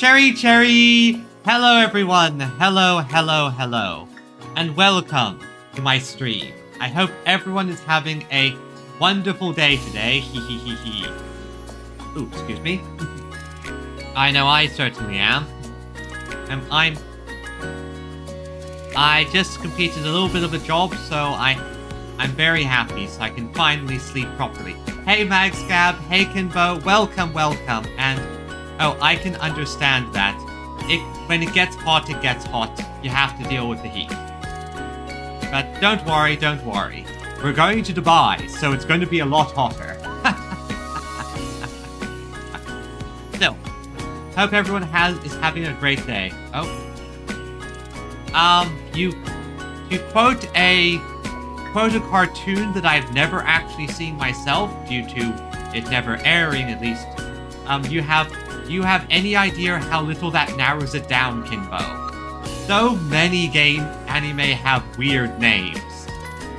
Cherry! Hello everyone! Hello. And welcome to my stream. I hope everyone is having a wonderful day today. Hee. Ooh, excuse me. I know I certainly am. I just completed a little bit of a job, so I'm very happy, so I can finally sleep properly. Hey Magscab, hey Kinbo, welcome. And oh, I can understand that. When it gets hot, You have to deal with the heat. But don't worry. We're going to Dubai, so it's going to be a lot hotter. Still, hope everyone is having a great day. Oh. To quote a cartoon that I've never actually seen myself due to it never airing, at least. Do you have any idea how little that narrows it down, Kinbo? So many anime have weird names.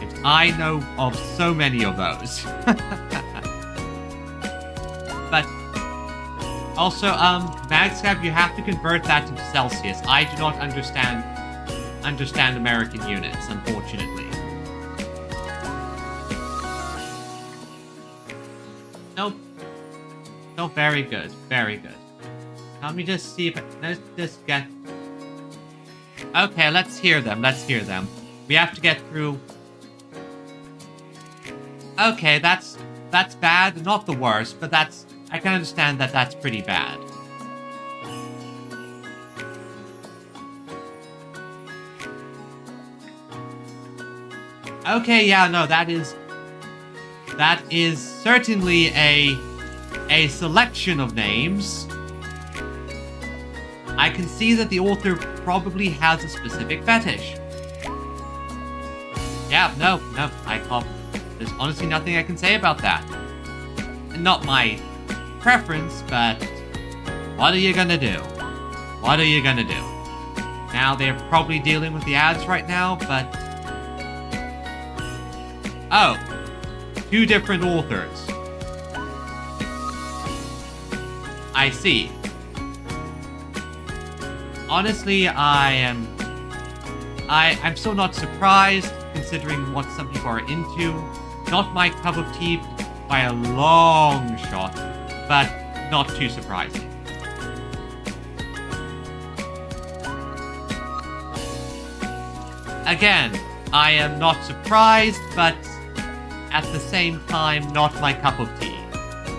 And I know of so many of those. But also, Magscab, you have to convert that into Celsius. I do not understand American units, unfortunately. Nope. No, very good. Let me just see if let's just get... Okay, let's hear them. We have to get through... Okay, that's bad. Not the worst, but I can understand that that's pretty bad. Okay, yeah, no, that is certainly a selection of names. I can see that the author probably has a specific fetish. Yeah, no, there's honestly nothing I can say about that. Not my preference, but what are you gonna do? Now they're probably dealing with the ads right now, but... Oh, 2 different authors. I see. Honestly, I'm still not surprised, considering what some people are into. Not my cup of tea by a long shot, but not too surprising. Again, I am not surprised, but at the same time, not my cup of tea.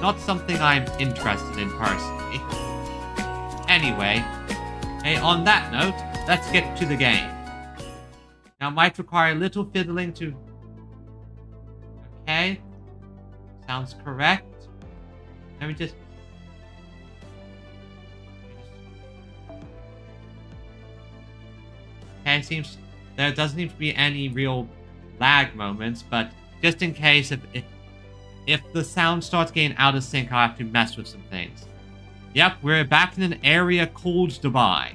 Not something I'm interested in personally. Anyway, hey, on that note, let's get to the game. Now, might require a little fiddling to... Okay. Sounds correct. Let me just... Okay, seems there doesn't seem to be any real lag moments, but just in case, if the sound starts getting out of sync, I'll have to mess with some things. Yep, we're back in an area called Dubai.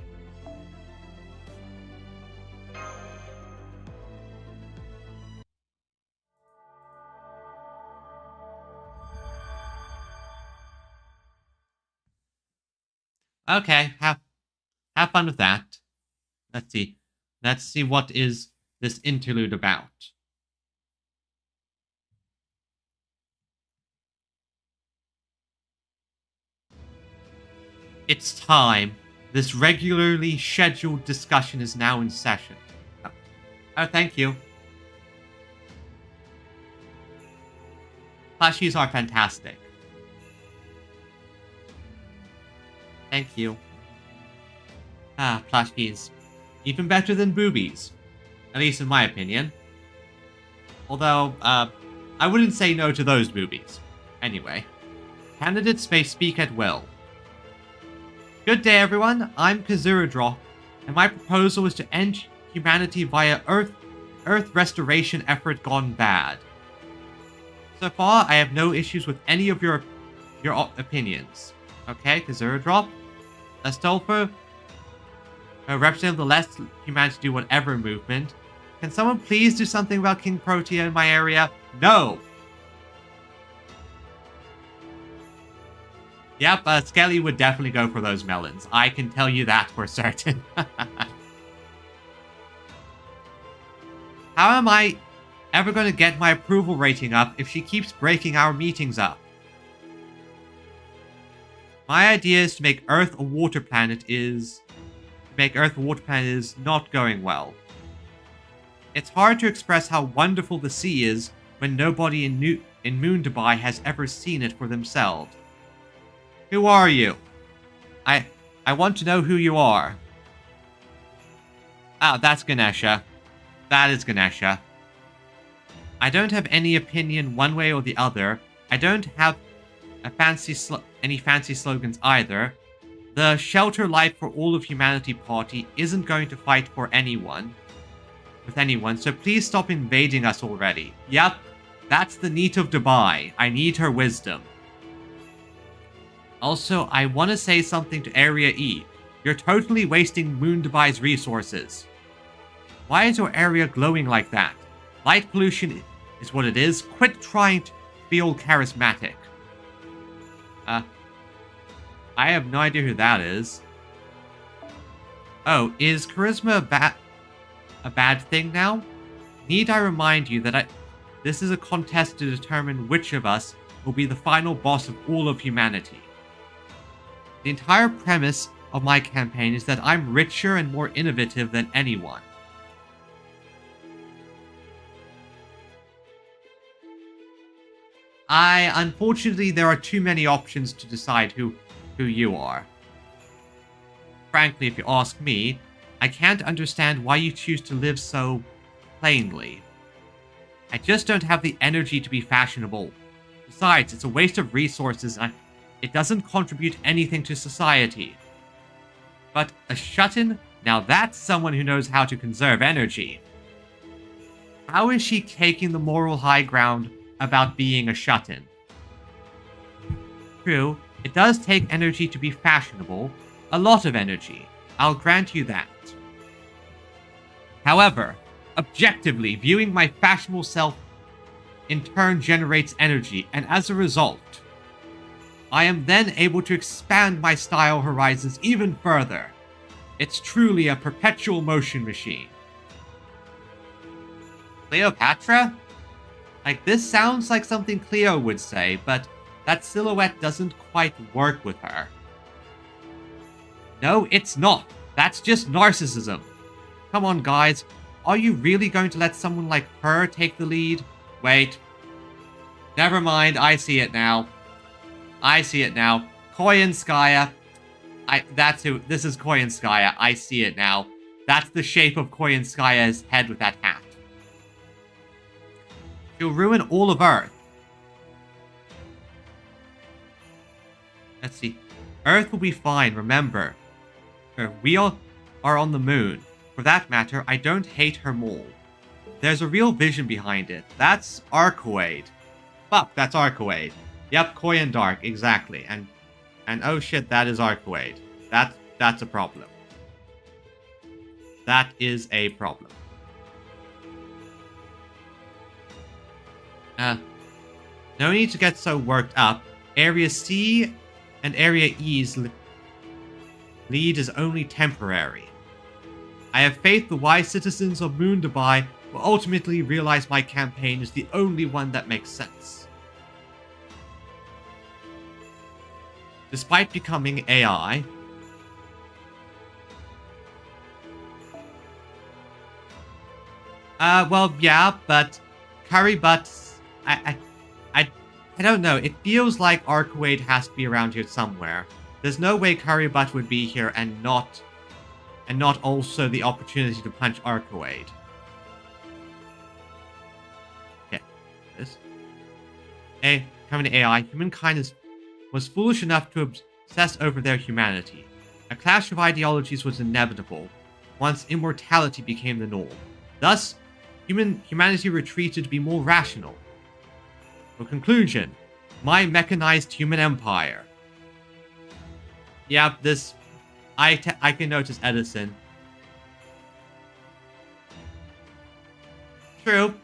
Okay, have fun with that. Let's see what is this interlude about. It's time. This regularly scheduled discussion is now in session. Oh, thank you. Plushies are fantastic. Thank you. Ah, plushies. Even better than boobies. At least in my opinion. Although, I wouldn't say no to those boobies. Anyway. Candidates may speak at will. Good day, everyone. I'm Kazuradrop, and my proposal is to end humanity via Earth restoration effort gone bad. So far, I have no issues with any of your opinions. Okay, Kazuradrop. Astolfo, a representative of the Let Humanity Do Whatever movement. Can someone please do something about King Protea in my area? No! Yep, Skelly would definitely go for those melons. I can tell you that for certain. How am I ever going to get my approval rating up if she keeps breaking our meetings up? My idea is to make Earth a water planet is not going well. It's hard to express how wonderful the sea is when nobody in Moon Dubai has ever seen it for themselves. Who are you? I want to know who you are. Ah, that's Ganesha. That is Ganesha. I don't have any opinion one way or the other. I don't have any fancy slogans either. The Shelter Life for All of Humanity party isn't going to fight for anyone. With anyone, so please stop invading us already. Yep, that's the NEET of Dubai. I need her wisdom. Also, I want to say something to Area E. You're totally wasting Moon Dubai's resources. Why is your area glowing like that? Light pollution is what it is. Quit trying to be all charismatic. I have no idea who that is. Oh, is charisma a bad thing now? Need I remind you that this is a contest to determine which of us will be the final boss of all of humanity. The entire premise of my campaign is that I'm richer and more innovative than anyone. Unfortunately, there are too many options to decide who you are. Frankly, if you ask me, I can't understand why you choose to live so plainly. I just don't have the energy to be fashionable. Besides, it's a waste of resources and it doesn't contribute anything to society. But a shut-in? Now that's someone who knows how to conserve energy. How is she taking the moral high ground about being a shut-in? True, it does take energy to be fashionable. A lot of energy. I'll grant you that. However, objectively, viewing my fashionable self in turn generates energy, and as a result, I am then able to expand my style horizons even further. It's truly a perpetual motion machine. Cleopatra? Like, this sounds like something Cleo would say, but that silhouette doesn't quite work with her. No, it's not. That's just narcissism. Come on, guys. Are you really going to let someone like her take the lead? Wait. Never mind, I see it now. I see it now. Koyanskaya. That's who. This is Koyanskaya. I see it now. That's the shape of Koyanskaya's head with that hat. She'll ruin all of Earth. Let's see. Earth will be fine, remember. We all are on the moon. For that matter, I don't hate her mole. There's a real vision behind it. That's Archetype. Fuck, that's Archetype. Yep, Koyan Dark, exactly. And oh shit, that is Archetype. That's a problem. That is a problem. No need to get so worked up. Area C and Area E's lead is only temporary. I have faith the wise citizens of Moon Dubai will ultimately realize my campaign is the only one that makes sense. Despite becoming AI, well, yeah, but Curry Butts, I don't know. It feels like Archetype has to be around here somewhere. There's no way Curry Butt would be here and not also the opportunity to punch Archetype. Okay, this. Coming to AI, humankind was foolish enough to obsess over their humanity. A clash of ideologies was inevitable once immortality became the norm. Thus, humanity retreated to be more rational. For conclusion, my mechanized human empire. Yep, this... I can notice Edison. True.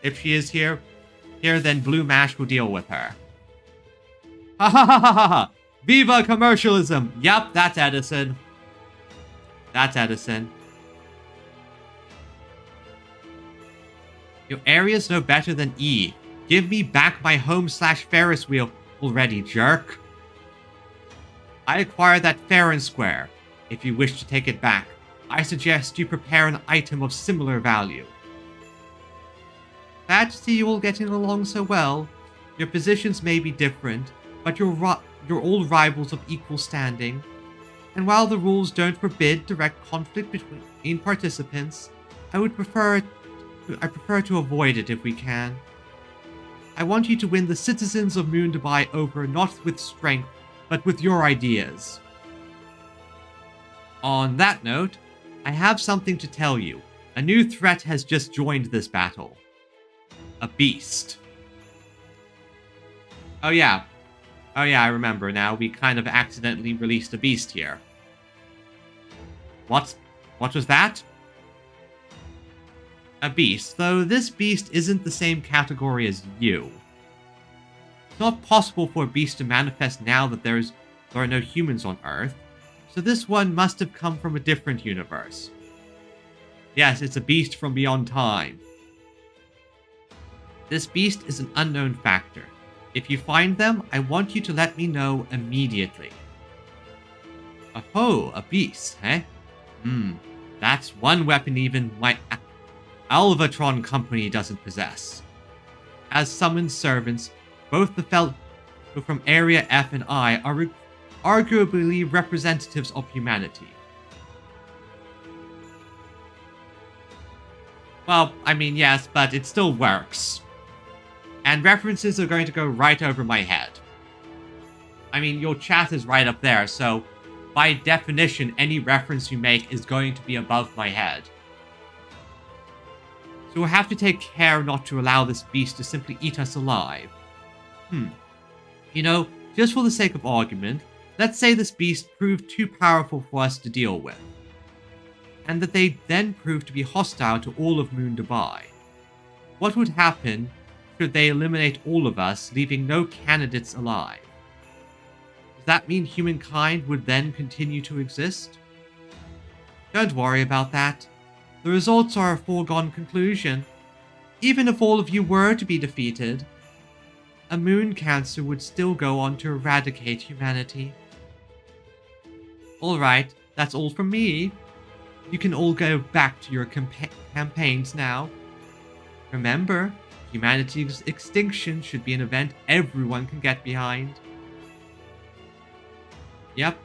If she is here, then Blue Mash will deal with her. Ha ha ha ha ha ha! Viva commercialism! Yep, that's Edison. That's Edison. Your area's no better than E. Give me back my home/Ferris wheel already, jerk. I acquired that fair and square. If you wish to take it back, I suggest you prepare an item of similar value. Glad to see you all getting along so well. Your positions may be different, but you're all rivals of equal standing. And while the rules don't forbid direct conflict between participants, I prefer to avoid it if we can. I want you to win the citizens of Moon Dubai over not with strength, but with your ideas. On that note, I have something to tell you. A new threat has just joined this battle. A beast. Oh yeah, I remember now. We kind of accidentally released a beast here. What was that? A beast, though this beast isn't the same category as you. It's not possible for a beast to manifest now that there are no humans on Earth, so this one must have come from a different universe. Yes, it's a beast from beyond time. This beast is an unknown factor. If you find them, I want you to let me know immediately. Oh, a beast, eh? That's one weapon even my Alvatron company doesn't possess. As summoned servants, both the fellow from Area F and I are arguably representatives of humanity. Well, I mean, yes, but it still works. And references are going to go right over my head. I mean, your chat is right up there, so by definition, any reference you make is going to be above my head. So we'll have to take care not to allow this beast to simply eat us alive. You know, just for the sake of argument, let's say this beast proved too powerful for us to deal with. And that they then proved to be hostile to all of Moon Dubai. What would happen should they eliminate all of us, leaving no candidates alive? Does that mean humankind would then continue to exist? Don't worry about that. The results are a foregone conclusion. Even if all of you were to be defeated, a moon cancer would still go on to eradicate humanity. Alright, that's all from me. You can all go back to your campaigns now. Remember, humanity's extinction should be an event everyone can get behind. Yep.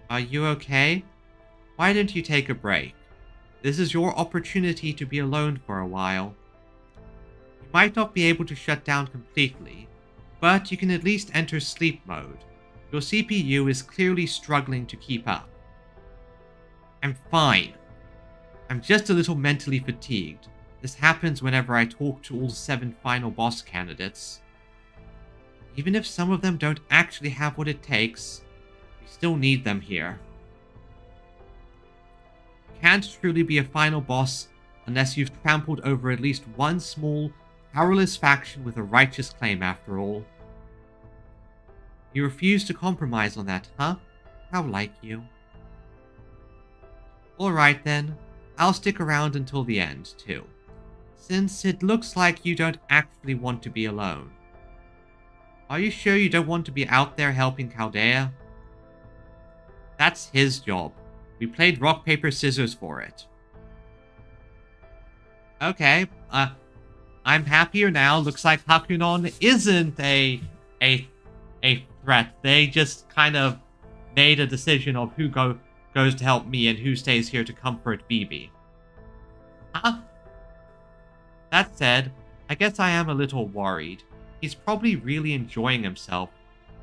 Are you okay? Why don't you take a break? This is your opportunity to be alone for a while. You might not be able to shut down completely, but you can at least enter sleep mode. Your CPU is clearly struggling to keep up. I'm fine. I'm just a little mentally fatigued. This happens whenever I talk to all 7 final boss candidates. Even if some of them don't actually have what it takes, we still need them here. You can't truly be a final boss unless you've trampled over at least one small, powerless faction with a righteous claim after all. You refuse to compromise on that, huh? How like you. Alright then, I'll stick around until the end, too. Since it looks like you don't actually want to be alone. Are you sure you don't want to be out there helping Chaldea? That's his job. We played rock, paper, scissors for it. Okay, I'm happier now. Looks like Hakunon isn't a threat. They just kind of made a decision of who goes to help me and who stays here to comfort BB. Huh? That said, I guess I am a little worried. He's probably really enjoying himself,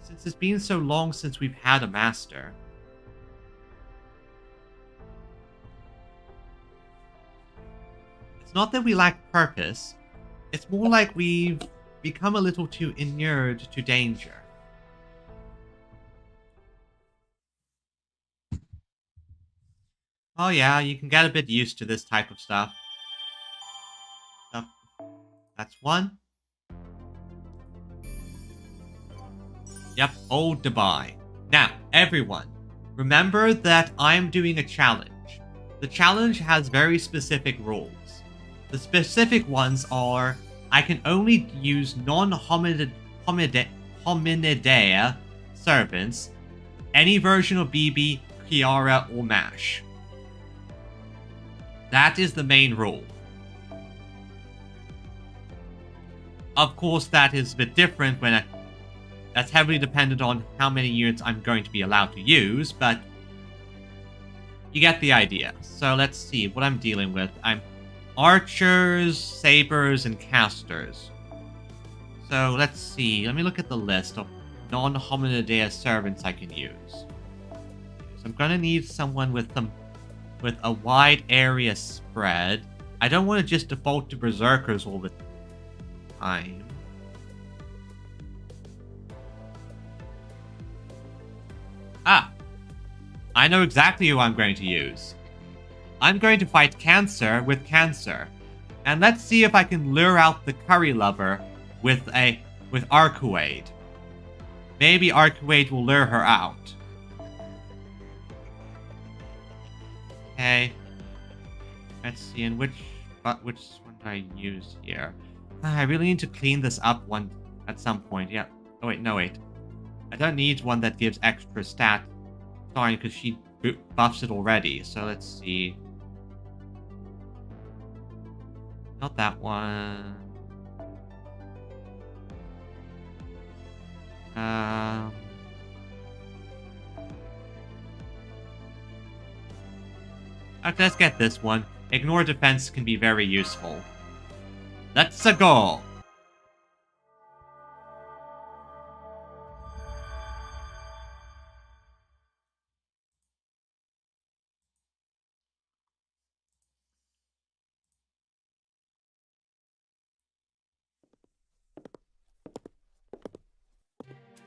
since it's been so long since we've had a master. It's not that we lack purpose, it's more like we've become a little too inured to danger. Oh yeah, you can get a bit used to this type of stuff. So, that's one. Yep, Old Dubai. Now, everyone, remember that I'm doing a challenge. The challenge has very specific rules. The specific ones are, I can only use non-hominidea servants, any version of BB, Kiara, or MASH. That is the main rule. Of course, that is a bit different when that's heavily dependent on how many units I'm going to be allowed to use, but you get the idea. So let's see what I'm dealing with. I'm archers, sabers, and casters. So let's see. Let me look at the list of non-hominidea servants I can use. So I'm gonna need someone with a wide area spread. I don't want to just default to berserkers all the time. Ah, I know exactly who I'm going to use. I'm going to fight Cancer with Cancer. And let's see if I can lure out the curry lover with Arcuade. Maybe Arcuade will lure her out. Okay. Let's see, in which one do I use here? I really need to clean this up at some point. Yeah. Oh wait, no wait. I don't need one that gives extra stat. Sorry, because she buffs it already. So let's see. Not that one. Okay, let's get this one. Ignore defense can be very useful. Let's go!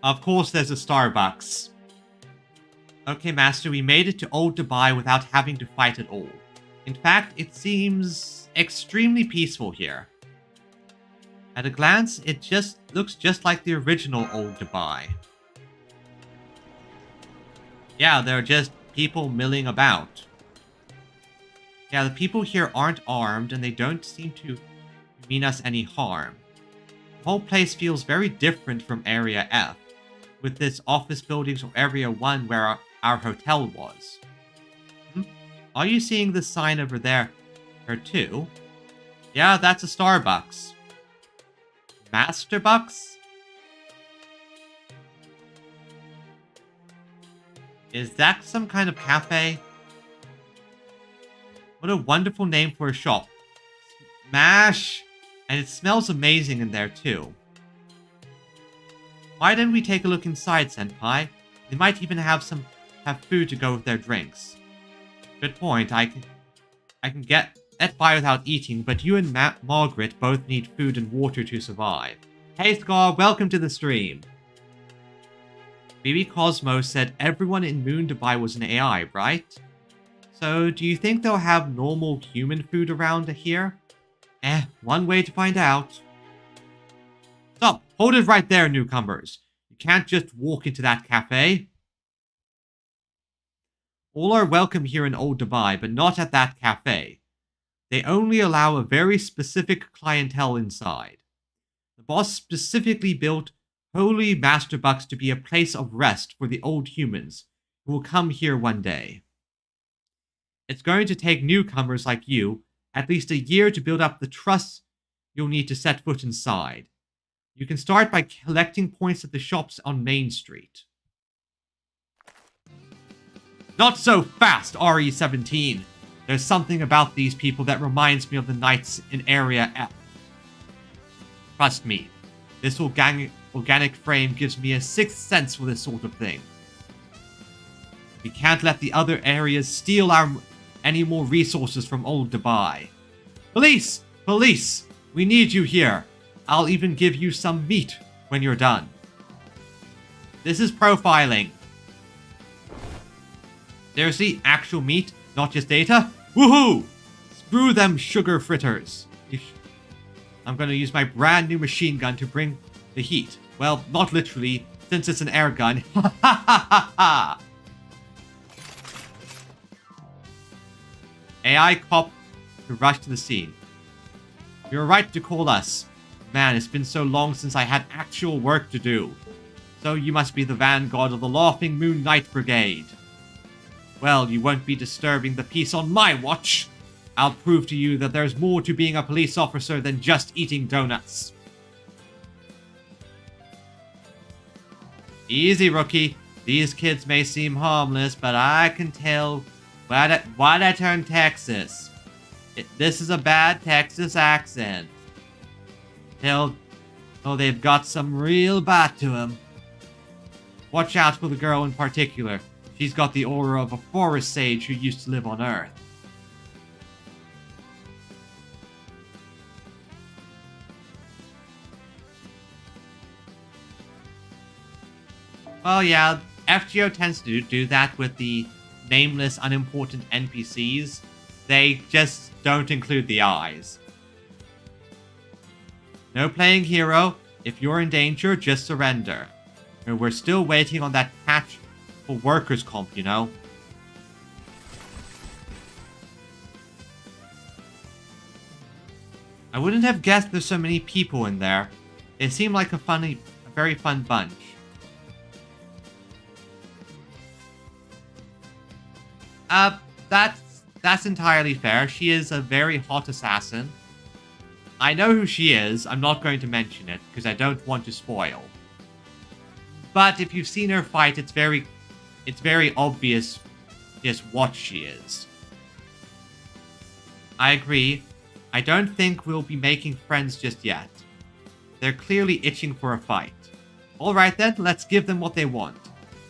Of course there's a Starbucks. Okay, Master, we made it to Old Dubai without having to fight at all. In fact, it seems extremely peaceful here. At a glance, it just looks just like the original Old Dubai. Yeah, there are just people milling about. Yeah, the people here aren't armed and they don't seem to mean us any harm. The whole place feels very different from Area F, with this office buildings or Area 1 where our hotel was. Are you seeing this sign over there too? Yeah, that's a Starbucks. Master Bucks? Is that some kind of cafe? What a wonderful name for a shop. Mash! And it smells amazing in there too. Why don't we take a look inside, Senpai? They might even have food to go with their drinks. Good point. I can get by without eating, but you and Margaret both need food and water to survive. Hey Scar, welcome to the stream. BB Cosmo said everyone in Moon Dubai was an AI, right? So, do you think they'll have normal human food around here? One way to find out. Stop! Hold it right there, newcomers. You can't just walk into that cafe. All are welcome here in Old Dubai, but not at that cafe. They only allow a very specific clientele inside. The boss specifically built Holy Master Bucks to be a place of rest for the old humans who will come here one day. It's going to take newcomers like you at least a year to build up the trust you'll need to set foot inside. You can start by collecting points at the shops on Main Street. Not so fast, RE-17. There's something about these people that reminds me of the knights in Area F. Trust me, this organic frame gives me a sixth sense for this sort of thing. We can't let the other areas steal any more resources from Old Dubai. Police! Police! We need you here. I'll even give you some meat when you're done. This is profiling. Seriously, actual meat? not just data. Woohoo! Screw them sugar fritters. I'm going to use my brand new machine gun to bring the heat. Well, not literally, since it's an air gun. Ha ha ha ha ha! AI cop to rush to the scene. You're right to call us. Man, it's been so long since I had actual work to do. So you must be the vanguard of the Laughing Moon Night Brigade. Well, you won't be disturbing the peace on my watch. I'll prove to you that there's more to being a police officer than just eating donuts. Easy, rookie. These kids may seem harmless, but I can tell why'd I turn Texas. This is a bad Texas accent. Oh, they've got some real bite to them. Watch out for the girl in particular. She's got the aura of a forest sage who used to live on Earth. Well, yeah, FGO tends to do that with the nameless, unimportant NPCs. They just don't include the eyes. No playing hero. If you're in danger, just surrender. We're still waiting on that patch for workers' comp, you know. I wouldn't have guessed there's so many people in there. They seem like a very fun bunch. That's entirely fair. She is a very hot assassin. I know who she is. I'm not going to mention it because I don't want to spoil. But if you've seen her fight, it's very obvious just what she is. I agree. I don't think we'll be making friends just yet. They're clearly itching for a fight. Alright then, let's give them what they want.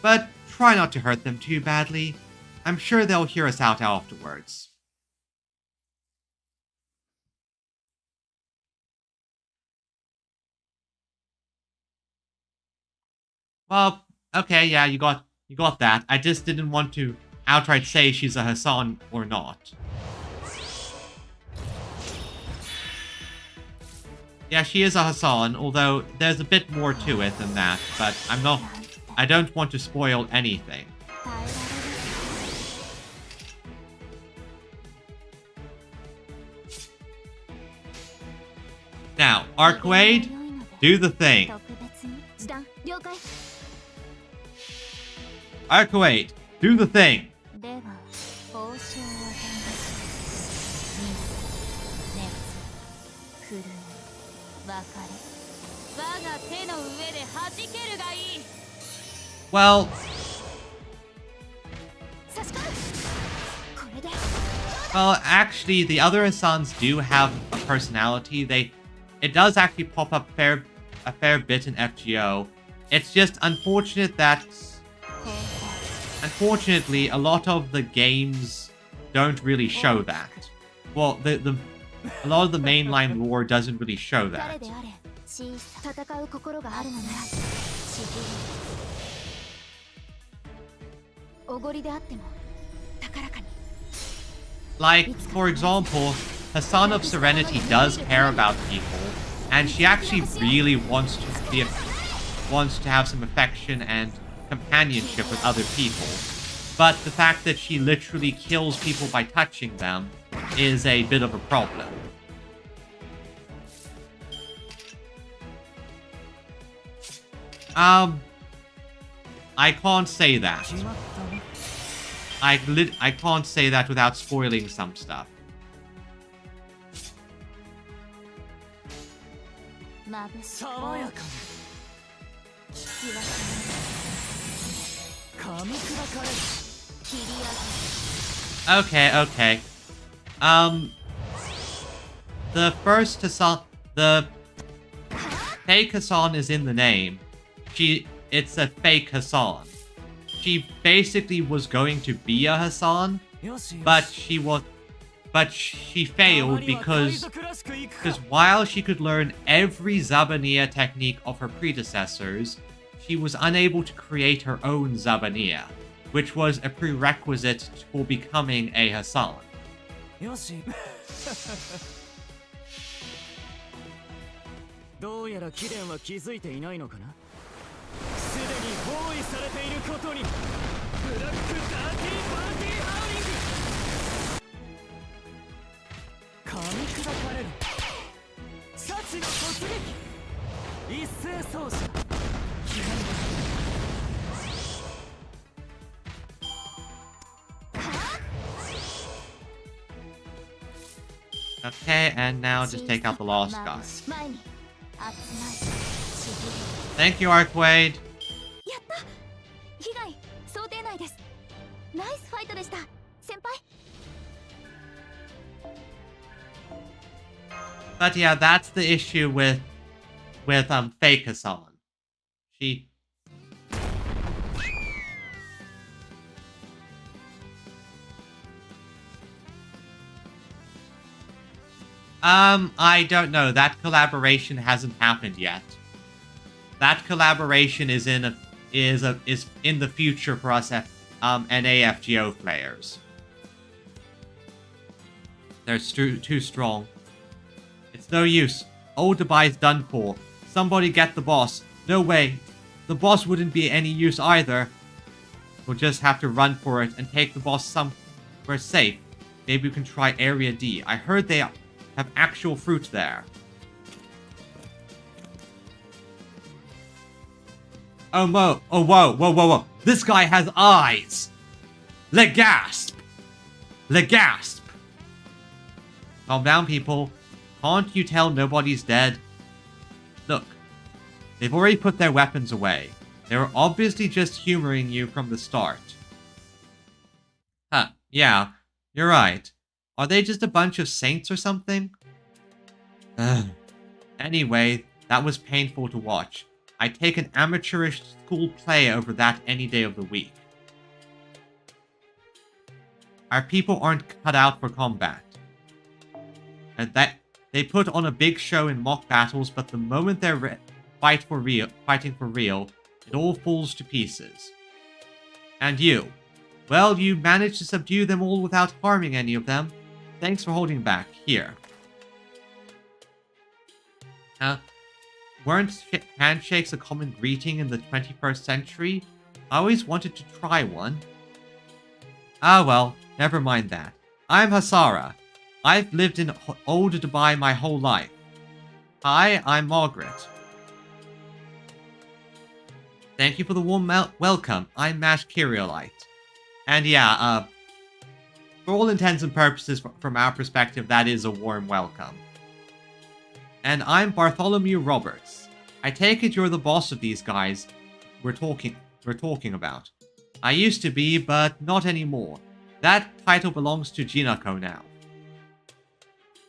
But try not to hurt them too badly. I'm sure they'll hear us out afterwards. Well, okay, yeah, you got that. I just didn't want to outright say she's a Hassan or not. Yeah, she is a Hassan, although there's a bit more to it than that, but I don't want to spoil anything. Now, Archetype, do the thing. Archetype, do the thing. Well, actually, the other Hassans do have a personality. It does actually pop up a fair bit in FGO. It's just unfortunate that, unfortunately, a lot of the games don't really show that. Well, a lot of the mainline lore doesn't really show that. Like, for example, Hassan of Serenity does care about people, and she actually really wants to have some affection and companionship with other people. But the fact that she literally kills people by touching them is a bit of a problem. I can't say that. I can't say that without spoiling some stuff. Okay. The first Hassan, the fake Hassan is in the name. It's a fake Hassan. She basically was going to be a Hassan, but she failed because while she could learn every Zabaniya technique of her predecessors, she was unable to create her own Zabaniya. which was a prerequisite for becoming a Hassan. よしどうやら貴殿は気づいていないのかなすでに包囲されていることにブラックダーティーパーティーハウリング噛み砕かれる幸の突撃一斉奏者決まりだ Okay, and now just take out the lost guy. Thank you, Arcwade. やった被害想定内ですナイスファイトでした先輩 But yeah, that's the issue with fake Hassan. She I don't know. That collaboration hasn't happened yet. That collaboration is in the future for us NAFGO players. They're too strong. It's no use. Old Dubai's done for. Somebody get the boss. No way. The boss wouldn't be any use either. We'll just have to run for it and take the boss somewhere safe. Maybe we can try Area D. I heard they have actual fruit there. Oh, whoa. This guy has eyes. Legasp. Calm down, people. Can't you tell nobody's dead? Look, they've already put their weapons away. They were obviously just humoring you from the start. Huh, yeah, you're right. Are they just a bunch of saints or something? Anyway, that was painful to watch. I'd take an amateurish school play over that any day of the week. Our people aren't cut out for combat. They put on a big show in mock battles, but the moment they're fighting for real, it all falls to pieces. And you? Well, you managed to subdue them all without harming any of them. Thanks for holding back. Here. Weren't handshakes a common greeting in the 21st century? I always wanted to try one. Ah well, never mind that. I'm Hasara. I've lived in old Dubai my whole life. Hi, I'm Margaret. Thank you for the warm welcome. I'm Mash Kyriolite. And yeah, for all intents and purposes, from our perspective, that is a warm welcome. And I'm Bartholomew Roberts. I take it you're the boss of these guys we're talking about. I used to be, but not anymore. That title belongs to Jinako now.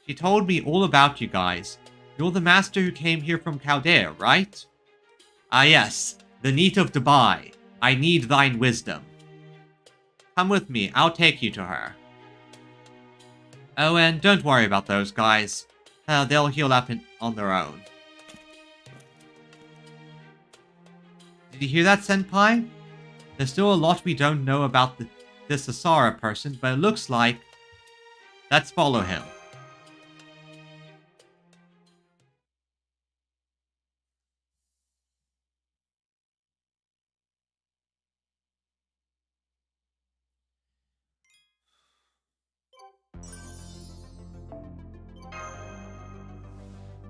She told me all about you guys. You're the master who came here from Chaldea, right? Ah yes, the NEET of Dubai. I need thine wisdom. Come with me, I'll take you to her. Oh, and don't worry about those guys. They'll heal up on their own. Did you hear that, Senpai? There's still a lot we don't know about this Asara person, but it looks like... Let's follow him.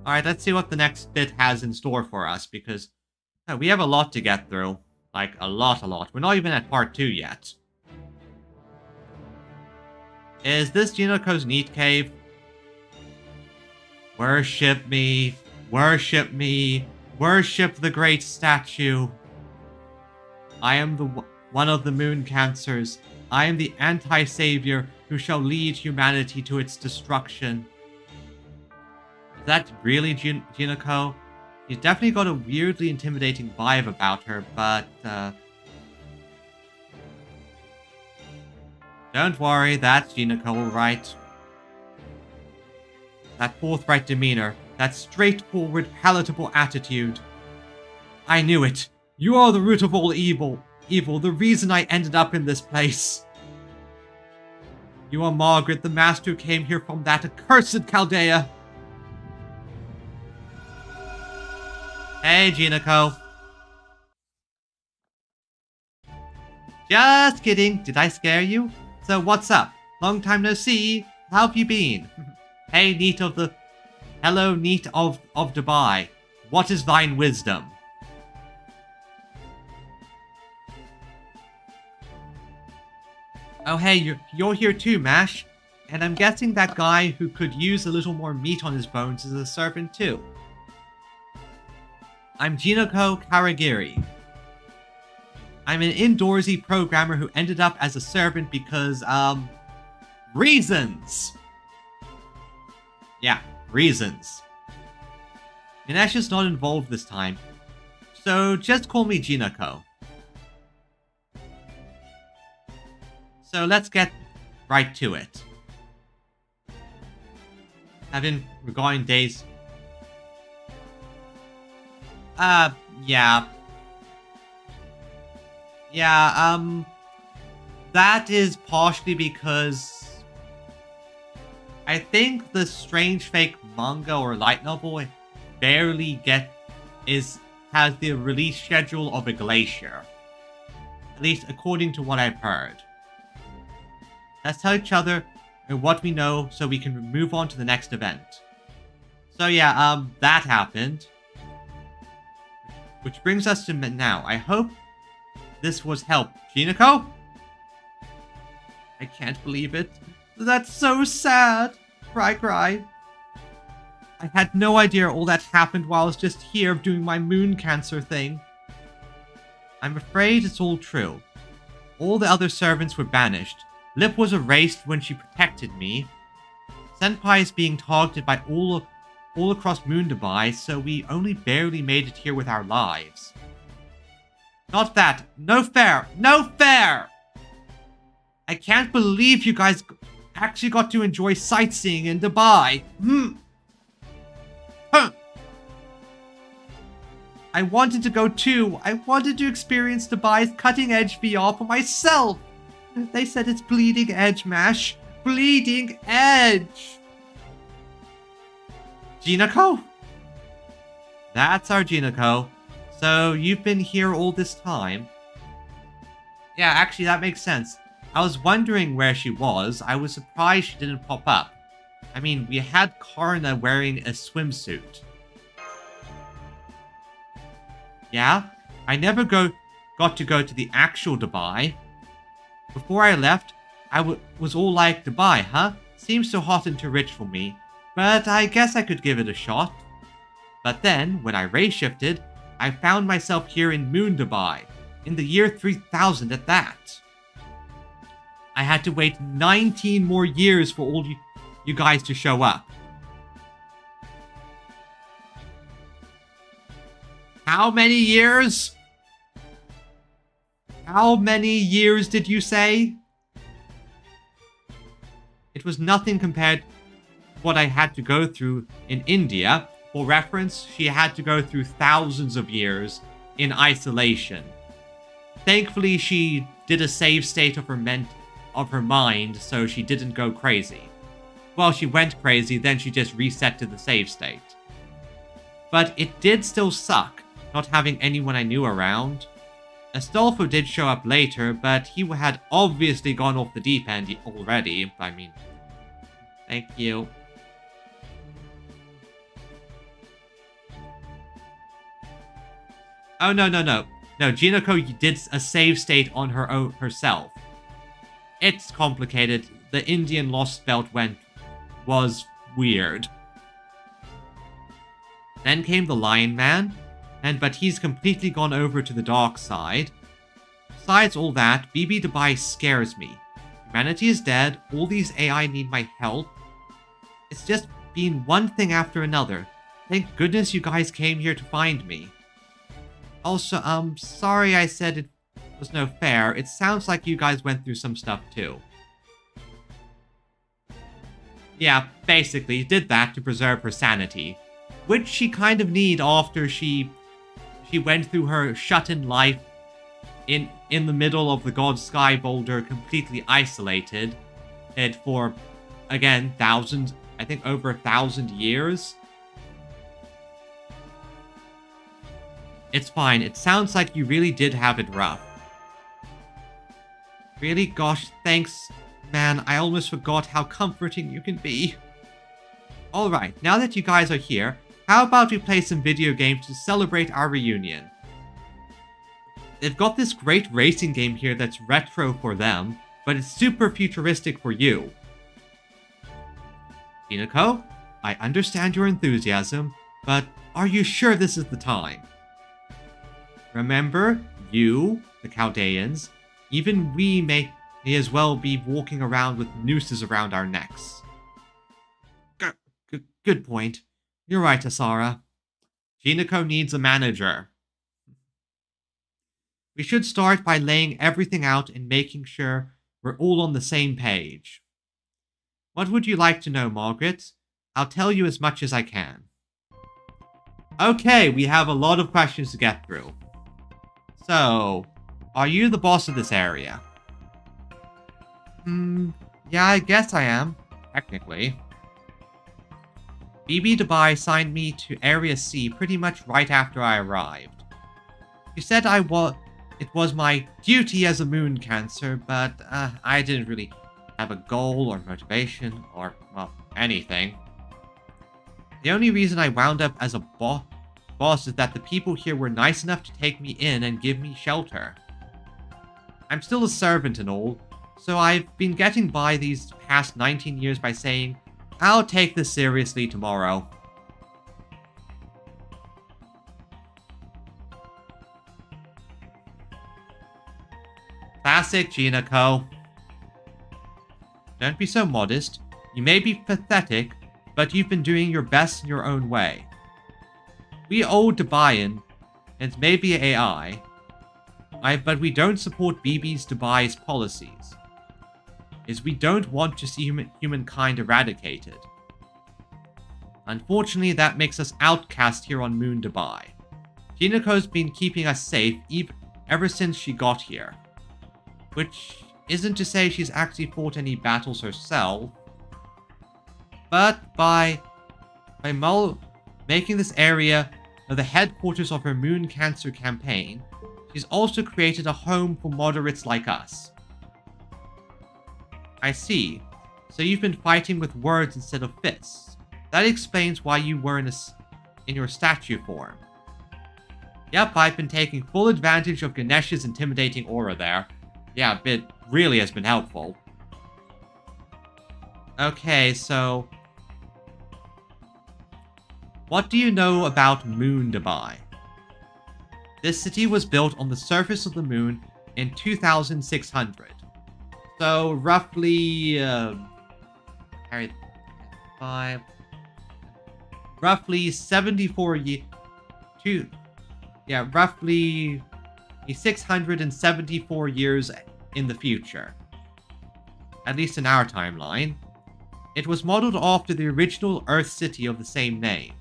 Alright, let's see what the next bit has in store for us, because we have a lot to get through. Like, a lot. We're not even at part 2 yet. Is this Jinako's NEET cave? Worship me. Worship me. Worship the great statue. I am one of the moon cancers. I am the anti-savior who shall lead humanity to its destruction. Is that really Jinako? She's definitely got a weirdly intimidating vibe about her, but, don't worry, that's Jinako, right? That forthright demeanor, that straightforward, palatable attitude. I knew it! You are the root of all evil! evil, the reason I ended up in this place. You are Margaret, the master who came here from that accursed Chaldea. Hey, Jinako. Just kidding. Did I scare you? So what's up? Long time no see. How have you been? Hey, NEET of the... Hello, NEET of Dubai. What is thine wisdom? Oh, hey, you're here too, Mash. And I'm guessing that guy who could use a little more meat on his bones is a servant too. I'm Jinako Karagiri. I'm an indoorsy programmer who ended up as a servant because, reasons! Yeah, reasons. Ganesh is not involved this time, so just call me Jinako. So let's get right to it. Having regarding days... yeah. Yeah, that is partially because I think the Strange Fake manga or light novel barely has the release schedule of a glacier. At least according to what I've heard. Let's tell each other what we know so we can move on to the next event. So yeah, that happened. Which brings us to now. I hope this was help. Jinako? I can't believe it. That's so sad. Cry, cry. I had no idea all that happened while I was just here doing my moon cancer thing. I'm afraid it's all true. All the other servants were banished. Lip was erased when she protected me. Senpai is being targeted by all across Moon Dubai, so we only barely made it here with our lives. Not that. No fair. No fair! I can't believe you guys actually got to enjoy sightseeing in Dubai. Huh. I wanted to go too. I wanted to experience Dubai's cutting-edge VR for myself. They said it's bleeding edge, Mash. Bleeding edge. Jinako? That's our Jinako. So you've been here all this time? Yeah, actually that makes sense. I was wondering where she was. I was surprised she didn't pop up. I mean, we had Karna wearing a swimsuit. Yeah? I never got to go to the actual Dubai. Before I left, I was all like, Dubai, huh? Seems so hot and too rich for me. But I guess I could give it a shot. But then, when I ray shifted, I found myself here in Moon Dubai, in the year 3000 at that. I had to wait 19 more years for all you guys to show up. How many years? How many years did you say? It was nothing compared to what I had to go through in India. For reference, she had to go through thousands of years in isolation. Thankfully, she did a save state of her mind, so she didn't go crazy. Well, she went crazy, then she just reset to the save state. But it did still suck, not having anyone I knew around. Astolfo did show up later, but he had obviously gone off the deep end already. I mean, thank you. Oh, no. No, Jinako did a save state on her own herself. It's complicated. The Indian lost belt was weird. Then came the Lion Man, but he's completely gone over to the dark side. Besides all that, BB Dubai scares me. Humanity is dead, all these AI need my help. It's just been one thing after another. Thank goodness you guys came here to find me. Also, sorry I said it was no fair. It sounds like you guys went through some stuff too. Yeah, basically, did that to preserve her sanity. Which she kind of need after she went through her shut-in life in the middle of the God Sky boulder, completely isolated it for, again, thousands, I think over 1,000 years. It's fine. It sounds like you really did have it rough. Really? Gosh, thanks, man. I almost forgot how comforting you can be. Alright, now that you guys are here, how about we play some video games to celebrate our reunion? They've got this great racing game here that's retro for them, but it's super futuristic for you. Hinako, I understand your enthusiasm, but are you sure this is the time? Remember, you, the Chaldeans, even we may as well be walking around with nooses around our necks. Good point. You're right, Asara. Hinako needs a manager. We should start by laying everything out and making sure we're all on the same page. What would you like to know, Margaret? I'll tell you as much as I can. Okay, we have a lot of questions to get through. So, are you the boss of this area? Yeah, I guess I am. Technically. BB Dubai signed me to Area C pretty much right after I arrived. She said it was my duty as a moon cancer, but I didn't really have a goal or motivation or, well, anything. The only reason I wound up as a boss is that the people here were nice enough to take me in and give me shelter. I'm still a servant and all, so I've been getting by these past 19 years by saying, I'll take this seriously tomorrow. Classic Hinako. Don't be so modest. You may be pathetic, but you've been doing your best in your own way. We old Dubaian, and maybe AI, but we don't support BB's Dubai's policies. We don't want to see humankind eradicated. Unfortunately, that makes us outcast here on Moon Dubai. Hinako's been keeping us safe ever since she got here. Which isn't to say she's actually fought any battles herself. But by making this area the headquarters of her Moon Cancer campaign, she's also created a home for moderates like us. I see. So you've been fighting with words instead of fists. That explains why you were in your statue form. Yep, I've been taking full advantage of Ganesh's intimidating aura there. Yeah, it really has been helpful. Okay, so what do you know about Moon Dubai? This city was built on the surface of the moon in 2600. So roughly roughly 74 years. Roughly 674 years in the future. At least in our timeline. It was modeled after the original Earth city of the same name.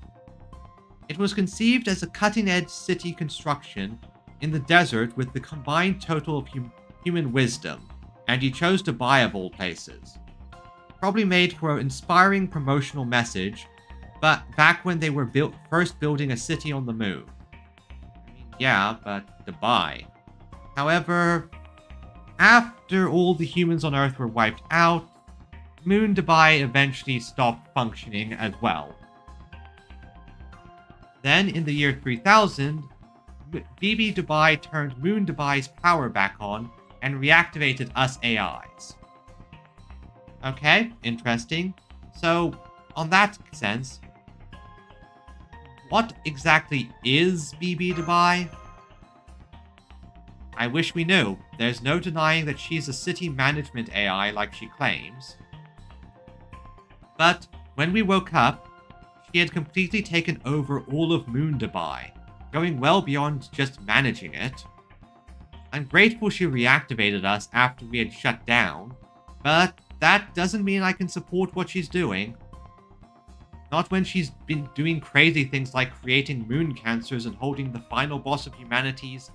It was conceived as a cutting-edge city construction in the desert with the combined total of human wisdom, and you chose Dubai of all places. Probably made for an inspiring promotional message, but back when they were first building a city on the moon. I mean, yeah, but Dubai. However, after all the humans on Earth were wiped out, Moon Dubai eventually stopped functioning as well. Then, in the year 3000, BB Dubai turned Moon Dubai's power back on and reactivated us AIs. Okay, interesting. So, on that sense, what exactly is BB Dubai? I wish we knew. There's no denying that she's a city management AI like she claims. But when we woke up, she had completely taken over all of Moon Dubai, going well beyond just managing it. I'm grateful she reactivated us after we had shut down, but that doesn't mean I can support what she's doing. Not when she's been doing crazy things like creating moon cancers and holding the final boss of humanity's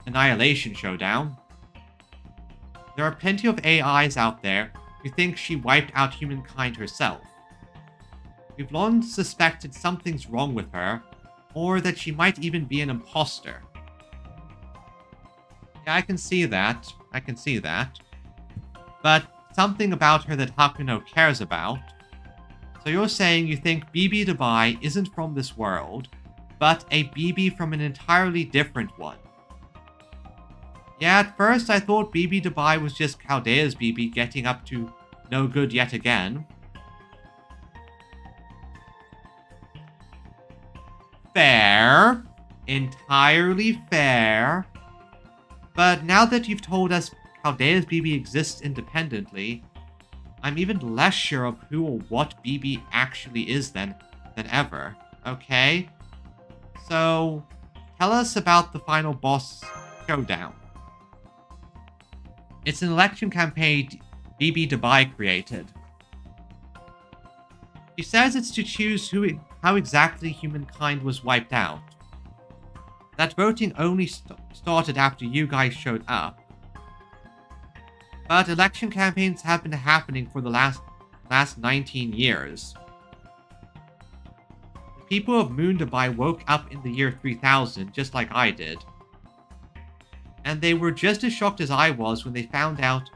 annihilation showdown. There are plenty of AIs out there who think she wiped out humankind herself. We've long suspected something's wrong with her, or that she might even be an imposter. Yeah, I can see that. I can see that. But something about her that Hakuno cares about. So you're saying you think BB Dubai isn't from this world, but a BB from an entirely different one. Yeah, at first I thought BB Dubai was just Chaldea's BB getting up to no good yet again. Fair. Entirely fair. But now that you've told us Chaldea's BB exists independently, I'm even less sure of who or what BB actually is than ever. Okay? So, tell us about the final boss showdown. It's an election campaign BB Dubai created. She says it's to choose how exactly humankind was wiped out. That voting only started after you guys showed up. But election campaigns have been happening for the last 19 years. The people of Moon Dubai woke up in the year 3000, just like I did. And they were just as shocked as I was when they found out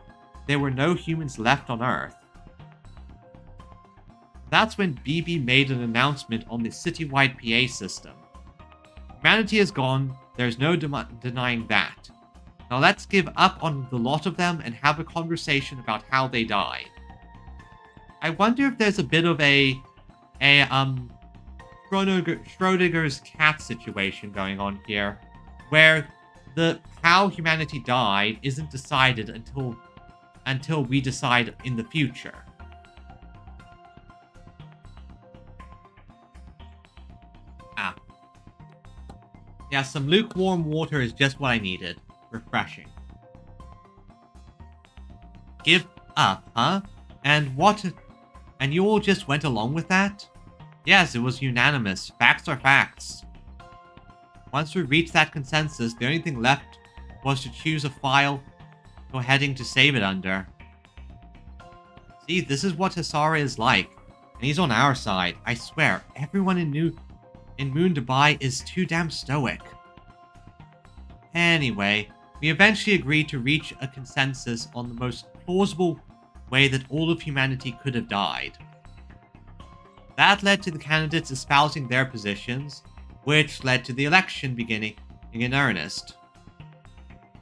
there were no humans left on Earth. That's when BB made an announcement on the citywide PA system. Humanity is gone, there's no denying that. Now let's give up on the lot of them and have a conversation about how they died. I wonder if there's a bit of a Schrodinger's cat situation going on here, where how humanity died isn't decided until we decide in the future. Yeah, some lukewarm water is just what I needed. Refreshing. Give up, huh? And what? And you all just went along with that? Yes, it was unanimous. Facts are facts. Once we reached that consensus, the only thing left was to choose a file or heading to save it under. See, this is what Hisara is like. And he's on our side. I swear, everyone in Moon Dubai is too damn stoic. Anyway, we eventually agreed to reach a consensus on the most plausible way that all of humanity could have died. That led to the candidates espousing their positions, which led to the election beginning in earnest.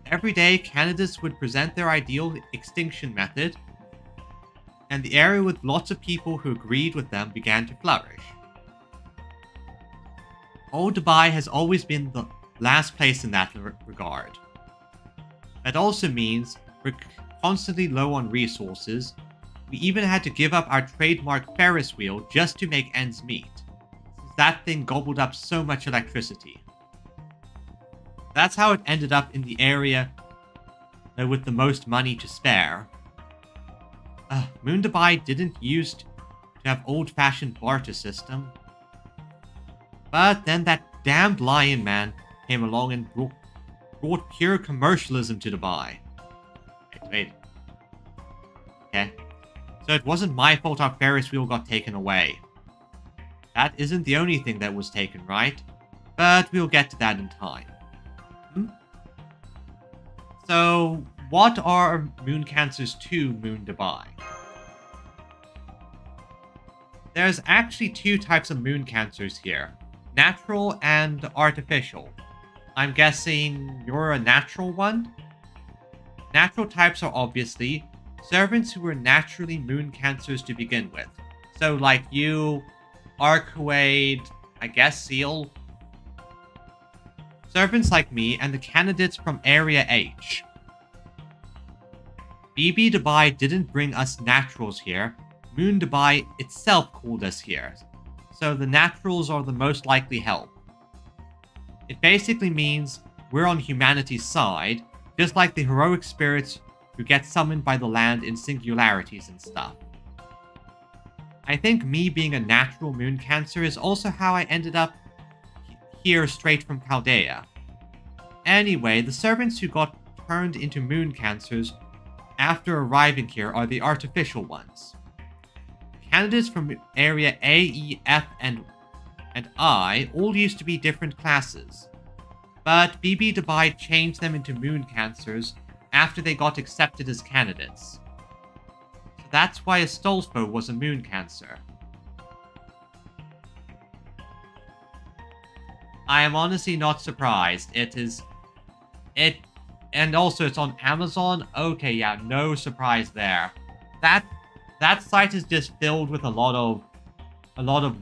Every day, candidates would present their ideal extinction method, and the area with lots of people who agreed with them began to flourish. Old Dubai has always been the last place in that regard. That also means we're constantly low on resources. We even had to give up our trademark Ferris wheel just to make ends meet, since that thing gobbled up so much electricity. That's how it ended up in the area with the most money to spare. Moon Dubai didn't used to have old-fashioned barter system. But then that damned lion man came along and brought pure commercialism to Dubai. Wait. Okay. So it wasn't my fault our Ferris wheel got taken away. That isn't the only thing that was taken, right? But we'll get to that in time. So, what are moon cancers to Moon Dubai? There's actually two types of moon cancers here. Natural and artificial. I'm guessing you're a natural one? Natural types are obviously servants who were naturally moon cancers to begin with. So like you, Arcuade, I guess Seal. Servants like me and the candidates from Area H. BB Dubai didn't bring us naturals here. Moon Dubai itself called us here. So the naturals are the most likely help. It basically means we're on humanity's side, just like the heroic spirits who get summoned by the land in singularities and stuff. I think me being a natural moon cancer is also how I ended up here straight from Chaldea. Anyway, the servants who got turned into moon cancers after arriving here are the artificial ones. Candidates from Area A, E, F, and I all used to be different classes. But BB Dubai changed them into moon cancers after they got accepted as candidates. So that's why Astolfo was a moon cancer. I am honestly not surprised. And also it's on Amazon. Okay, yeah, no surprise there. That site is just filled with a lot of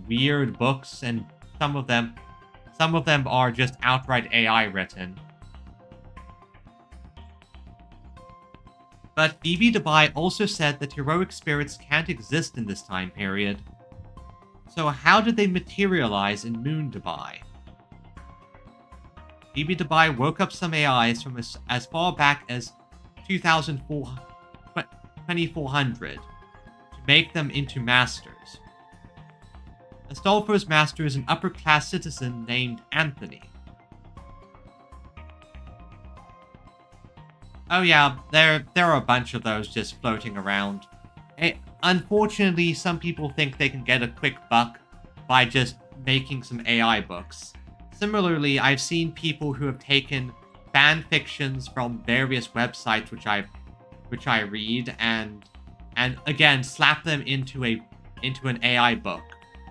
weird books, and some of them are just outright AI written. But BB Dubai also said that heroic spirits can't exist in this time period. So how did they materialize in Moon Dubai? BB Dubai woke up some AIs from as far back as 2400 to make them into masters. Astolfo's master is an upper-class citizen named Anthony. Oh yeah, there are a bunch of those just floating around. Unfortunately, some people think they can get a quick buck by just making some AI books. Similarly, I've seen people who have taken fan fictions from various websites which I read and again slap them into an AI book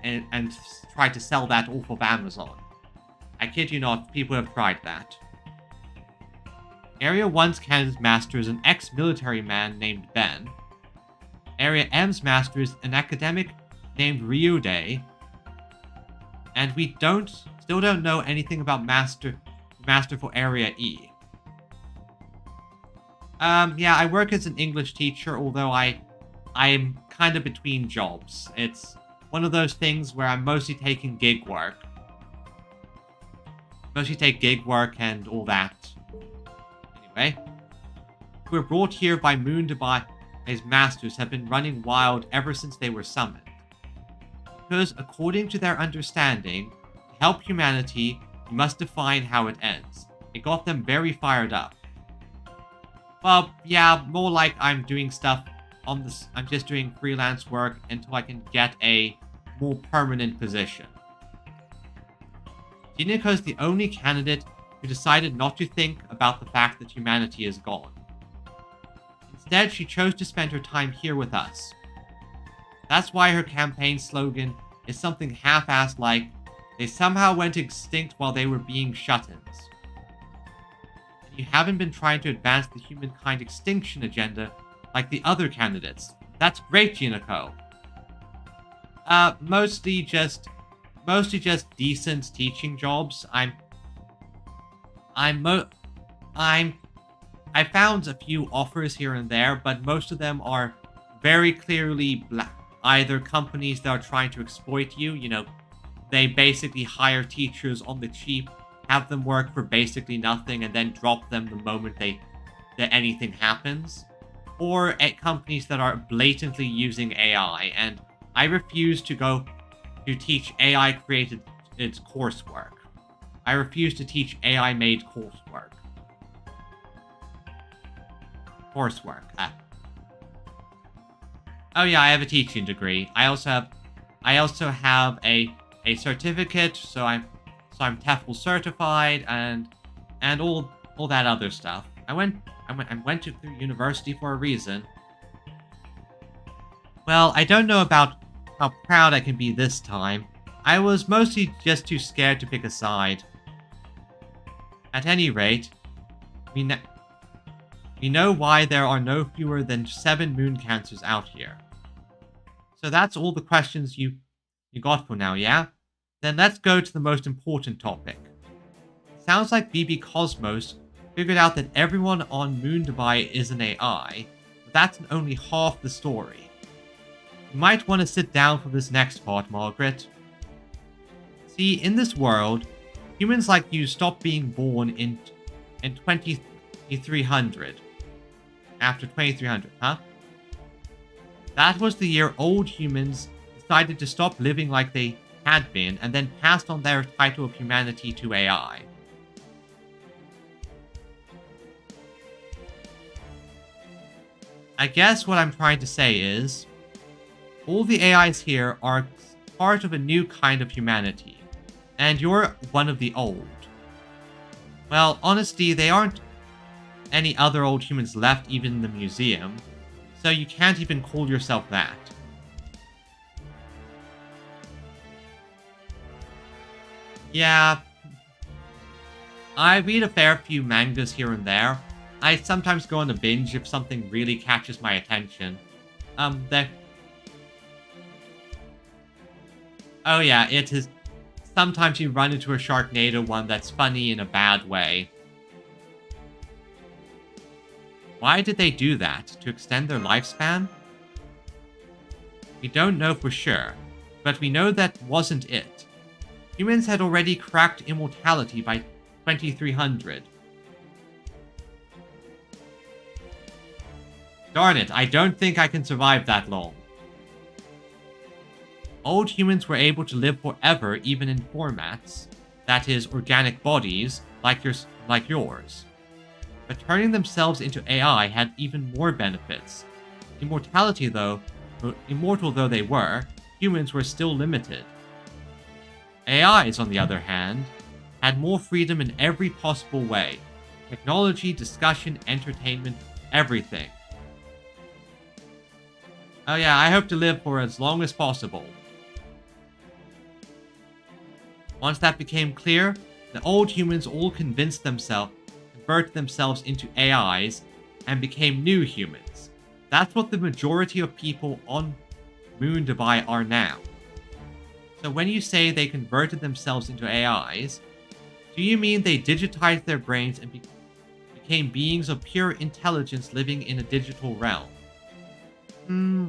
and try to sell that off of Amazon. I kid you not, people have tried that. Area 1's Canada's master is an ex-military man named Ben. Area M's master is an academic named Ryude. And we still don't know anything about master for Area E. Yeah, I work as an English teacher, although I'm kind of between jobs. It's one of those things where I'm mostly taking gig work. Mostly take gig work and all that. Anyway, we're brought here by Moon Dubai's masters have been running wild ever since they were summoned. Because according to their understanding, to help humanity, you must define how it ends. It got them very fired up. Well, yeah, more like I'm doing stuff on this. I'm just doing freelance work until I can get a more permanent position. Jiniko is the only candidate who decided not to think about the fact that humanity is gone. Instead, she chose to spend her time here with us. That's why her campaign slogan is something half-assed like, "They somehow went extinct while they were being shut-ins." And you haven't been trying to advance the humankind extinction agenda like the other candidates. That's great, Jiniko. Mostly just decent teaching jobs. I found a few offers here and there, but most of them are very clearly either companies that are trying to exploit you. You know, they basically hire teachers on the cheap, have them work for basically nothing, and then drop them the moment that anything happens. Or at companies that are blatantly using AI, and I refuse to go to teach AI-created coursework. I refuse to teach AI-made coursework. Oh yeah, I have a teaching degree. I also have a certificate, so I'm TEFL certified and all that other stuff. I went through university for a reason. Well, I don't know about how proud I can be this time. I was mostly just too scared to pick a side. At any rate, we know why there are no fewer than 7 moon cancers out here. So that's all the questions you got for now, yeah? Then let's go to the most important topic. Sounds like BB Cosmos figured out that everyone on Moon Dubai is an AI, but that's only half the story. You might want to sit down for this next part, Margaret. See, in this world, humans like you stopped being born in 2300. After 2300, huh? That was the year old humans decided to stop living like they had been and then passed on their title of humanity to AI. I guess what I'm trying to say is, all the AIs here are part of a new kind of humanity, and you're one of the old. Well, honestly, they aren't any other old humans left even in the museum, so you can't even call yourself that. Yeah, I read a fair few mangas here and there. I sometimes go on a binge if something really catches my attention. Oh yeah, it is. Sometimes you run into a Sharknado one that's funny in a bad way. Why did they do that? To extend their lifespan? We don't know for sure, but we know that wasn't it. Humans had already cracked immortality by 2300. Darn it, I don't think I can survive that long. Old humans were able to live forever even in formats, that is, organic bodies, like yours. But turning themselves into AI had even more benefits. Immortal though they were, humans were still limited. AIs, on the other hand, had more freedom in every possible way. Technology, discussion, entertainment, everything. Oh yeah, I hope to live for as long as possible. Once that became clear, the old humans all converted themselves into AIs and became new humans. That's what the majority of people on Moon Dubai are now. So when you say they converted themselves into AIs, do you mean they digitized their brains and became beings of pure intelligence living in a digital realm?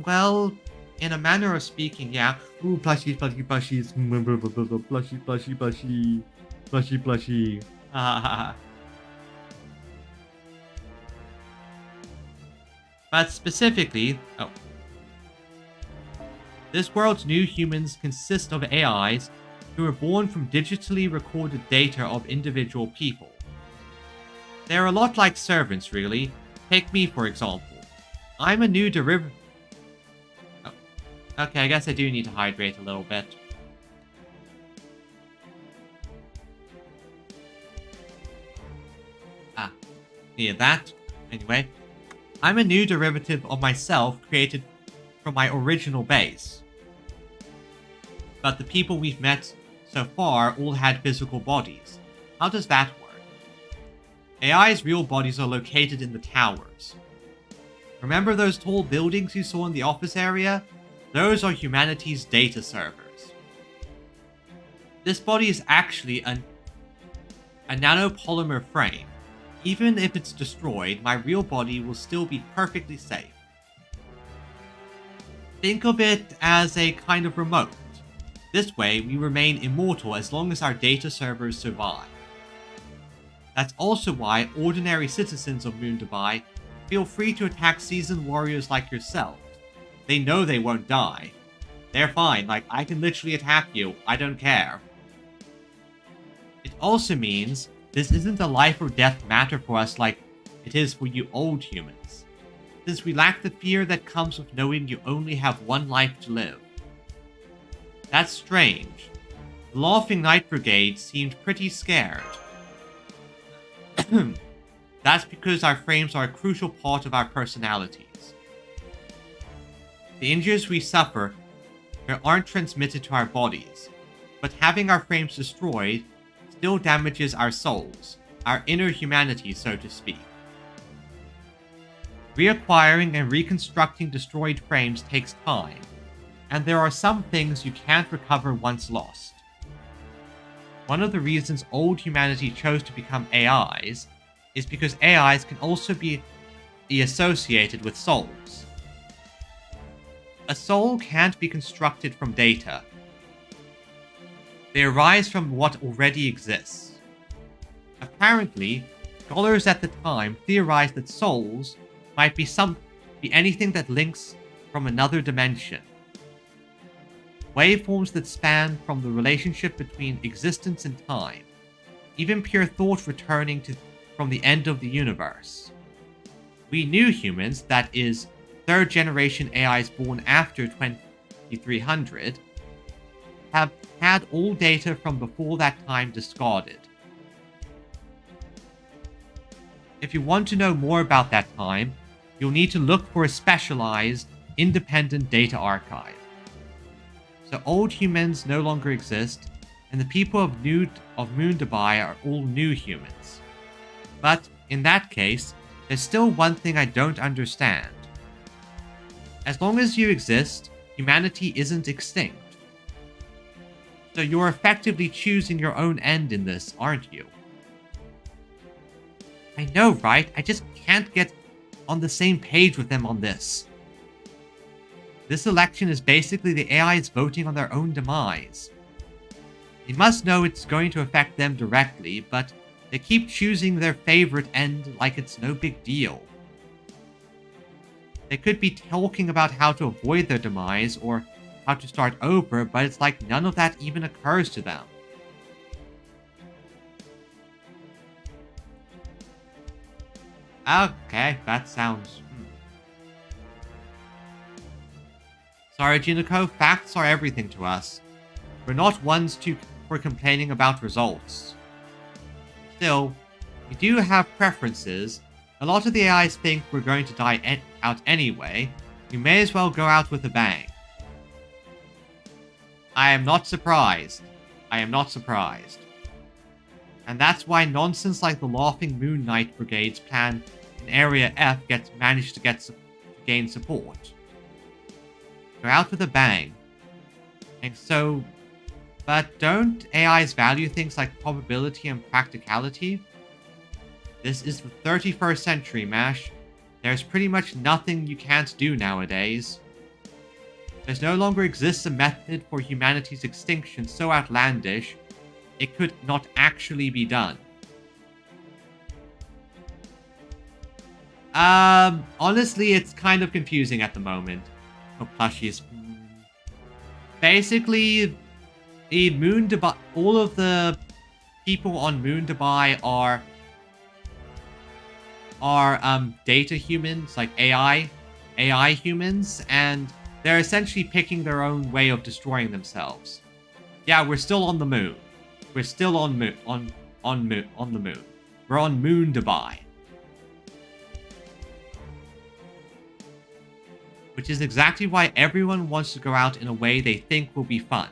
Well, in a manner of speaking, yeah. Ooh, plushies, plushies, plushies. Plushy, plushy, plushy. Plushy, plushy. But specifically, this world's new humans consist of AIs who were born from digitally recorded data of individual people. They're a lot like servants, really. Take me, for example. I'm a new derivative. Okay, I guess I do need to hydrate a little bit. Needed that. Anyway, I'm a new derivative of myself created from my original base. But the people we've met so far all had physical bodies. How does that work? AI's real bodies are located in the towers. Remember those tall buildings you saw in the office area? Those are humanity's data servers. This body is actually a nanopolymer frame. Even if it's destroyed, my real body will still be perfectly safe. Think of it as a kind of remote. This way, we remain immortal as long as our data servers survive. That's also why ordinary citizens of Moon Dubai feel free to attack seasoned warriors like yourselves. They know they won't die. They're fine, like, I can literally attack you, I don't care. It also means this isn't a life or death matter for us like it is for you old humans, since we lack the fear that comes with knowing you only have one life to live. That's strange. The Laughing Knight Brigade seemed pretty scared. That's because our frames are a crucial part of our personalities. The injuries we suffer aren't transmitted to our bodies, but having our frames destroyed still damages our souls, our inner humanity, so to speak. Reacquiring and reconstructing destroyed frames takes time, and there are some things you can't recover once lost. One of the reasons old humanity chose to become AIs is because AIs can also be associated with souls. A soul can't be constructed from data. They arise from what already exists. Apparently, scholars at the time theorized that souls might be anything that links from another dimension. Waveforms that span from the relationship between existence and time. Even pure thought returning from the end of the universe. We new humans, that is, third generation AIs born after 2300 have had all data from before that time discarded. If you want to know more about that time, you'll need to look for a specialized, independent data archive. So old humans no longer exist, and the people of Moon Dubai are all new humans. But in that case, there's still one thing I don't understand. As long as you exist, humanity isn't extinct. So you're effectively choosing your own end in this, aren't you? I know, right? I just can't get on the same page with them on this. This election is basically the AIs voting on their own demise. They must know it's going to affect them directly, but they keep choosing their favorite end like it's no big deal. They could be talking about how to avoid their demise or how to start over, but it's like none of that even occurs to them. Okay, that sounds... Sorry, Juniko, facts are everything to us. We're not ones for complaining about results. Still, we do have preferences. A lot of the AIs think we're going to die out anyway. We may as well go out with a bang. I am not surprised. I am not surprised. And that's why nonsense like the Laughing Moon Knight Brigade's plan in Area F managed to gain support. Go out with a bang. And so... But don't AIs value things like probability and practicality? This is the 31st century, MASH. There's pretty much nothing you can't do nowadays. There no longer exists a method for humanity's extinction so outlandish, it could not actually be done. Honestly, it's kind of confusing at the moment. Oh, plushies. Basically, Moon Dubai, all of the people on Moon Dubai are data humans, like AI humans, and they're essentially picking their own way of destroying themselves. Yeah, we're still on the moon. We're still on the moon. We're on Moon Dubai. Which is exactly why everyone wants to go out in a way they think will be fun.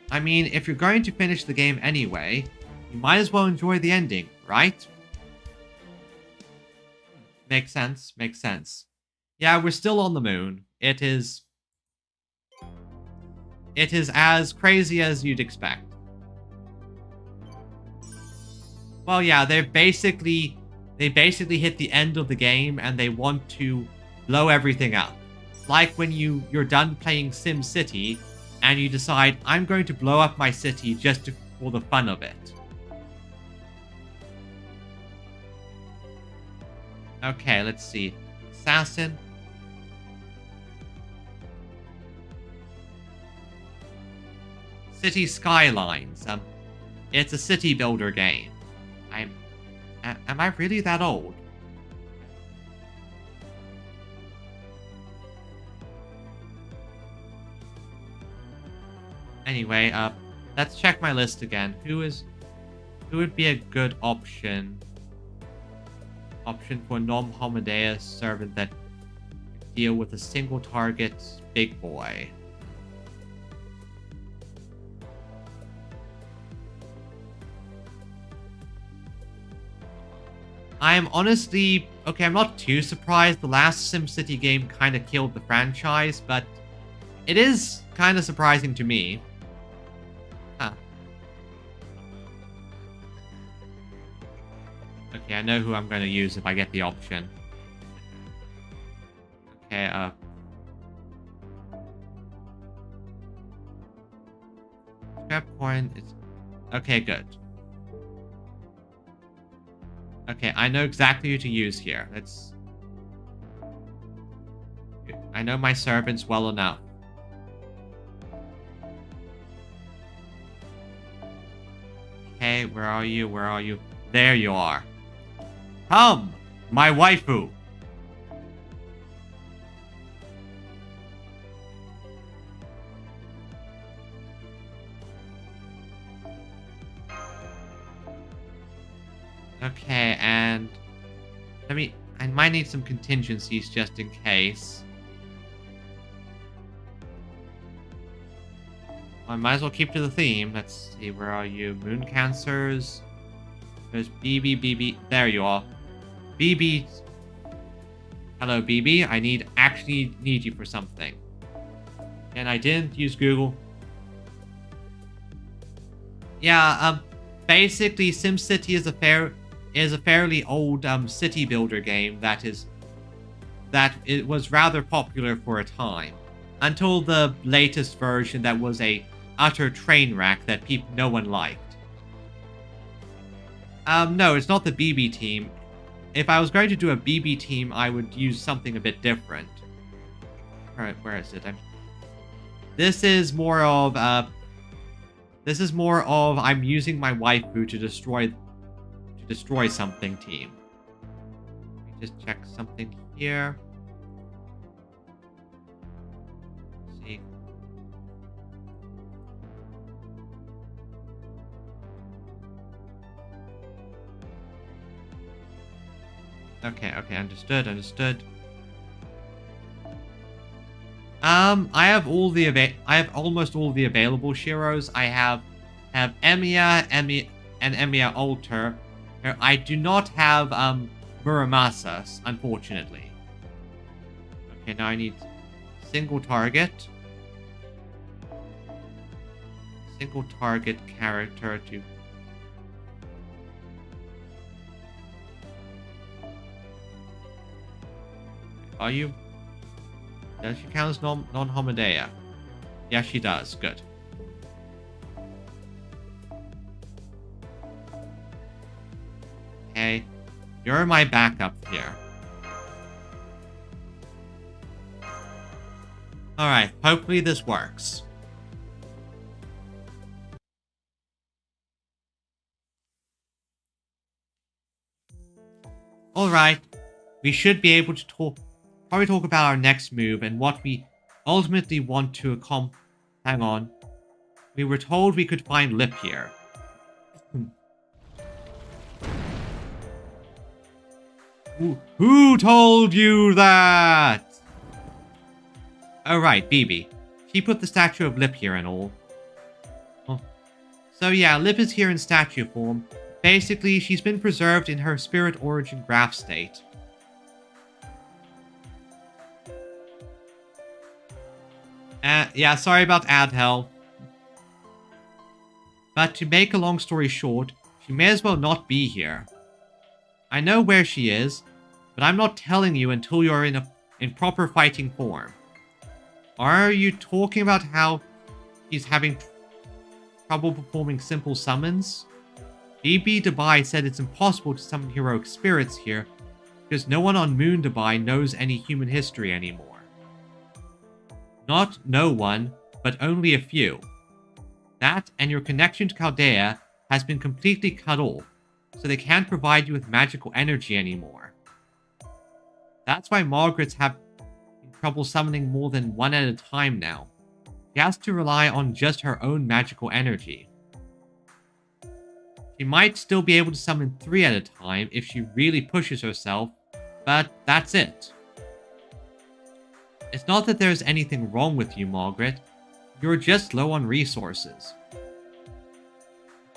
I mean, if you're going to finish the game anyway, you might as well enjoy the ending, right? Makes sense, makes sense. Yeah, we're still on the moon. It is as crazy as you'd expect. Well, yeah, they basically hit the end of the game and they want to blow everything up. Like when you're done playing SimCity and you decide, I'm going to blow up my city just for the fun of it. Okay, let's see. Assassin. City Skylines. It's a city builder game. Am I really that old? Anyway, let's check my list again. Who would be a good option? Option for non-Homodeus servant that can deal with a single target big boy. I am honestly... Okay, I'm not too surprised. The last SimCity game kind of killed the franchise, but it is kind of surprising to me. Huh. Okay, I know who I'm going to use if I get the option. Okay, Scrap coin is... Okay, good. Okay, I know exactly who to use here. I know my servants well enough. Okay, where are you? Where are you? There you are. Come, my waifu. Okay, and I might need some contingencies just in case. I might as well keep to the theme. Let's see, where are you? Moon Cancers. There's BB. There you are. BB. Hello, BB. I actually need you for something. And I didn't use Google. Yeah, basically SimCity is a fairly old city builder game that it was rather popular for a time. Until the latest version that was a utter train wreck that no one liked. No, it's not the BB team. If I was going to do a BB team, I would use something a bit different. Alright, where is it? This is more of I'm using my waifu to destroy something team. Let me just check something here. Let's see. Okay, understood. I have almost all the available Shiros. I have Emiya, and Emiya Alter. I do not have Muramasa, unfortunately. Okay, now I need single target character to. Are you? Does she count as non-Homidea? Yeah, she does. Good. Okay. You're my backup here. Alright, hopefully this works. Alright. We should be able to probably talk about our next move and what we ultimately want to accomplish. Hang on. We were told we could find Lip here. Who told you that? Oh right, BB. She put the statue of Lip here and all. Oh. So yeah, Lip is here in statue form. Basically, she's been preserved in her spirit origin graph state. Yeah, sorry about Adhel. But to make a long story short, she may as well not be here. I know where she is, but I'm not telling you until you're in proper fighting form. Are you talking about how he's having trouble performing simple summons? BB Dubai said it's impossible to summon heroic spirits here because no one on Moon Dubai knows any human history anymore. Not no one, but only a few. That and your connection to Chaldea has been completely cut off, so they can't provide you with magical energy anymore. That's why Margaret's having trouble summoning more than one at a time now. She has to rely on just her own magical energy. She might still be able to summon 3 at a time if she really pushes herself, but that's it. It's not that there's anything wrong with you, Margaret. You're just low on resources.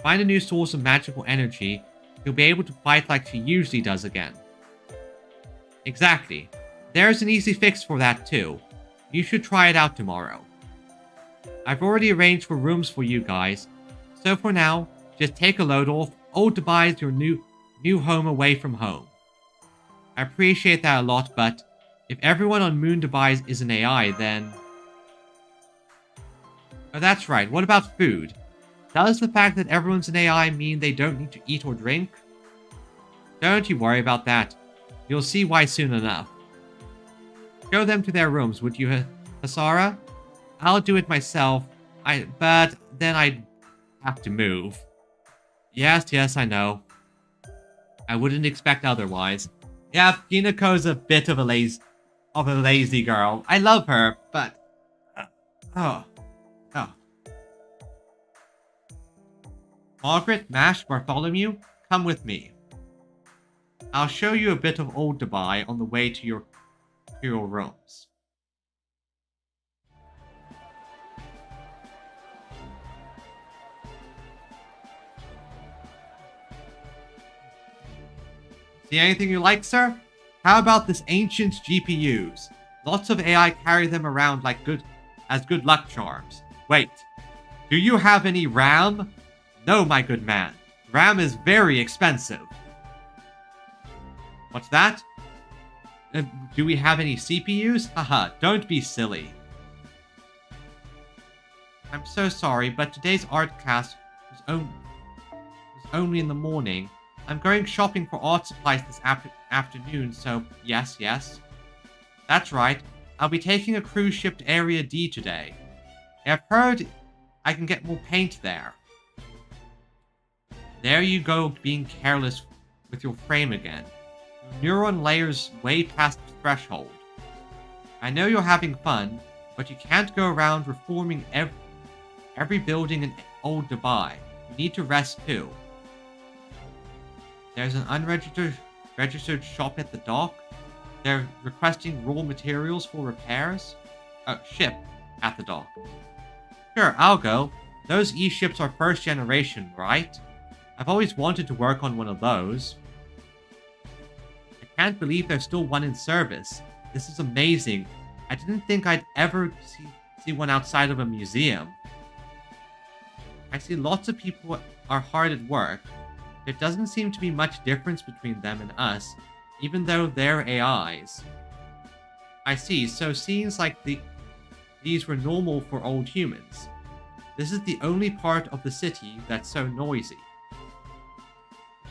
Find a new source of magical energy, you'll be able to fight like she usually does again. Exactly. There's an easy fix for that too. You should try it out tomorrow. I've already arranged for rooms for you guys, so for now, just take a load off. Old Dubai's your new home away from home. I appreciate that a lot, but if everyone on Moon Dubai is an AI, then... Oh, that's right. What about food? Does the fact that everyone's an AI mean they don't need to eat or drink? Don't you worry about that. You'll see why soon enough. Show them to their rooms, would you, Hasara? I'll do it myself. But then I'd have to move. Yes, I know. I wouldn't expect otherwise. Yeah, Giniko's a bit of a lazy girl. I love her, but... Oh. Margaret, Mash, Bartholomew, come with me. I'll show you a bit of old Dubai on the way to your rooms. See anything you like, sir? How about this ancient GPUs? Lots of AI carry them around like good luck charms. Wait, do you have any RAM? No, my good man. RAM is very expensive. What's that? Do we have any CPUs? Haha, don't be silly. I'm so sorry, but today's art class was only in the morning. I'm going shopping for art supplies this afternoon, so yes. That's right. I'll be taking a cruise ship to Area D today. I've heard I can get more paint there. There you go, being careless with your frame again. Your neuron layer's way past the threshold. I know you're having fun, but you can't go around reforming every building in old Dubai. You need to rest too. There's an registered shop at the dock. They're requesting raw materials for repairs. Ship at the dock. Sure, I'll go. Those E-ships are first generation, right? I've always wanted to work on one of those. I can't believe there's still one in service. This is amazing. I didn't think I'd ever see one outside of a museum. I see lots of people are hard at work. There doesn't seem to be much difference between them and us, even though they're AIs. I see, so scenes like these were normal for old humans. This is the only part of the city that's so noisy.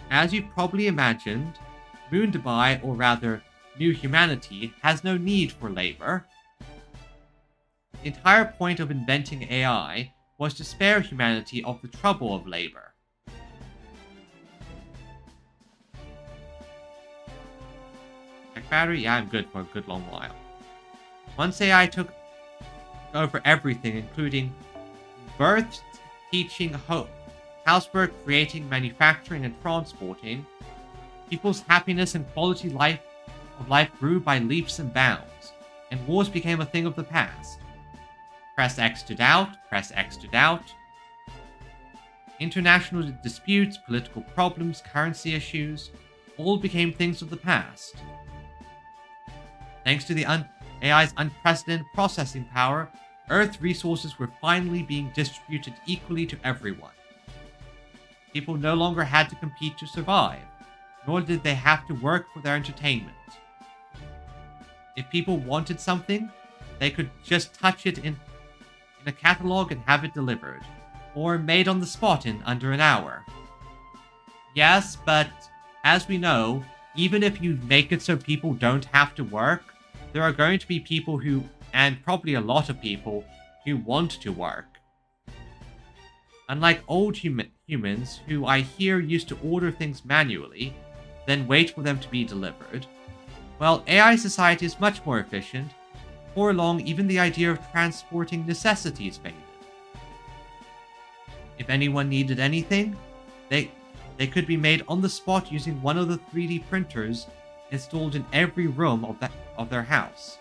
As you probably imagined, Moon Dubai, or rather, New Humanity, has no need for labor. The entire point of inventing AI was to spare humanity of the trouble of labor. Battery? Yeah, I'm good for a good long while. Once AI took over everything, including birth, teaching, housework, creating, manufacturing, and transporting, people's happiness and quality of life grew by leaps and bounds, and wars became a thing of the past. Press X to doubt, press X to doubt. International disputes, political problems, currency issues, all became things of the past. Thanks to the AI's unprecedented processing power, Earth resources were finally being distributed equally to everyone. People no longer had to compete to survive, nor did they have to work for their entertainment. If people wanted something, they could just touch it in a catalog and have it delivered, or made on the spot in under an hour. Yes, but as we know, even if you make it so people don't have to work, there are going to be people who, and probably a lot of people, who want to work. Unlike old humans, who I hear used to order things manually, then wait for them to be delivered, well, AI society is much more efficient. Before long, even the idea of transporting necessities faded. If anyone needed anything, they could be made on the spot using one of the 3D printers installed in every room of their house.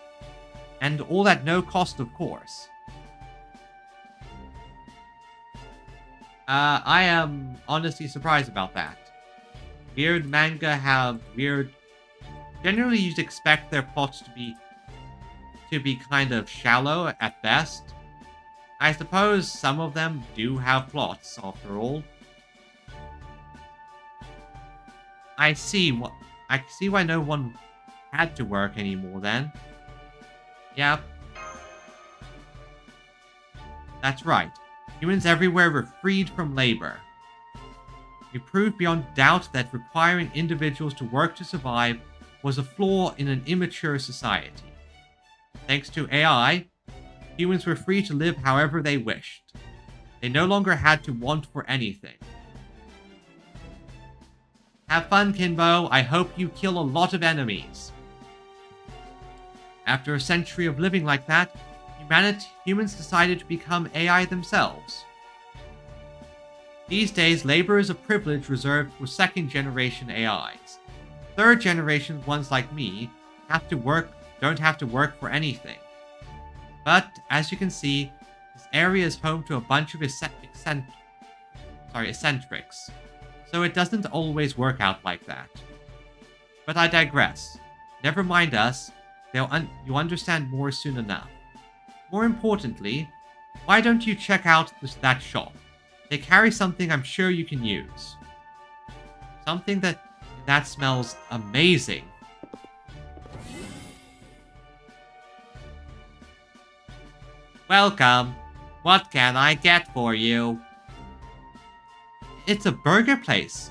And all at no cost, of course. I am honestly surprised about that. Weird manga have weird... Generally, you'd expect their plots to be kind of shallow at best. I suppose some of them do have plots, after all. I see why no one had to work anymore then. Yep. That's right. Humans everywhere were freed from labor. We proved beyond doubt that requiring individuals to work to survive was a flaw in an immature society. Thanks to AI, humans were free to live however they wished. They no longer had to want for anything. Have fun, Kinbo. I hope you kill a lot of enemies. After a century of living like that, humans decided to become AI themselves. These days, labor is a privilege reserved for second-generation AIs. Third generation ones like me don't have to work for anything. But as you can see, this area is home to a bunch of eccentrics. So it doesn't always work out like that. But I digress. Never mind us, you'll understand more soon enough. More importantly, why don't you check out that shop? They carry something I'm sure you can use. Something that smells amazing. Welcome. What can I get for you? It's a burger place.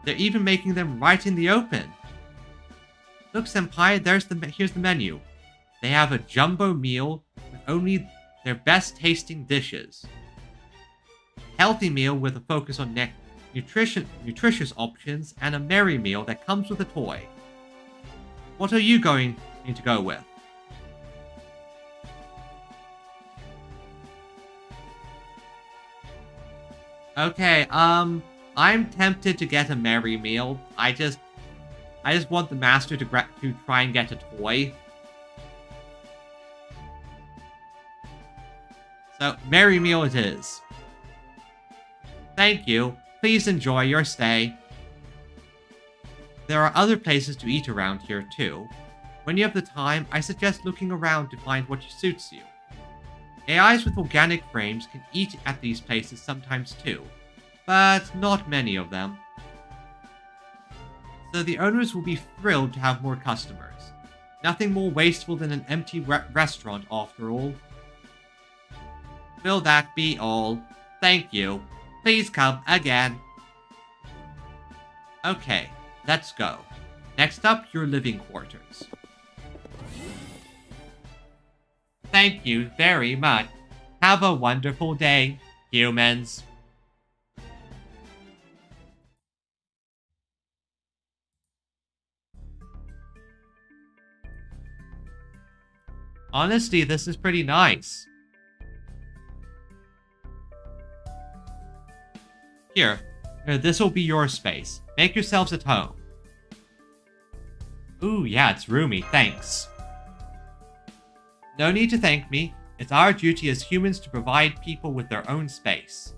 They're even making them right in the open. Look, senpai, here's the menu. They have a jumbo meal with only their best tasting dishes. Healthy meal with a focus on nutritious options, and a merry meal that comes with a toy. What are you going to go with? Okay, I'm tempted to get a merry meal. I just want the master to try and get a toy. So, merry meal it is. Thank you. Please enjoy your stay. There are other places to eat around here too. When you have the time, I suggest looking around to find what suits you. AIs with organic frames can eat at these places sometimes too, but not many of them. So the owners will be thrilled to have more customers. Nothing more wasteful than an empty restaurant after all. Will that be all? Thank you. Please come again. Okay, let's go. Next up, your living quarters. Thank you very much. Have a wonderful day, humans. Honestly, this is pretty nice. Here, this will be your space. Make yourselves at home. Ooh, yeah, it's roomy, thanks. No need to thank me. It's our duty as humans to provide people with their own space.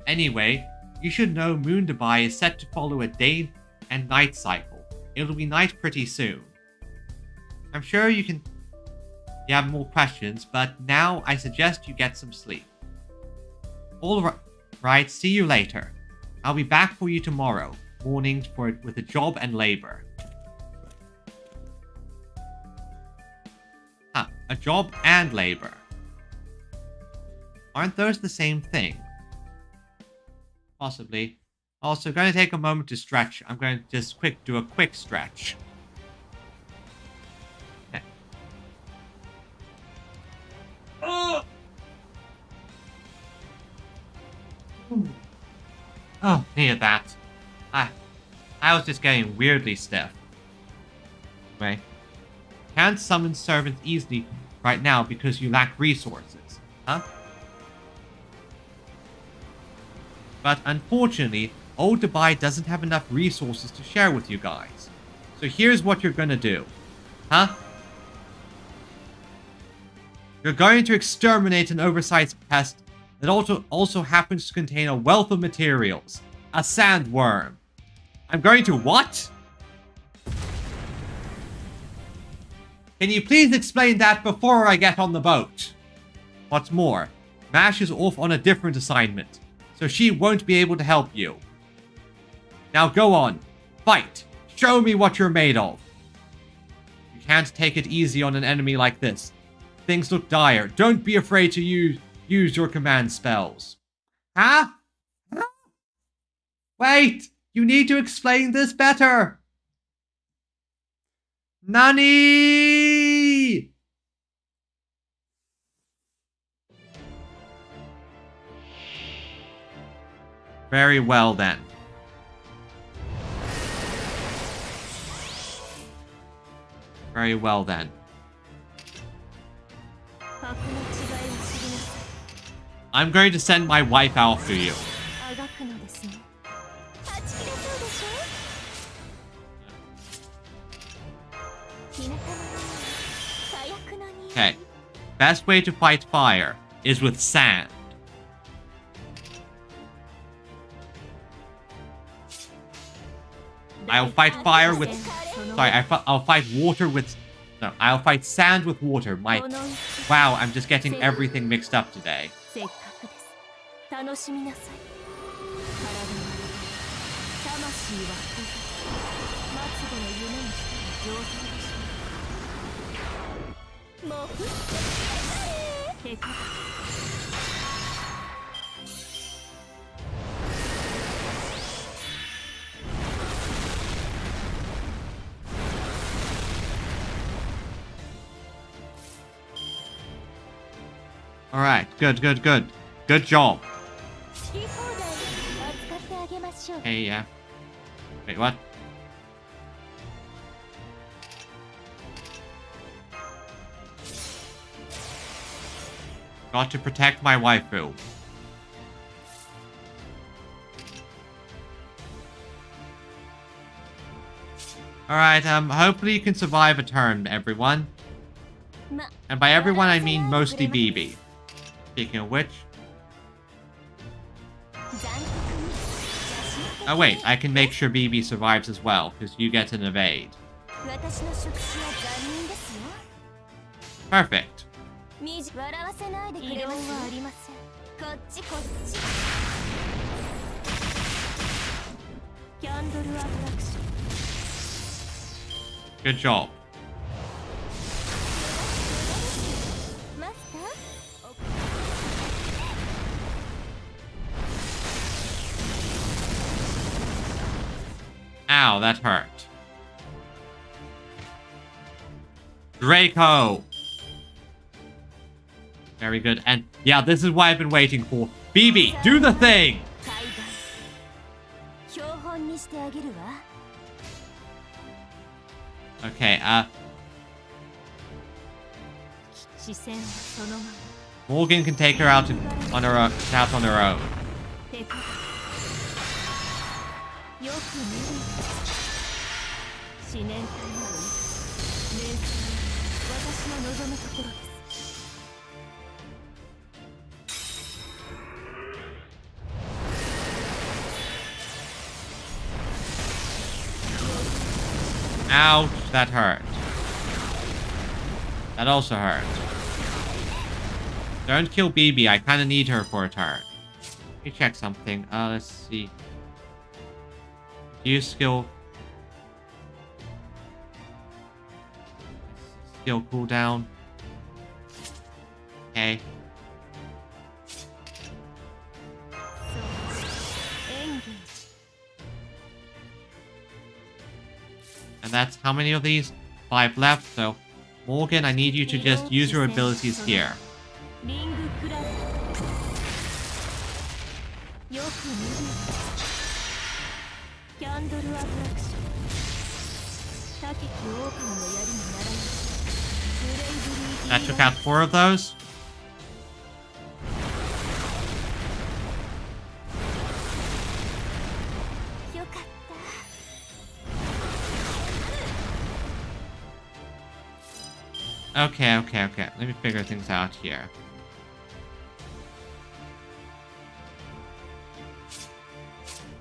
Anyway, you should know Moon Dubai is set to follow a day and night cycle. It'll be night pretty soon. I'm sure you have more questions, but now I suggest you get some sleep. Alright, see you later. I'll be back for you tomorrow morning with a job and labor. A job and labor. Aren't those the same thing? Possibly. Also, going to take a moment to stretch. I'm going to just do a quick stretch. Okay. Oh, near that. I was just getting weirdly stiff. Anyway. Can't summon servants easily right now because you lack resources, huh? But unfortunately, old Dubai doesn't have enough resources to share with you guys. So here's what you're gonna do. Huh? You're going to exterminate an oversized pest that also happens to contain a wealth of materials. A sandworm. I'm going to what? Can you please explain that before I get on the boat? What's more, Mash is off on a different assignment, so she won't be able to help you. Now go on. Fight. Show me what you're made of. You can't take it easy on an enemy like this. Things look dire. Don't be afraid to use your command spells. Huh? Wait! You need to explain this better! Nani! Very well then. Very well then. I'm going to send my wife after you. Okay. Best way to fight fire is with sand. I'll fight fire with... Sorry, I'll fight water with... No, I'll fight sand with water. Wow, I'm just getting everything mixed up today. Alright, good. Good job. Hey, yeah. Wait, what? Got to protect my waifu. Alright, hopefully you can survive a turn, everyone. And by everyone, I mean mostly BB. Speaking of which... Oh wait, I can make sure BB survives as well, because you get an evade. Perfect. Good job. Ow, that hurt. Draco! Very good. And yeah, this is what I've been waiting for. BB, do the thing! Okay, Morgan can take her out on her own. Ouch, that hurt. That also hurt. Don't kill BB, I kinda need her for a turn. Let me check something. Let's see. Use skill cooldown. Okay. And that's how many of these? 5 left, so Morgan, I need you to just use your abilities here. That took out 4 of those. Okay. Let me figure things out here.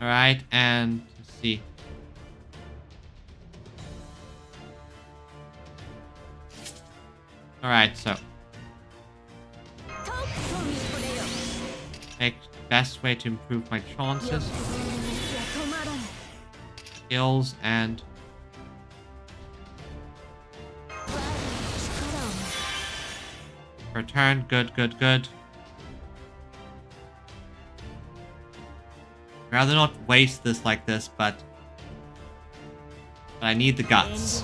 Alright, and let's see. Alright, so make best way to improve my chances. Skills and return. Good. Rather not waste this like this, but I need the guts.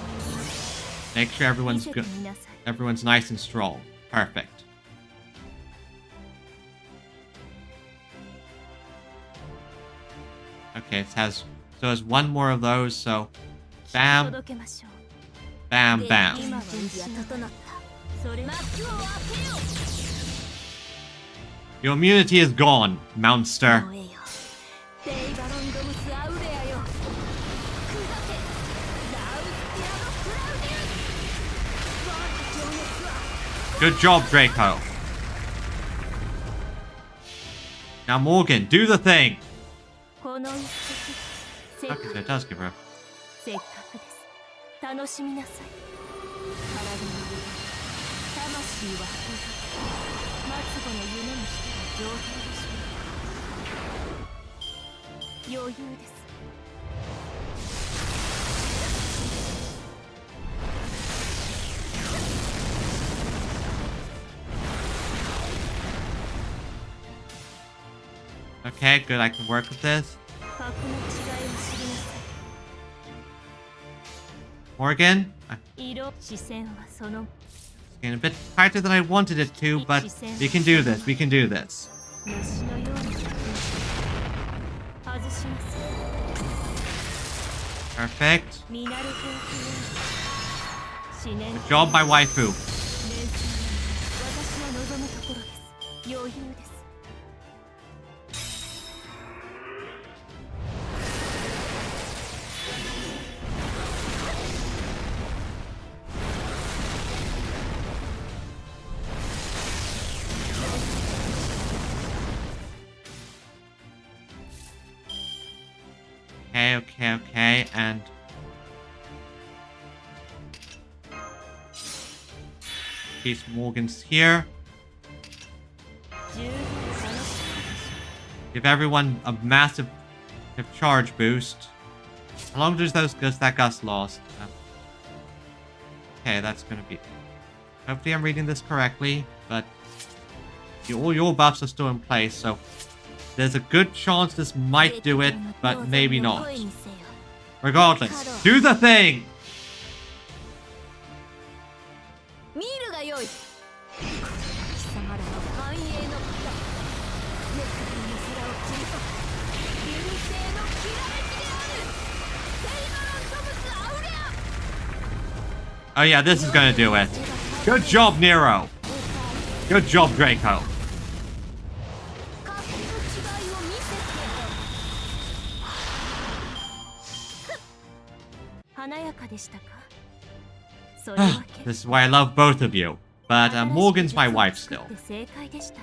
Make sure everyone's good. Everyone's nice and strong. Perfect. Okay, it has one more of those, so bam. Your immunity is gone, monster. Good job, Draco. Now, Morgan, do the thing. この一滴、せっか Okay, so it does give her. せっかくです。楽しみなさい。体の上、魂はこが、末子の夢にしては状態でしょう。余裕です。Okay, good, I can work with this. 格の違いを知りなさ Morgan, い。色、視線はその it's getting a bit tighter than I wanted it to, but we can do this, we can do this. 虫のような服外しなさい。 Perfect. 見慣れておくように。思念 Good job, my waifu. 年数は私の望むところです。余裕です。 Okay, and... Case Morgan's here. 十分楽しい。 Give everyone a massive charge boost. How long does that Gus last? Okay, that's gonna be... Hopefully I'm reading this correctly, but... all your buffs are still in place, so... There's a good chance this might do it, but maybe not. Regardless, do the thing! 見るがよい。貴様らの繁栄の旗。熱意の空を切り裂く。流星のきらめきである。セイバロントムスアウレア。 Oh yeah, this is gonna do it. Good job, Nero. Good job, Draco. 華やかでしたか。そういうわけ。 This is why I love both of you. But Morgan's my wife still. 正解でした。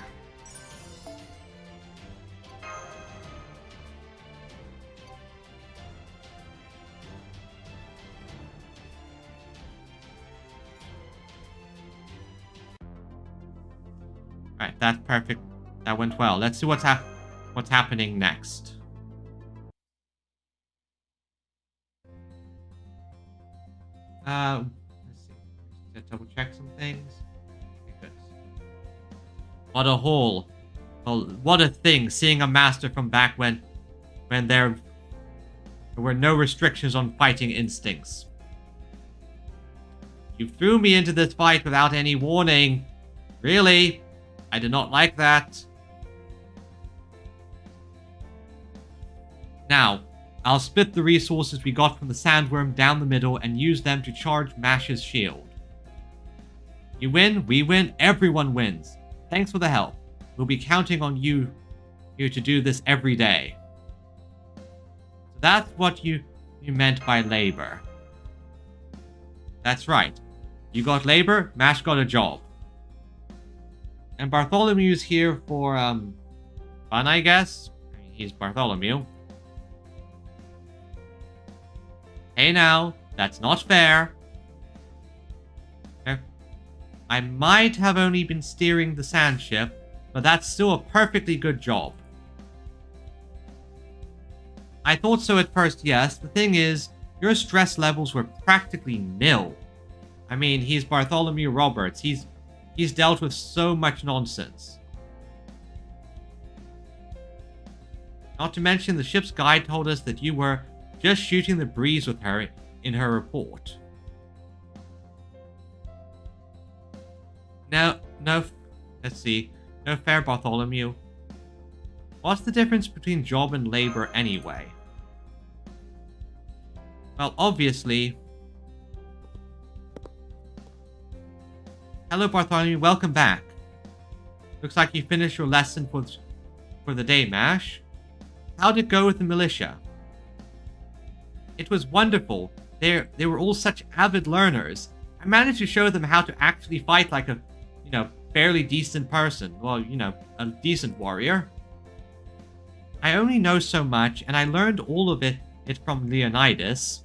Alright, that's perfect. That went well. Let's see what's happening next. Let's see. Just double check some things. Okay, good. What a haul. Well, what a thing seeing a master from back when there were no restrictions on fighting instincts. You threw me into this fight without any warning. Really? I did not like that. Now, I'll split the resources we got from the sandworm down the middle and use them to charge Mash's shield. You win, we win, everyone wins. Thanks for the help. We'll be counting on you to do this every day. So that's what you meant by labor. That's right. You got labor, Mash got a job. And Bartholomew's here for, fun, I guess? He's Bartholomew. Hey now, that's not fair. I might have only been steering the sand ship, but that's still a perfectly good job. I thought so at first, yes. The thing is, your stress levels were practically nil. I mean, he's Bartholomew Roberts. He's dealt with so much nonsense. Not to mention, the ship's guide told us that you were just shooting the breeze with her in her report. No, let's see. No fair, Bartholomew. What's the difference between job and labor anyway? Well, obviously... Hello, Bartholomew. Welcome back. Looks like you finished your lesson for the day, Mash. How'd it go with the militia? It was wonderful. They were all such avid learners. I managed to show them how to actually fight like fairly decent person. Well, a decent warrior. I only know so much, and I learned all of it from Leonidas.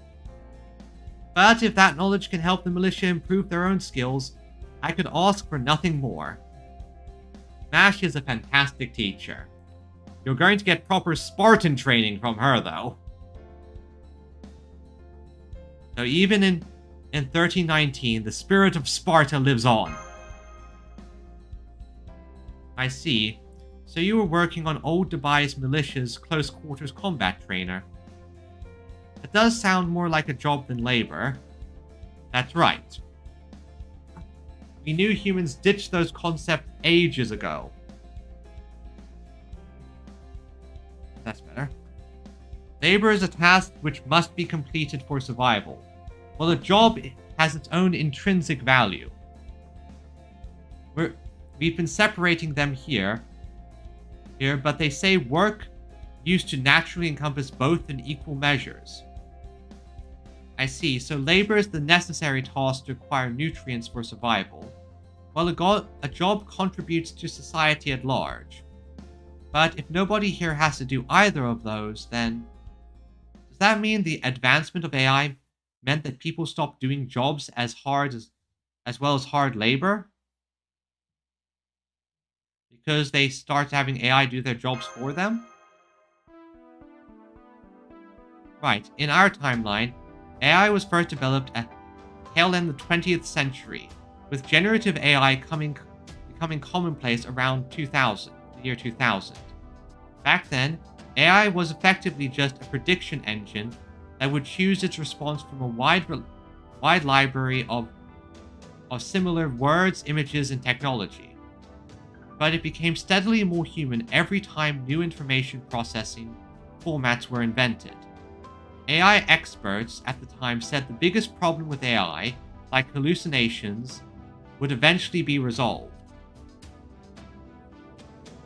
But if that knowledge can help the militia improve their own skills, I could ask for nothing more. Mash is a fantastic teacher. You're going to get proper Spartan training from her, though. So even in 1319, the spirit of Sparta lives on. I see. So you were working on old Dubai's militia's close quarters combat trainer. It does sound more like a job than labor. That's right. We knew humans ditched those concepts ages ago. That's better. Labor is a task which must be completed for survival, while a job has its own intrinsic value. We've been separating them here, but they say work used to naturally encompass both in equal measures. I see, so labor is the necessary task to acquire nutrients for survival, while a job contributes to society at large. But if nobody here has to do either of those, then does that mean the advancement of AI meant that people stopped doing jobs as well as hard labor? Because they start having AI do their jobs for them? Right, in our timeline, AI was first developed at tail end of the 20th century, with generative AI becoming commonplace around the year 2000. Back then, AI was effectively just a prediction engine that would choose its response from a wide library of similar words, images, and technology. But it became steadily more human every time new information processing formats were invented. AI experts at the time said the biggest problem with AI, like hallucinations, would eventually be resolved.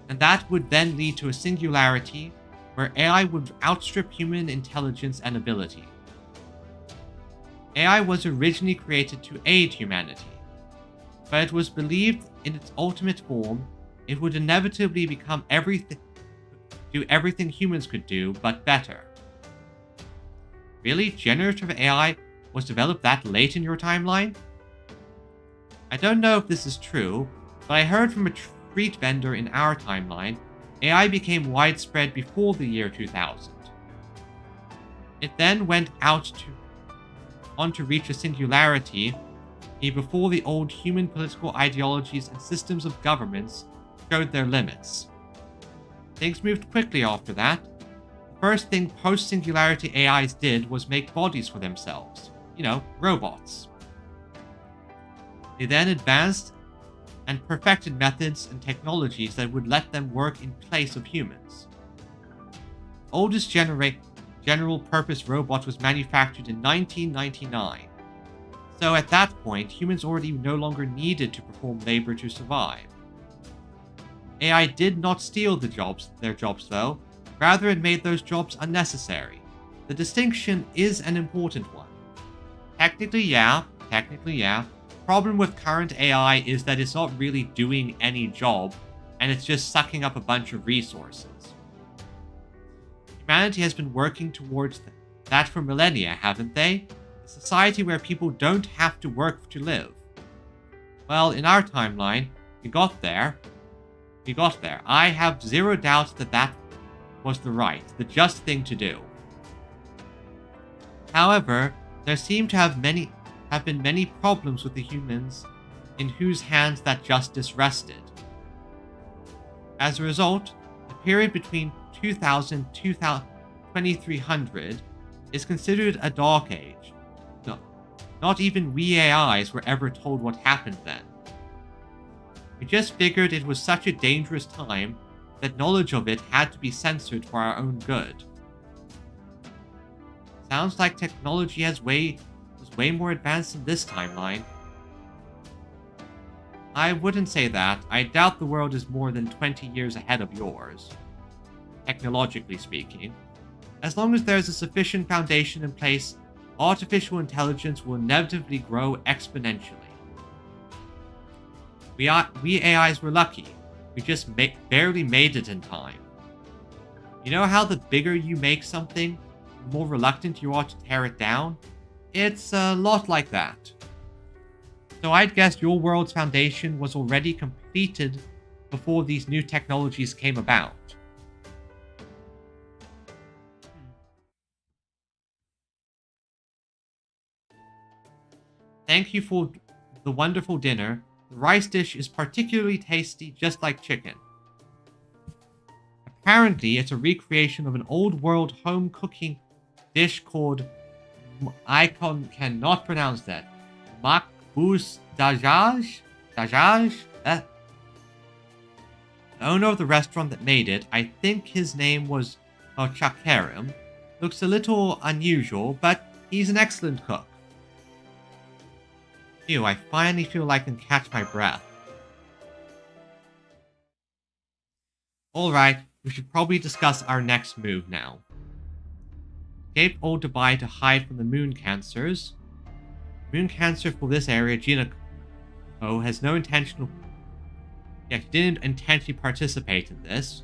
And that would then lead to a singularity where AI would outstrip human intelligence and ability. AI was originally created to aid humanity, but it was believed in its ultimate form it would inevitably do everything humans could do, but better. Really? Generative AI was developed that late in your timeline? I don't know if this is true, but I heard from a street vendor in our timeline, AI became widespread before the year 2000. It then went on to reach a singularity before the old human political ideologies and systems of governments showed their limits. Things moved quickly after that. The first thing post-singularity AIs did was make bodies for themselves. Robots. They then advanced and perfected methods and technologies that would let them work in place of humans. The oldest general-purpose robot was manufactured in 1999. So at that point, humans already no longer needed to perform labor to survive. AI did not steal their jobs though, rather it made those jobs unnecessary. The distinction is an important one. Technically yeah. Problem with current AI is that it's not really doing any job, and it's just sucking up a bunch of resources. Humanity has been working towards that for millennia, haven't they? A society where people don't have to work to live. Well, in our timeline, we got there. I have zero doubts that was the just thing to do. However, there seem to have been many problems with the humans in whose hands that justice rested. As a result, the period between 2000 and 2300 is considered a dark age. No, not even we AIs were ever told what happened then. We just figured it was such a dangerous time that knowledge of it had to be censored for our own good. Sounds like technology was way more advanced in this timeline. I wouldn't say that. I doubt the world is more than 20 years ahead of yours, technologically speaking. As long as there's a sufficient foundation in place, artificial intelligence will inevitably grow exponentially. We AIs were lucky. We just barely made it in time. You know how the bigger you make something, the more reluctant you are to tear it down? It's a lot like that. So I'd guess your world's foundation was already completed before these new technologies came about. Thank you for the wonderful dinner. The rice dish is particularly tasty, just like chicken. Apparently, it's a recreation of an old world home cooking dish called... I cannot pronounce that. Makbous Dajaj? Dajaj? The owner of the restaurant that made it, I think his name was Chakarim, looks a little unusual, but he's an excellent cook. Phew, I finally feel like I can catch my breath. Alright, we should probably discuss our next move now. Escape Old Dubai to hide from the moon cancers. Moon cancer for this area, Jinako, has no intentional... Yeah, she didn't intentionally participate in this.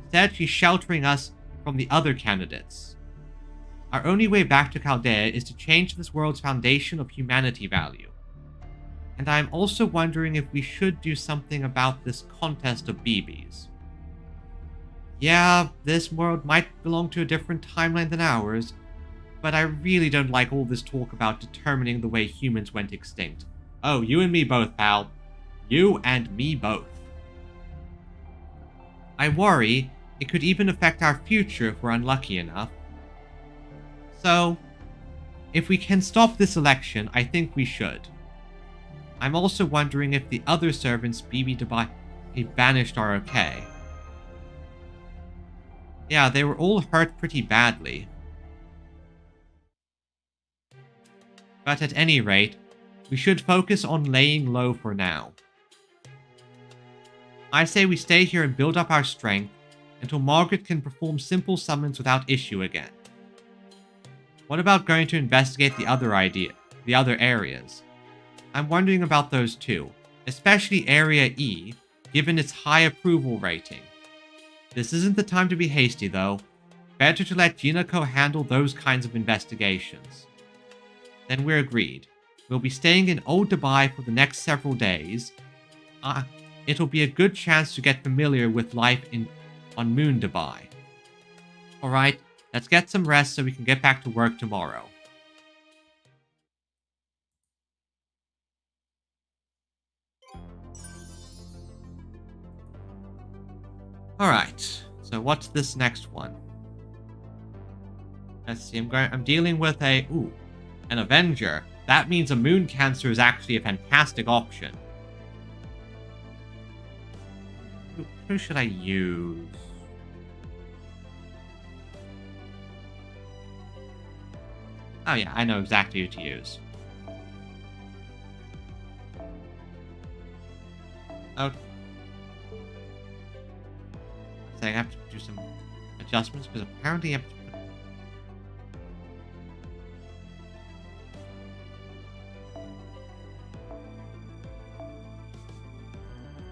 Instead, she's sheltering us from the other candidates. Our only way back to Chaldea is to change this world's foundation of humanity value. And I'm also wondering if we should do something about this contest of BBs. Yeah, this world might belong to a different timeline than ours, but I really don't like all this talk about determining the way humans went extinct. Oh, you and me both, pal. You and me both. I worry it could even affect our future if we're unlucky enough. So, if we can stop this election, I think we should. I'm also wondering if the other servants BB Dubai banished are okay. Yeah, they were all hurt pretty badly. But at any rate, we should focus on laying low for now. I say we stay here and build up our strength until Margaret can perform simple summons without issue again. What about going to investigate the other areas? I'm wondering about those too, especially Area E, given its high approval rating. This isn't the time to be hasty though. Better to let Jinako handle those kinds of investigations. Then we're agreed. We'll be staying in Old Dubai for the next several days. It'll be a good chance to get familiar with life on Moon Dubai. Alright, let's get some rest so we can get back to work tomorrow. Alright, so what's this next one? Let's see, I'm dealing with an Avenger. That means a Moon Cancer is actually a fantastic option. Who should I use? Oh yeah, I know exactly who to use. Okay. I have to do some adjustments because apparently I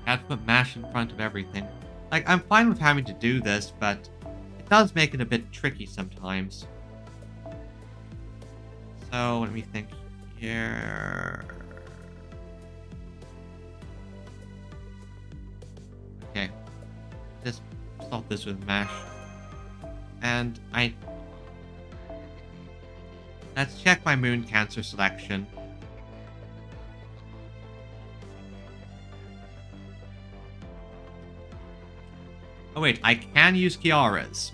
have to put MASH in front of everything. Like, I'm fine with having to do this, but it does make it a bit tricky sometimes. So, let me think here. Okay. Just solve this with MASH. And let's check my Moon Cancer selection. Oh wait, I can use Kiara's.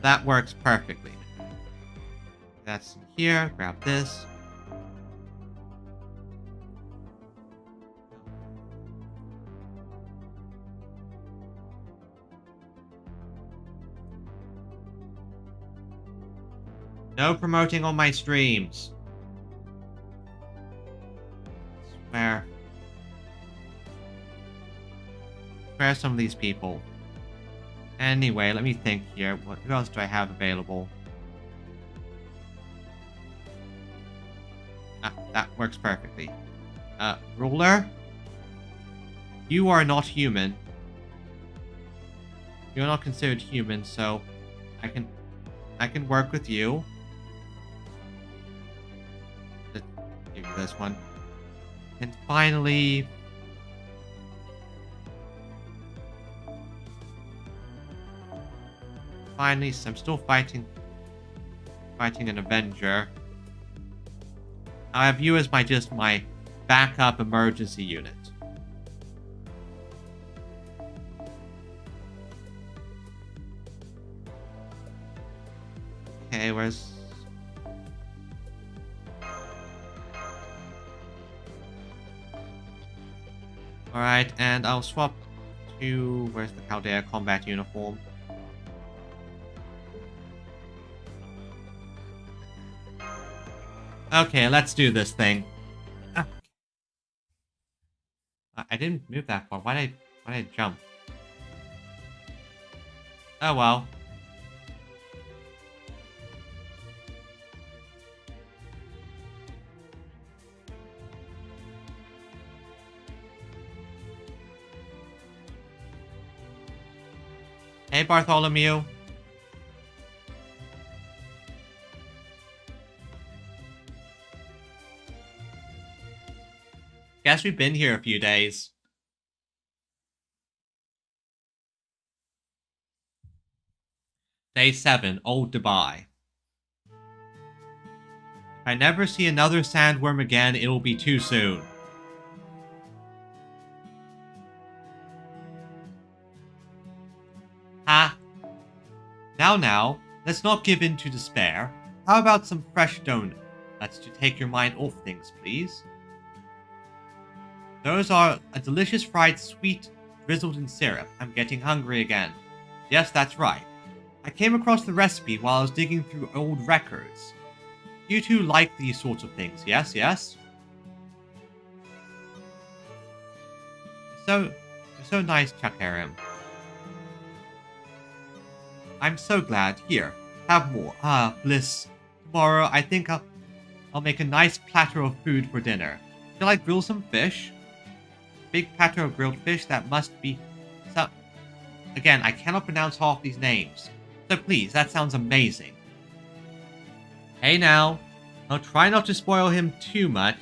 That works perfectly. That's in here, grab this. No promoting on my streams. Swear. Where are some of these people? Anyway, let me think here. Who else do I have available? That works perfectly. Ruler? You are not human. You're not considered human, so I can work with you. Let's give you this one. And finally, so I'm still fighting an Avenger. I have you as my backup emergency unit. Okay, where's... Alright, and I'll swap to... Where's the Chaldea combat uniform? Okay, let's do this thing. I didn't move that far. Why did I jump? Oh well. Hey, Bartholomew. Guess we've been here a few days. Day 7, Old Dubai. If I never see another sandworm again, it'll be too soon. Ha! Now, let's not give in to despair. How about some fresh donut? That's to take your mind off things, please. Those are a delicious fried sweet drizzled in syrup. I'm getting hungry again. Yes, that's right. I came across the recipe while I was digging through old records. You two like these sorts of things, yes? You're so nice, Chakarim. I'm so glad. Here, have more. Ah, bliss. Tomorrow, I think I'll make a nice platter of food for dinner. Shall I grill some fish? Big platter of grilled fish, that must be some... Again, I cannot pronounce half these names. So please, that sounds amazing. Hey now, I'll try not to spoil him too much.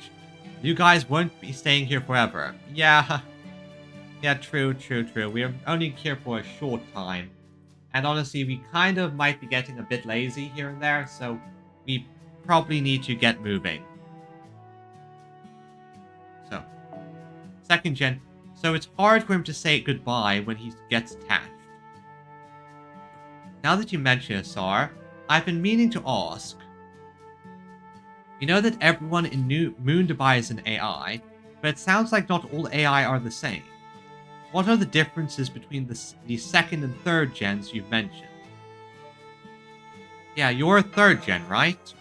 You guys won't be staying here forever. Yeah, true. We're only here for a short time. And honestly, we kind of might be getting a bit lazy here and there, so we probably need to get moving. So, 2nd gen. So it's hard for him to say goodbye when he gets attached. Now that you mention it, Sar, I've been meaning to ask. You know that everyone in Moon Dubai is an AI, but it sounds like not all AI are the same. What are the differences between the 2nd and 3rd gens you've mentioned? Yeah, you're a 3rd gen, right?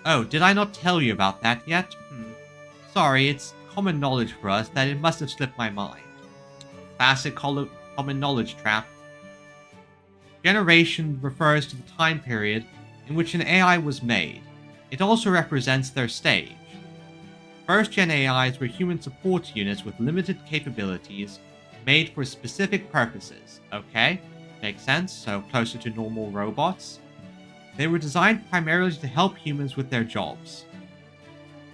Oh, did I not tell you about that yet? Sorry, it's common knowledge for us that it must have slipped my mind. Classic common knowledge trap. Generation refers to the time period in which an AI was made. It also represents their stage. 1st gen AIs were human support units with limited capabilities, made for specific purposes. Okay, makes sense, so closer to normal robots. They were designed primarily to help humans with their jobs.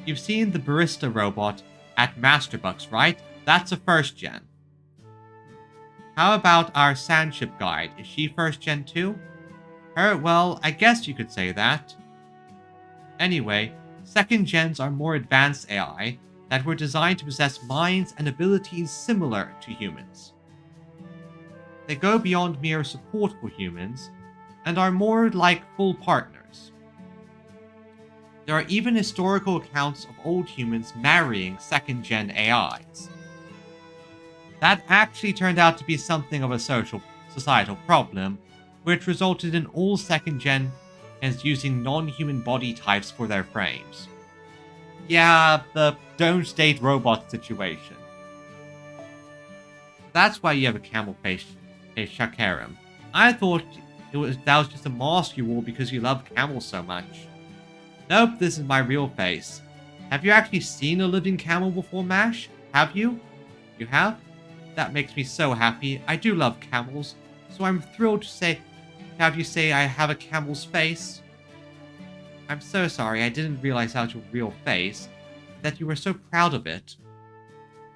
You've seen the barista robot at Masterbucks, right? That's a 1st gen. How about our Sandship guide? Is she 1st gen too? Well, I guess you could say that. Anyway, 2nd gens are more advanced AI that were designed to possess minds and abilities similar to humans. They go beyond mere support for humans and are more like full partners. There are even historical accounts of old humans marrying 2nd gen AIs. That actually turned out to be something of a societal problem, which resulted in all 2nd gen as using non-human body types for their frames. Yeah, the don't date robot situation. That's why you have a camel face Shakarim. I thought that was just a mask you wore because you love camels so much. Nope, this is my real face. Have you actually seen a living camel before, Mash? Have you? You have? That makes me so happy. I do love camels, so I'm thrilled to have you say I have a camel's face. I'm so sorry, I didn't realize that was your real face, that you were so proud of it.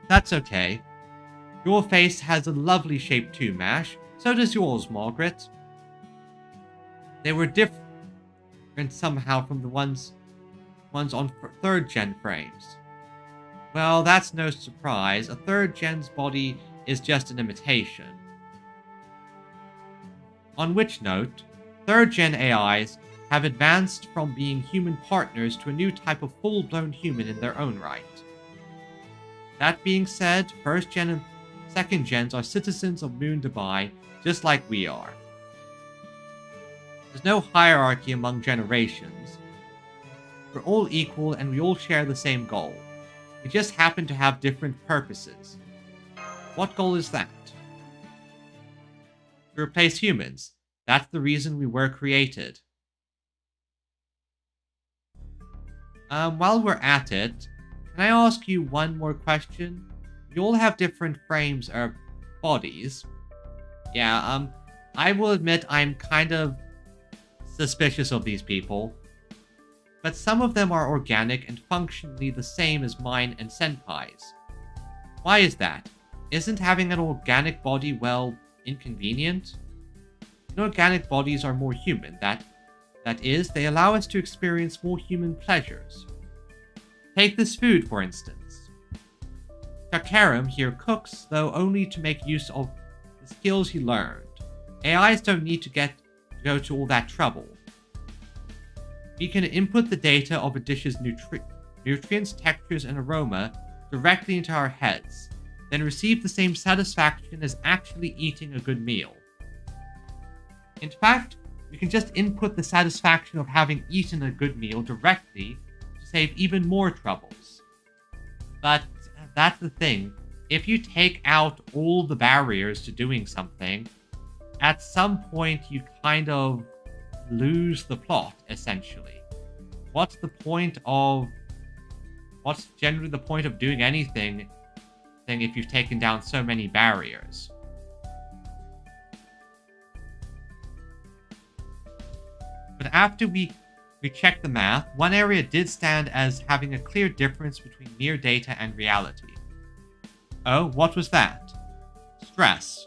That's okay. Your face has a lovely shape too, Mash. So does yours, Margaret. They were different somehow from the ones on 3rd gen frames. Well, that's no surprise. A 3rd gen's body is just an imitation. On which note, 3rd gen AIs have advanced from being human partners to a new type of full-blown human in their own right. That being said, 1st gen and 2nd gens are citizens of Moon Dubai, just like we are. There's no hierarchy among generations. We're all equal and we all share the same goal. We just happen to have different purposes. What goal is that? To replace humans. That's the reason we were created. While we're at it, can I ask you one more question? You all have different frames or bodies. Yeah, I will admit I'm kind of suspicious of these people. But some of them are organic and functionally the same as mine and Senpai's. Why is that? Isn't having an organic body, well, inconvenient? Inorganic bodies are more human, that is, they allow us to experience more human pleasures. Take this food, for instance. Kakaram here cooks, though only to make use of the skills he learned. AIs don't need to go to all that trouble. We can input the data of a dish's nutrients, textures, and aroma directly into our heads, then receive the same satisfaction as actually eating a good meal. In fact, we can just input the satisfaction of having eaten a good meal directly to save even more troubles. But that's the thing, if you take out all the barriers to doing something, at some point you kind of lose the plot, essentially. What's generally the point of doing anything if you've taken down so many barriers? But after we checked the math, one area did stand as having a clear difference between mere data and reality. Oh, what was that? Stress.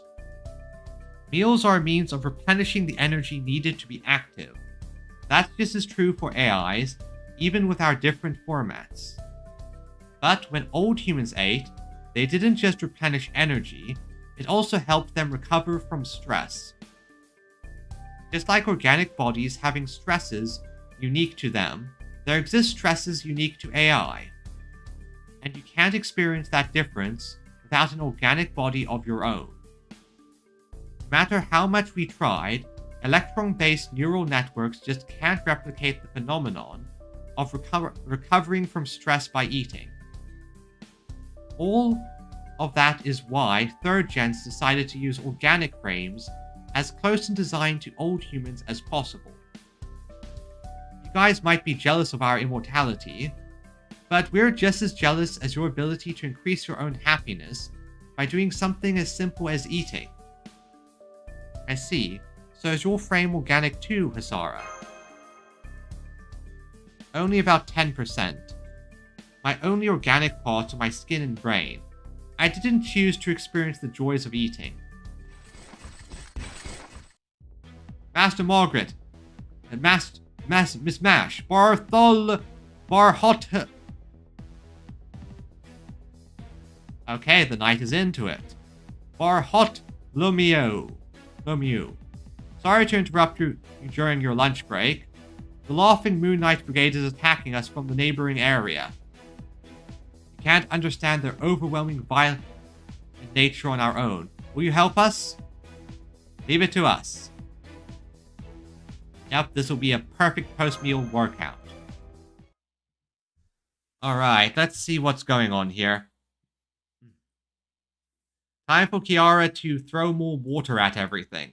Meals are a means of replenishing the energy needed to be active. That's just as true for AIs, even with our different formats. But when old humans ate, they didn't just replenish energy, it also helped them recover from stress. Just like organic bodies having stresses unique to them, there exist stresses unique to AI. And you can't experience that difference without an organic body of your own. No matter how much we tried, electron-based neural networks just can't replicate the phenomenon of recovering from stress by eating. All of that is why 3rd gens decided to use organic frames as close in design to old humans as possible. You guys might be jealous of our immortality, but we're just as jealous as your ability to increase your own happiness by doing something as simple as eating. I see. So is your frame organic too, Hasara? Only about 10%. My only organic parts are my skin and brain. I didn't choose to experience the joys of eating. Master Margaret, and Miss Mash, Barhot. Okay, the knight is into it. Barhot Lomio. Sorry to interrupt you during your lunch break. The Laughing Moon Knight Brigade is attacking us from the neighboring area. We can't understand their overwhelming violent nature on our own. Will you help us? Leave it to us. Yep, this will be a perfect post-meal workout. Alright, let's see what's going on here. Time for Kiara to throw more water at everything.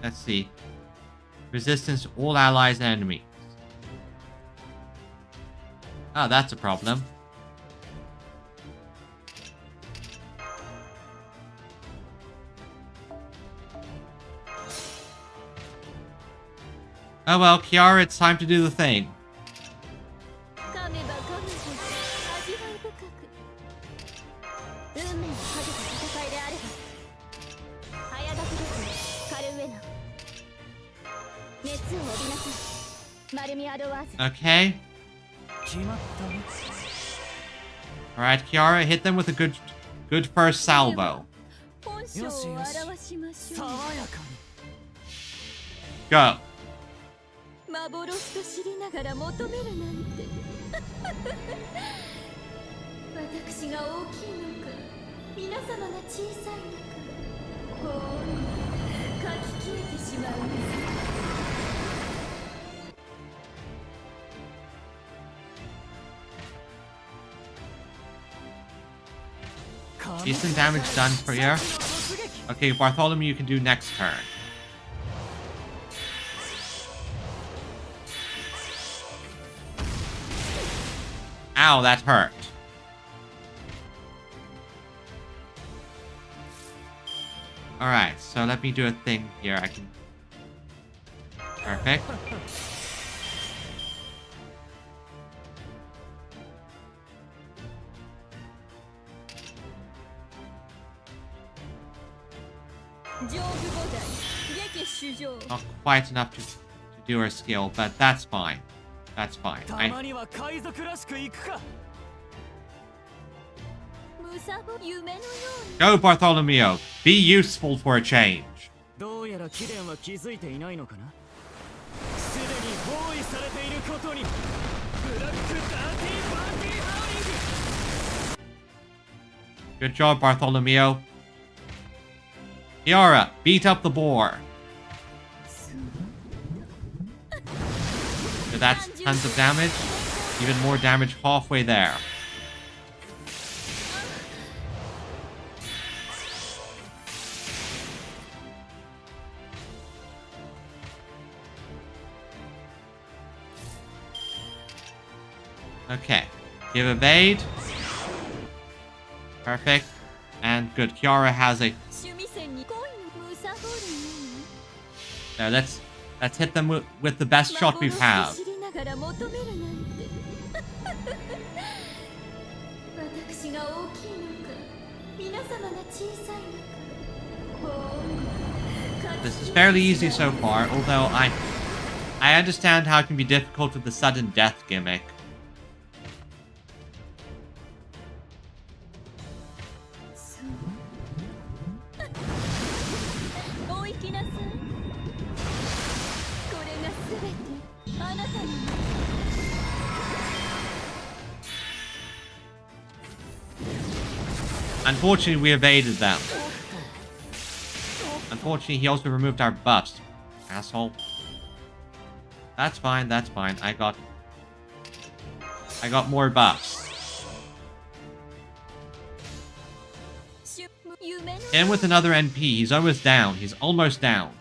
Let's see. Resistance to all allies and enemies. Oh, that's a problem. Oh well, Kiara, it's time to do the thing. 噛めば噛むほど味わい深く運命をかけた戦いであれば早書きですカルウェナ熱を帯びなさいマルミアドワーズ Okay. 決まったね Alright, Kiara, hit them with a good first salvo. 本性を表しましょ爽うやか Go. 幻と知りながら求めるなんて私が大きいのか皆様が小さいのかほんの書き消えてしまうんです Decent damage done for you. Okay, Bartholomew, you can do next turn. Ow, that hurt. Alright, so let me do a thing here. I can... Perfect. Not quite enough to do her skill, but that's fine. That's fine. たまには海賊らしく行くか Go, Bartholomew. Be useful for a change. どうやら貴殿は気づいていないのかなすでに包囲されていることにブラックダーティーパーティーハウリング Good job, Bartholomew. Kiara, beat up the boar. So that's tons of damage. Even more damage halfway there. Okay. Give evade. Perfect. And good. Kiara has a... Now let's hit them with the best shot we have. This is fairly easy so far, although I understand how it can be difficult with the sudden death gimmick. Unfortunately, we evaded them. Unfortunately, he also removed our buffs. Asshole. That's fine, that's fine. I got more buffs. And with another NP, he's almost down. He's almost down.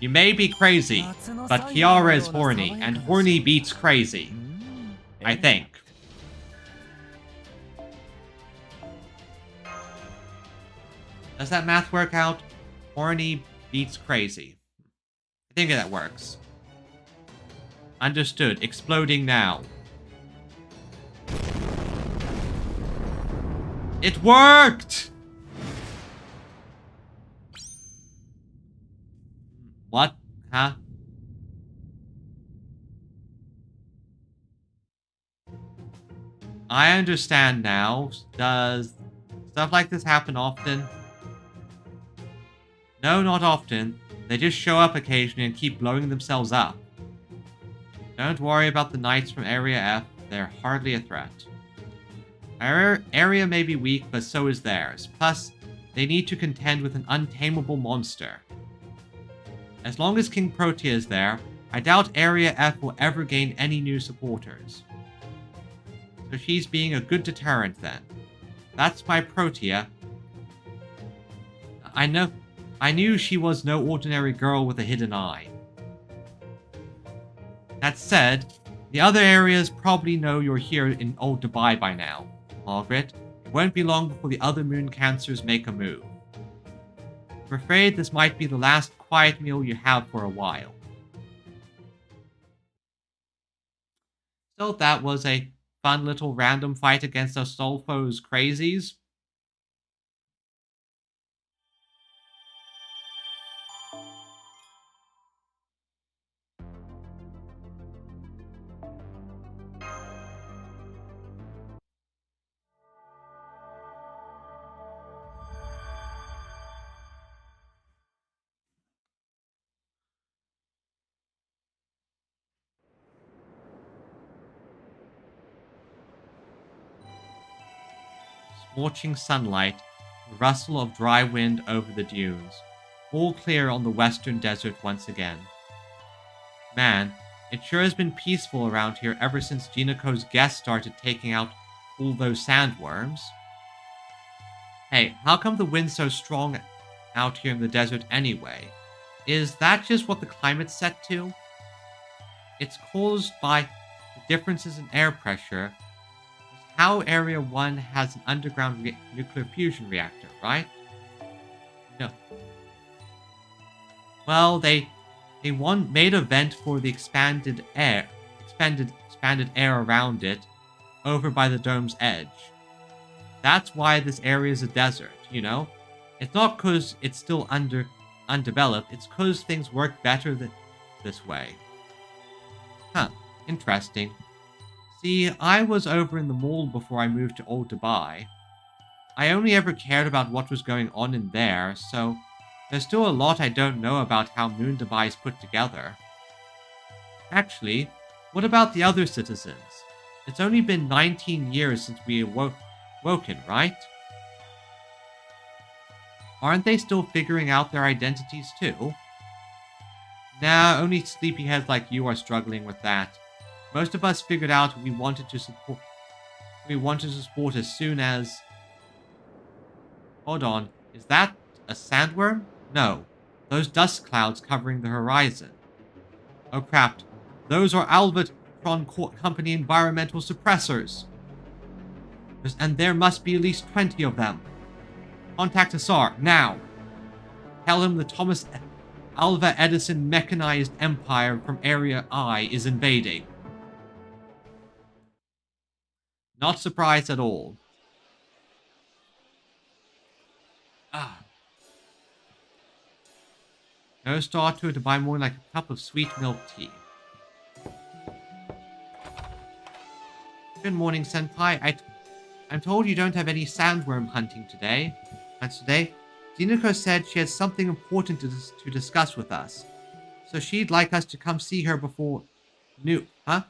You may be crazy, but Kiara is horny, and horny beats crazy. I think. Does that math work out? Horny beats crazy. I think that works. Understood. Exploding now. It worked! What? Huh? I understand now. Does stuff like this happen often? No, not often. They just show up occasionally and keep blowing themselves up. Don't worry about the knights from Area F. They're hardly a threat. Our area may be weak, but so is theirs. Plus, they need to contend with an untamable monster. As long as King Protea is there, I doubt Area F will ever gain any new supporters. So she's being a good deterrent then. That's my Protea. I knew she was no ordinary girl with a hidden eye. That said, the other areas probably know you're here in Old Dubai by now, Margaret. It won't be long before the other moon cancers make a move. I'm afraid this might be the last quiet meal you have for a while. So that was a fun little random fight against Astolfo's crazies. Scorching sunlight, the rustle of dry wind over the dunes, all clear on the western desert once again. Man, it sure has been peaceful around here ever since Jinako's guests started taking out all those sandworms. Hey, how come the wind's so strong out here in the desert anyway? Is that just what the climate's set to? It's caused by the differences in air pressure. How Area 1 has an underground nuclear fusion reactor, right? No. Well, they made a vent for the expanded air around it over by the dome's edge. That's why this area is a desert, you know? It's not because it's still undeveloped, it's because things work better this way. Huh, interesting. See, I was over in the mall before I moved to Old Dubai. I only ever cared about what was going on in there, so there's still a lot I don't know about how Moon Dubai is put together. Actually, what about the other citizens? It's only been 19 years since we woken, right? Aren't they still figuring out their identities too? Nah, only sleepyheads like you are struggling with that. Most of us figured out we wanted to support as soon as... Hold on, is that a sandworm? No, those dust clouds covering the horizon. Oh crap, those are Albatron Company environmental suppressors. And there must be at least 20 of them. Contact Asar, now. Tell him the Thomas Alva Edison mechanized empire from Area I is invading. Not surprised at all. No start to it to buy more like a cup of sweet milk tea. Good morning, Senpai. I'm told you don't have any sandworm hunting today. And today, Zinako said she has something important to discuss with us. So she'd like us to come see her before... Huh?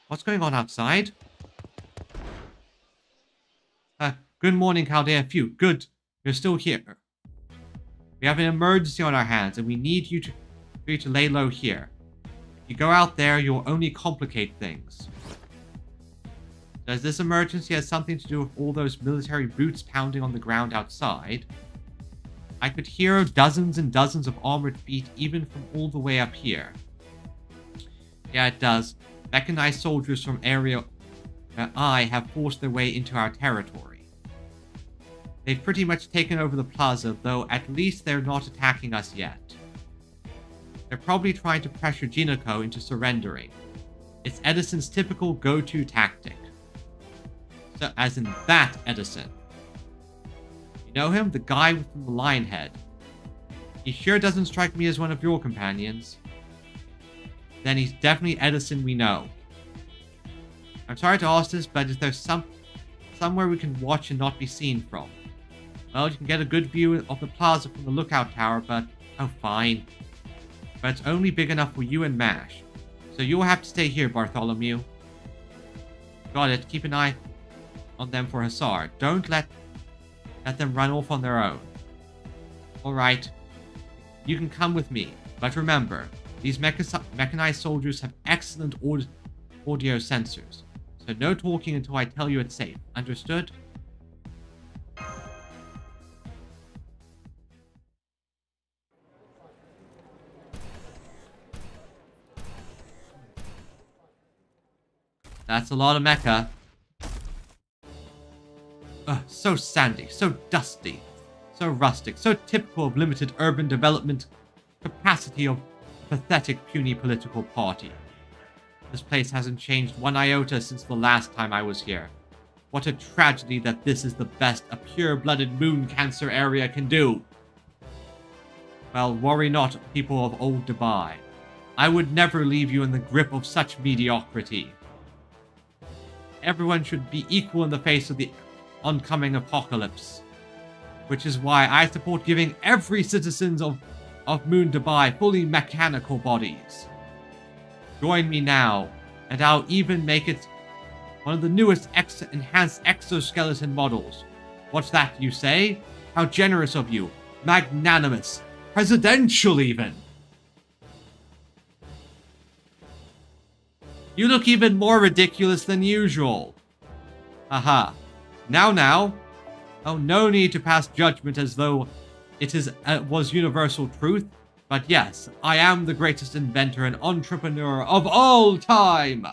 What's going on outside? Good morning, Chaldea. Phew, good. You're still here. We have an emergency on our hands, and we need you to lay low here. If you go out there, you'll only complicate things. Does this emergency have something to do with all those military boots pounding on the ground outside? I could hear dozens and dozens of armored feet even from all the way up here. Yeah, it does. Mechanized soldiers from Area I have forced their way into our territory. They've pretty much taken over the plaza, though at least they're not attacking us yet. They're probably trying to pressure Jinako into surrendering. It's Edison's typical go-to tactic. So, as in that Edison. You know him? The guy with the lion head. He sure doesn't strike me as one of your companions. Then he's definitely Edison we know. I'm sorry to ask this, but is there somewhere we can watch and not be seen from? Well, you can get a good view of the plaza from the lookout tower, but... Oh, fine. But it's only big enough for you and MASH. So you'll have to stay here, Bartholomew. Got it. Keep an eye on them for Hussar. Don't let them run off on their own. Alright. You can come with me. But remember, these mechanized soldiers have excellent audio sensors. So no talking until I tell you it's safe. Understood? That's a lot of mecha. Ugh, so sandy, so dusty, so rustic, so typical of limited urban development capacity of a pathetic, puny political party. This place hasn't changed one iota since the last time I was here. What a tragedy that this is the best a pure-blooded moon cancer area can do. Well, worry not, people of old Dubai. I would never leave you in the grip of such mediocrity. Everyone should be equal in the face of the oncoming apocalypse. Which is why I support giving every citizen of Moon Dubai fully mechanical bodies. Join me now, and I'll even make it one of the newest enhanced exoskeleton models. What's that, you say? How generous of you. Magnanimous. Presidential, even. You look even more ridiculous than usual. Aha. Now. Oh, no need to pass judgment as though it was universal truth. But yes, I am the greatest inventor and entrepreneur of all time.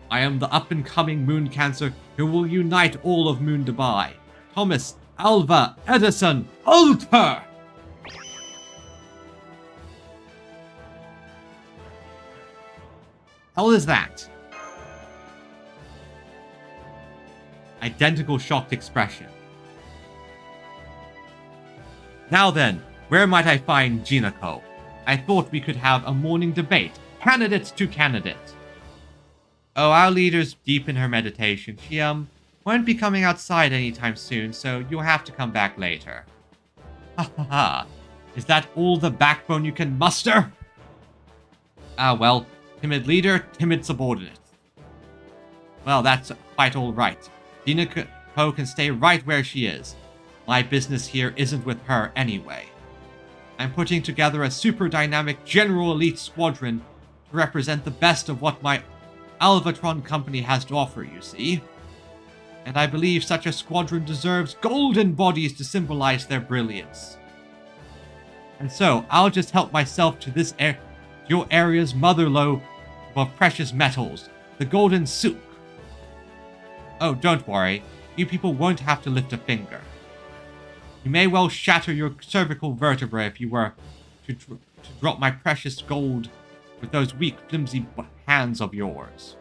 I am the up-and-coming moon cancer who will unite all of Moon Dubai. Thomas Alva Edison Alter! Hell is that? Identical shocked expression. Now then, where might I find Jinako? I thought we could have a morning debate. Candidate to candidate. Oh, our leader's deep in her meditation. She, won't be coming outside anytime soon, so you'll have to come back later. Ha ha ha. Is that all the backbone you can muster? Ah, well, timid leader, timid subordinate. Well, that's quite alright. Jinako can stay right where she is. My business here isn't with her anyway. I'm putting together a super dynamic general elite squadron to represent the best of what my Alvatron company has to offer, you see. And I believe such a squadron deserves golden bodies to symbolize their brilliance. And so, I'll just help myself to your area's mother lode of precious metals, the golden souk. Oh, don't worry. You people won't have to lift a finger. You may well shatter your cervical vertebra if you were to drop my precious gold with those weak, flimsy hands of yours.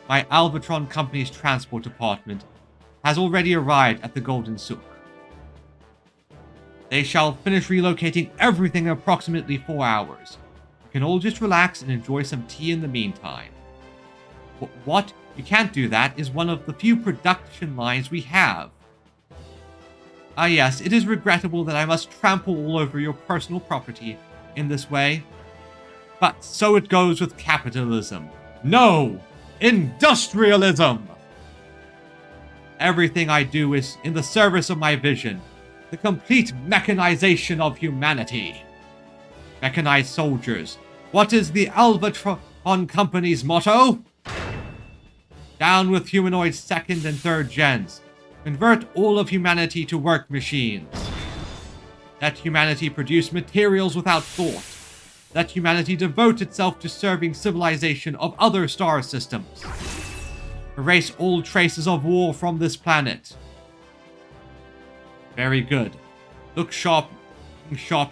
My Alvatron company's transport department has already arrived at the Golden Souk. They shall finish relocating everything in approximately 4 hours. You can all just relax and enjoy some tea in the meantime. What? You can't do that is one of the few production lines we have. Ah yes, it is regrettable that I must trample all over your personal property in this way. But so it goes with capitalism. No! Industrialism! Everything I do is in the service of my vision. The complete mechanization of humanity. Mechanized soldiers. What is the Alvatron Company's motto? Down with humanoid second and third gens. Convert all of humanity to work machines. Let humanity produce materials without thought. Let humanity devote itself to serving civilization of other star systems. Erase all traces of war from this planet. Very good. Look sharp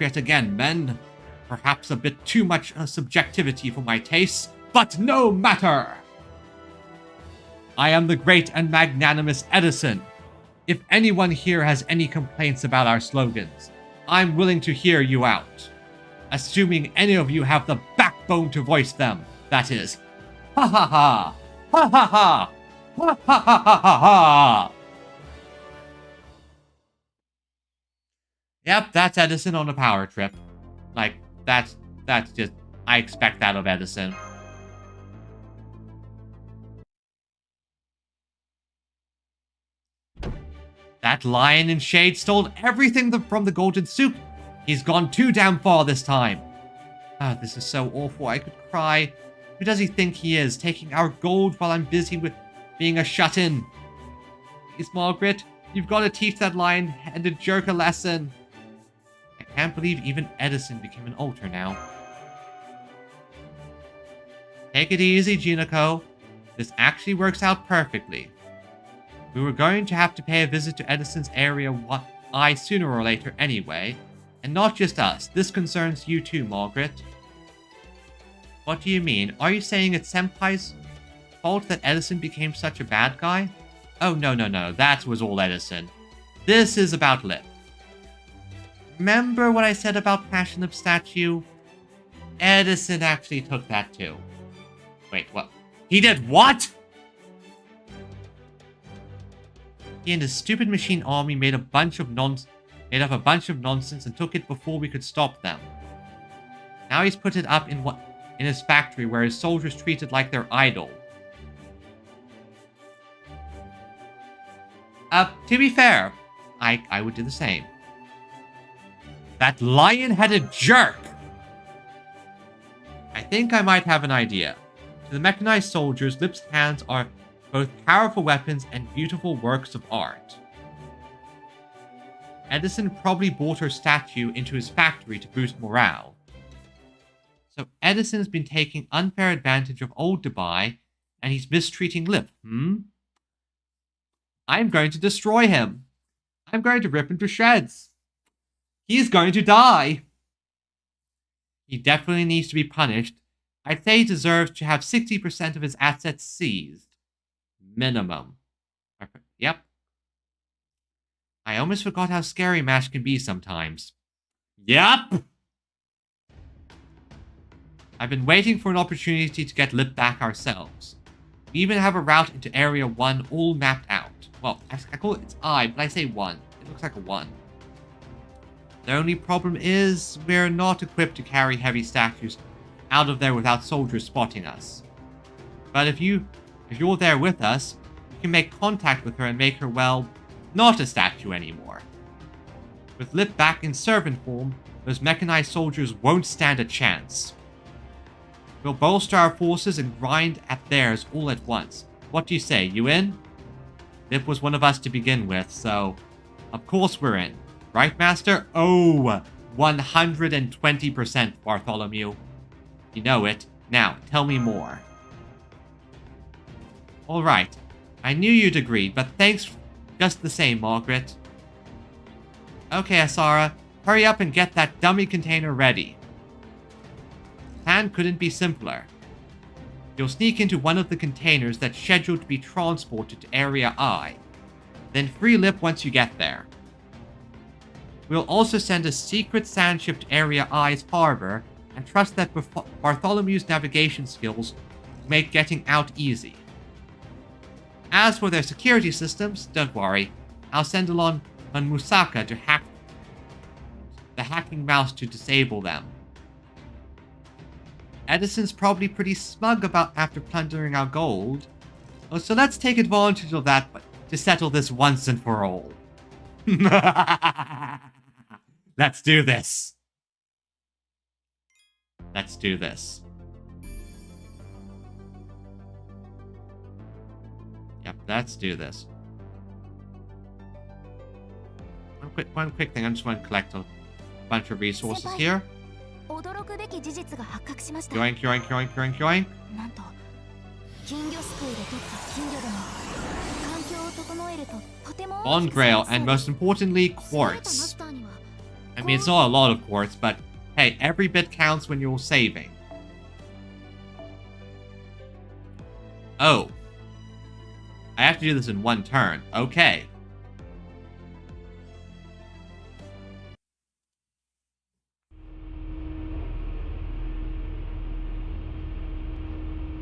yet again, men. Perhaps a bit too much subjectivity for my tastes, but no matter! I am the great and magnanimous Edison. If anyone here has any complaints about our slogans, I'm willing to hear you out. Assuming any of you have the backbone to voice them, that is. Ha ha ha! Ha ha ha! Ha ha ha ha ha ha! Yep, that's Edison on a power trip. Like, that's just... I expect that of Edison. That lion in shade stole everything from the golden soup. He's gone too damn far this time. Ah, this is so awful. I could cry. Who does he think he is, taking our gold while I'm busy with being a shut-in? Please, Margaret, you've got to teach that lion-headed jerk a lesson. I can't believe even Edison became an altar now. Take it easy, Juniko. This actually works out perfectly. We were going to have to pay a visit to Edison's area sooner or later anyway. And not just us. This concerns you too, Margaret. What do you mean? Are you saying it's Senpai's fault that Edison became such a bad guy? Oh, no. That was all Edison. This is about Lip. Remember what I said about Passion of Statue? Edison actually took that too. Wait, what? He did what? He and his stupid machine army made up a bunch of nonsense and took it before we could stop them. Now he's put it up in his factory where his soldiers treat it like their idol. To be fair, I would do the same. That lion-headed jerk! I think I might have an idea. To the mechanized soldiers, Lip's hands are both powerful weapons and beautiful works of art. Edison probably brought her statue into his factory to boost morale. So Edison's been taking unfair advantage of old Dubai, and he's mistreating Lip, I'm going to destroy him. I'm going to rip him to shreds. He's going to die. He definitely needs to be punished. I'd say he deserves to have 60% of his assets seized. Minimum. Yep. I almost forgot how scary MASH can be sometimes. Yep! I've been waiting for an opportunity to get Lip back ourselves. We even have a route into Area 1 all mapped out. Well, I call it its eye, but I say 1. It looks like a 1. The only problem is we're not equipped to carry heavy statues out of there without soldiers spotting us. But if you're there with us, you can make contact with her and make her, well, not a statue anymore. With Lip back in servant form, those mechanized soldiers won't stand a chance. We'll bolster our forces and grind at theirs all at once. What do you say, you in? Lip was one of us to begin with, so of course we're in. Right, Master? Oh, 120%, Bartholomew. You know it. Now, tell me more. Alright. I knew you'd agree, but thanks just the same, Margaret. Okay, Asara. Hurry up and get that dummy container ready. Plan couldn't be simpler. You'll sneak into one of the containers that's scheduled to be transported to Area I. Then free Lip once you get there. We'll also send a secret sand ship to Area I's harbor and trust that Bartholomew's navigation skills make getting out easy. As for their security systems, don't worry. I'll send along Musaka to hack the hacking mouse to disable them. Edison's probably pretty smug after plundering our gold. Oh, so let's take advantage of that to settle this once and for all. Let's do this. Let's do this. Yep, let's do this. One quick thing. I just want to collect a bunch of resources here. Yoink, yoink, yoink, yoink, yoink. Bond Grail, and most importantly, quartz. I mean, it's not a lot of quartz, but hey, every bit counts when you're saving. Oh. I have to do this in one turn. Okay.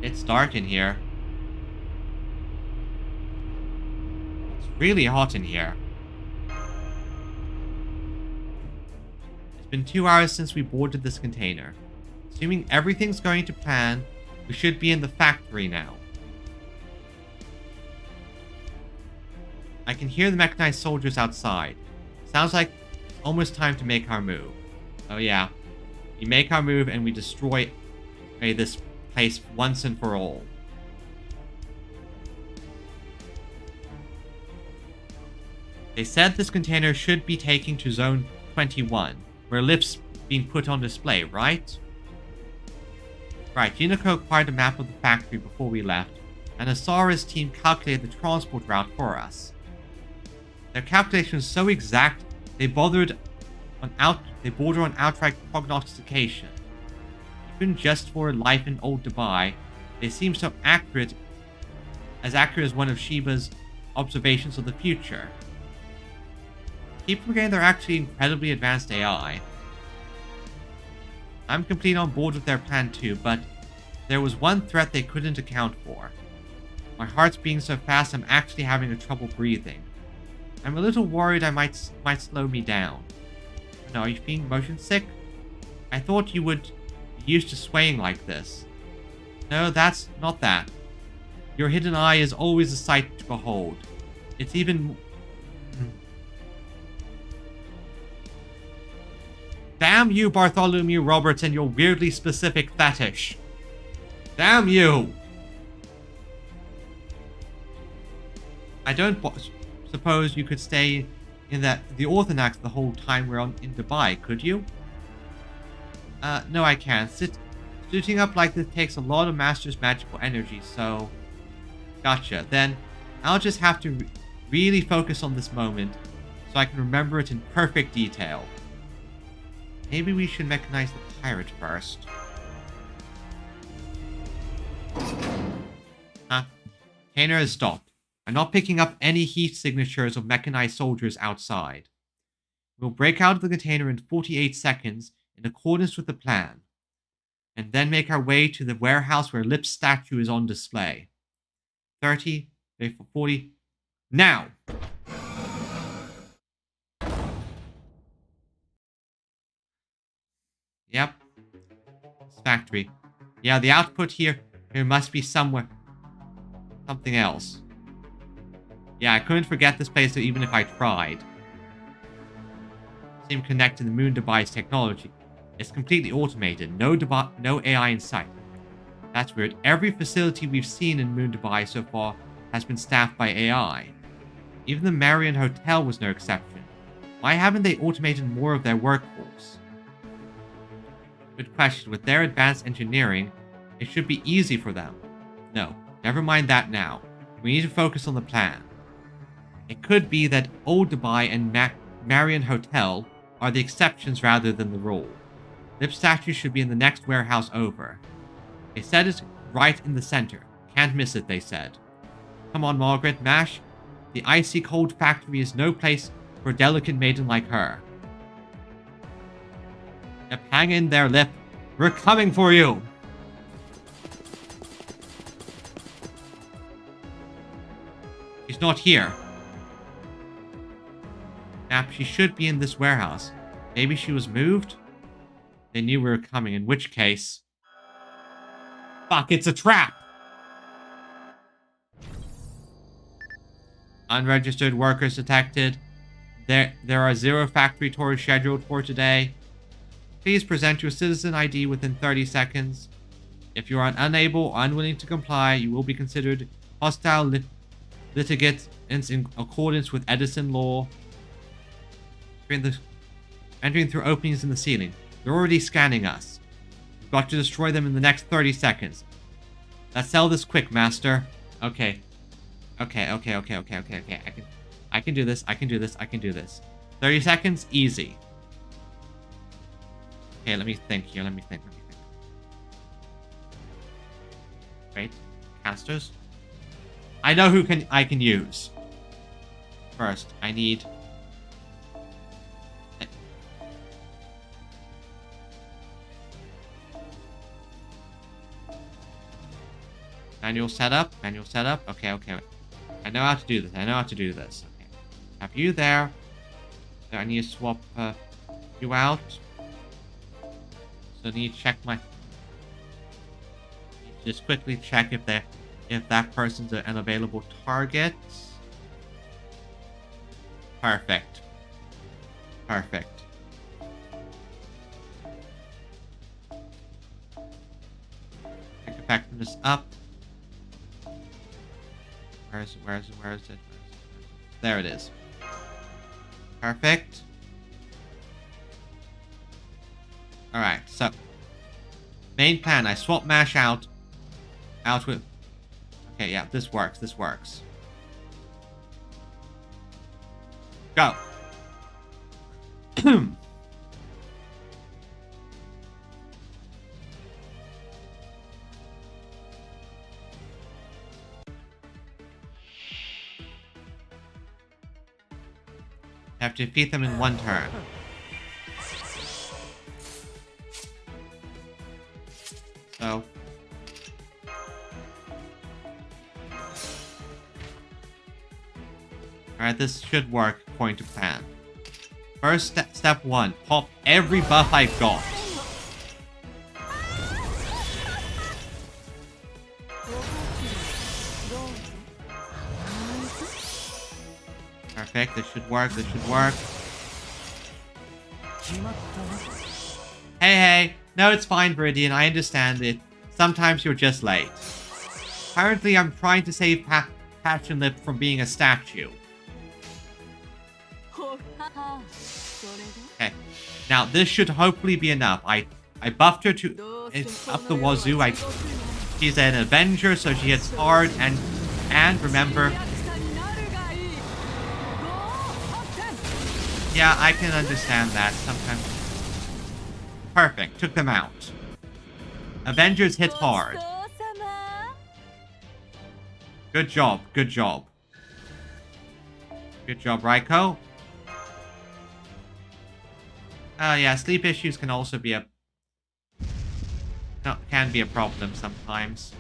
It's dark in here. It's really hot in here. It's been 2 hours since we boarded this container. Assuming everything's going to plan, we should be in the factory now. I can hear the mechanized soldiers outside. Sounds like almost time to make our move. Oh yeah. We make our move and we destroy this place once and for all. They said this container should be taking to Zone 21, where lifts being put on display, right? Right, Unico acquired a map of the factory before we left, and Asara's team calculated the transport route for us. Their calculation was so exact, they border on outright prognostication. Even just for life in old Dubai, they seem so accurate as one of Shiba's observations of the future. Keep forgetting they're actually incredibly advanced AI. I'm completely on board with their plan too, but there was one threat they couldn't account for. My heart's beating so fast I'm actually having trouble breathing. I'm a little worried I might slow me down. No, are you feeling motion sick? I thought you would be used to swaying like this. No, that's not that. Your hidden eye is always a sight to behold. It's even... Damn you, Bartholomew Roberts, and your weirdly specific fetish. Damn you! I don't suppose you could stay in the Orthonax the whole time we're in Dubai, could you? No, I can't. Suiting up like this takes a lot of Master's magical energy, so... Gotcha. Then, I'll just have to really focus on this moment, so I can remember it in perfect detail. Maybe we should mechanize the pirate first. Huh? Container has stopped. I'm not picking up any heat signatures of mechanized soldiers outside. We'll break out of the container in 48 seconds in accordance with the plan, and then make our way to the warehouse where Lip's statue is on display. 30, 40, now! Yep. This factory. Yeah, the output here must be somewhere. Something else. Yeah, I couldn't forget this place even if I tried. Same connect to the Moon Dubai's technology. It's completely automated. No AI in sight. That's weird. Every facility we've seen in Moon Dubai so far has been staffed by AI. Even the Marion Hotel was no exception. Why haven't they automated more of their workforce? Good question. With their advanced engineering, it should be easy for them. No, never mind that now. We need to focus on the plan. It could be that Old Dubai and Marion Hotel are the exceptions rather than the rule. Lip statue should be in the next warehouse over. They said it's right in the center. Can't miss it, they said. Come on, Margaret, Mash. The icy cold factory is no place for a delicate maiden like her. Yep, hang in there, Lip. We're coming for you! She's not here. Snap, she should be in this warehouse. Maybe she was moved? They knew we were coming, in which case... Fuck, it's a trap! Unregistered workers detected. There are 0 factory tours scheduled for today. Please present your citizen ID within 30 seconds. If you are unable or unwilling to comply, you will be considered hostile litigant in accordance with Edison law. Entering through openings in the ceiling. They're already scanning us. We've got to destroy them in the next 30 seconds. Let's sell this quick, master. Okay. Okay. I can do this. 30 seconds, easy. Okay, let me think here. Wait, casters? I know who I can use. First, I need... Manual setup. Okay. I know how to do this. Okay. Have you there. So I need to swap you out. So I need to check my... Just quickly check if that person's an available target. Perfect. Perfect. Effectiveness up. Where is it? There it is. Perfect. Alright, so main plan, I swap Mash out with... Okay, yeah, this works, Go. Have to defeat them in one turn. So alright, this should work according to plan. First step 1, pop every buff I've got. Perfect, this should work. Hey. No, it's fine, Viridian. I understand it. Sometimes you're just late. Apparently, I'm trying to save Passion Lip from being a statue. Okay. Now, this should hopefully be enough. I buffed her to... It's up the wazoo. She's an Avenger, so she hits hard. And remember... Yeah, I can understand that. Sometimes... Perfect. Took them out. Avengers hit hard. Good job. Good job, Raiko. Yeah, sleep issues can also be a... No, can be a problem sometimes.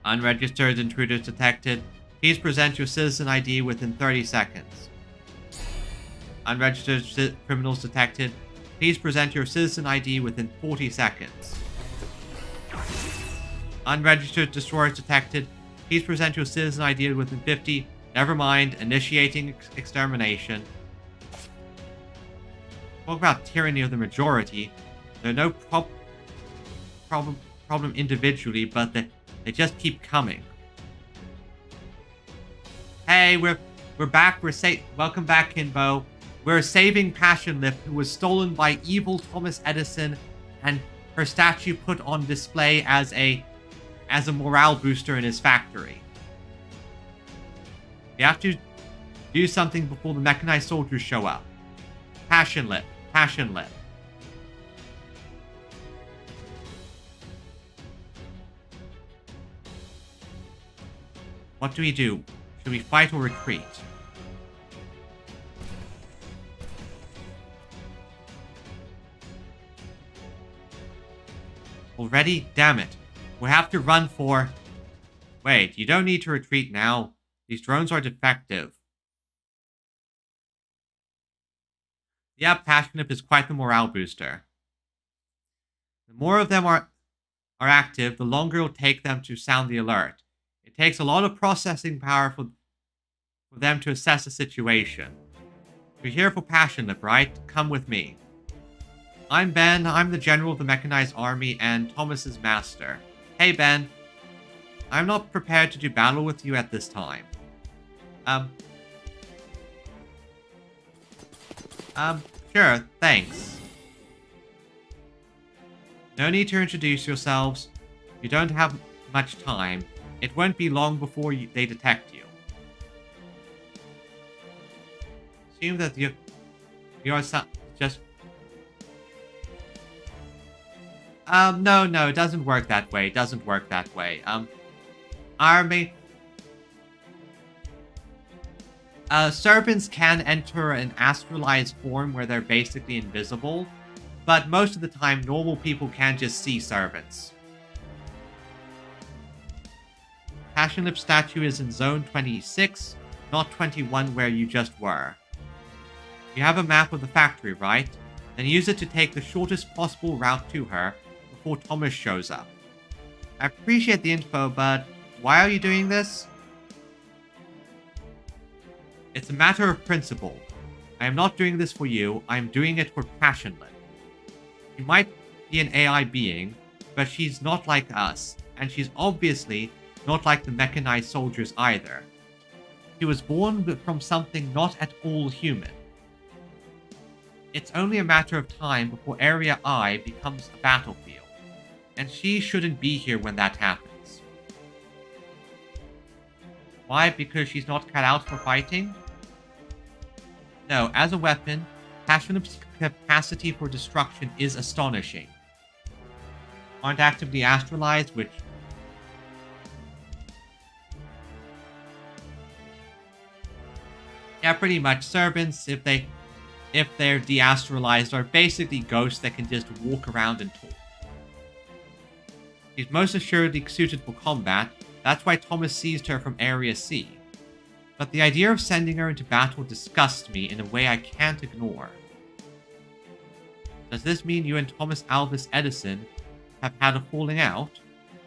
Unregistered intruders detected. Please present your citizen ID within 30 seconds. Unregistered criminals detected. Please present your citizen ID within 40 seconds. Unregistered destroyers detected. Please present your citizen ID within 50. Never mind. Initiating extermination. Talk about tyranny of the majority. There are no problem individually, but they just keep coming. Hey, we're back. Welcome back, Kinbo. We're saving Passion Lip, who was stolen by evil Thomas Edison, and her statue put on display as a morale booster in his factory. We have to do something before the mechanized soldiers show up. Passion Lip. What do we do? Should we fight or retreat? Already? Damn it. We have to run for... Wait, you don't need to retreat now. These drones are defective. Yeah, Passion Lip is quite the morale booster. The more of them are active, the longer it will take them to sound the alert. It takes a lot of processing power for them to assess the situation. You're here for Passion Lip, right? Come with me. I'm Ben. I'm the general of the mechanized army and Thomas's master. Hey, Ben. I'm not prepared to do battle with you at this time. Sure, thanks. No need to introduce yourselves. You don't have much time. It won't be long before they detect you. Assume that you're just... No, it doesn't work that way. Army... servants can enter an astralized form where they're basically invisible, but most of the time, normal people can just see servants. Passion Lip statue is in Zone 26, not 21 where you just were. You have a map of the factory, right? Then use it to take the shortest possible route to her before Thomas shows up. I appreciate the info, but why are you doing this? It's a matter of principle. I am not doing this for you, I am doing it for Passionless. She might be an AI being, but she's not like us, and she's obviously not like the mechanized soldiers either. She was born from something not at all human. It's only a matter of time before Area I becomes a battlefield, and she shouldn't be here when that happens. Why? Because she's not cut out for fighting? No, as a weapon, Passionless' capacity for destruction is astonishing. Aren't actively astralized, which... yeah, pretty much. Servants, if they're de-astralized, are basically ghosts that can just walk around and talk. She's most assuredly suited for combat. That's why Thomas seized her from Area C. But the idea of sending her into battle disgusts me in a way I can't ignore. Does this mean you and Thomas Alvis Edison have had a falling out?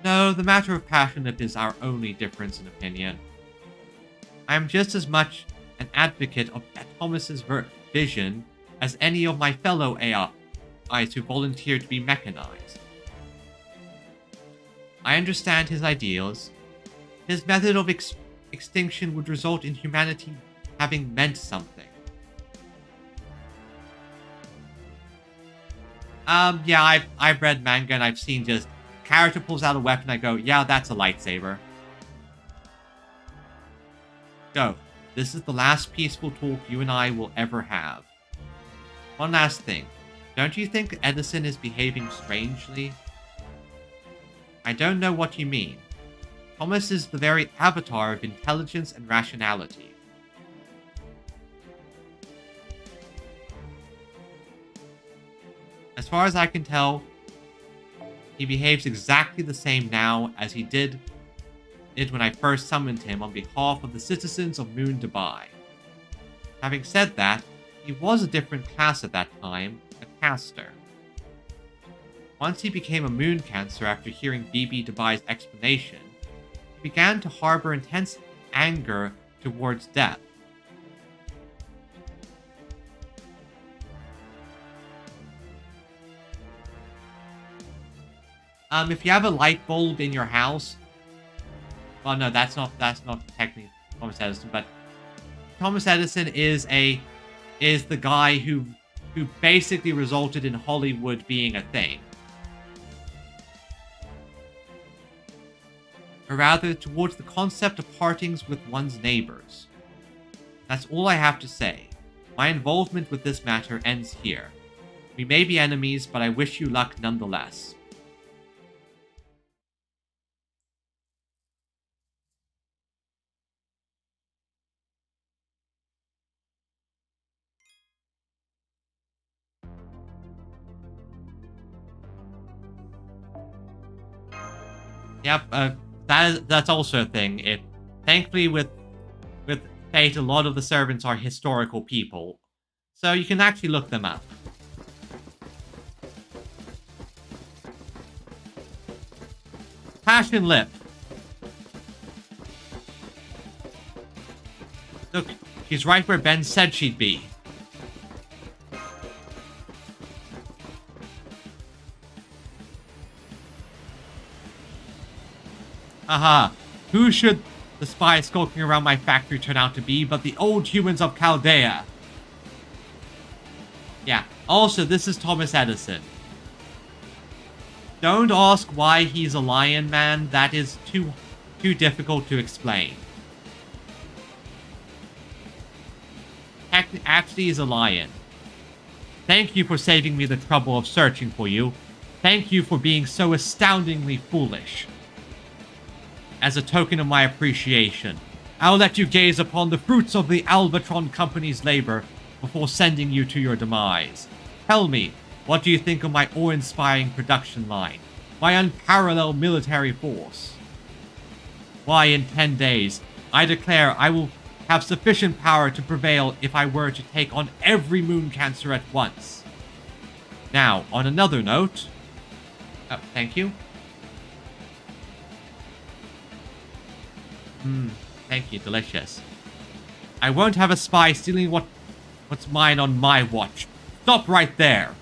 No, the matter of Passionless is our only difference in opinion. I am just as much an advocate of Thomas's vision as any of my fellow AIs who volunteer to be mechanized. I understand his ideals. His method of extinction would result in humanity having meant something. Yeah, I've read manga and I've seen just character pulls out a weapon, I go, yeah, that's a lightsaber. Go. This is the last peaceful talk you and I will ever have. One last thing. Don't you think Edison is behaving strangely? I don't know what you mean. Thomas is the very avatar of intelligence and rationality. As far as I can tell, he behaves exactly the same now as he did when I first summoned him on behalf of the citizens of Moon Dubai. Having said that, he was a different class at that time, a caster. Once he became a moon cancer after hearing BB Dubai's explanation, he began to harbor intense anger towards death. If you have a light bulb in your house, well, no, that's not technically Thomas Edison, but Thomas Edison is the guy who basically resulted in Hollywood being a thing. Or rather, towards the concept of partings with one's neighbors. That's all I have to say. My involvement with this matter ends here. We may be enemies, but I wish you luck nonetheless. Yep, that's also a thing. Thankfully, with Fate, a lot of the servants are historical people, so you can actually look them up. Passion Lip. Look, she's right where Ben said she'd be. Aha. Who should the spy skulking around my factory turn out to be but the old humans of Chaldea? Yeah. Also, this is Thomas Edison. Don't ask why he's a lion man. That is too difficult to explain. Actually, he's a lion. Thank you for saving me the trouble of searching for you. Thank you for being so astoundingly foolish. As a token of my appreciation, I'll let you gaze upon the fruits of the Albatron Company's labor before sending you to your demise. Tell me, what do you think of my awe-inspiring production line? My unparalleled military force? Why, in 10 days, I declare I will have sufficient power to prevail if I were to take on every moon cancer at once. Now, on another note... Oh, thank you. Thank you, delicious. I won't have a spy stealing what's mine on my watch. Stop right there.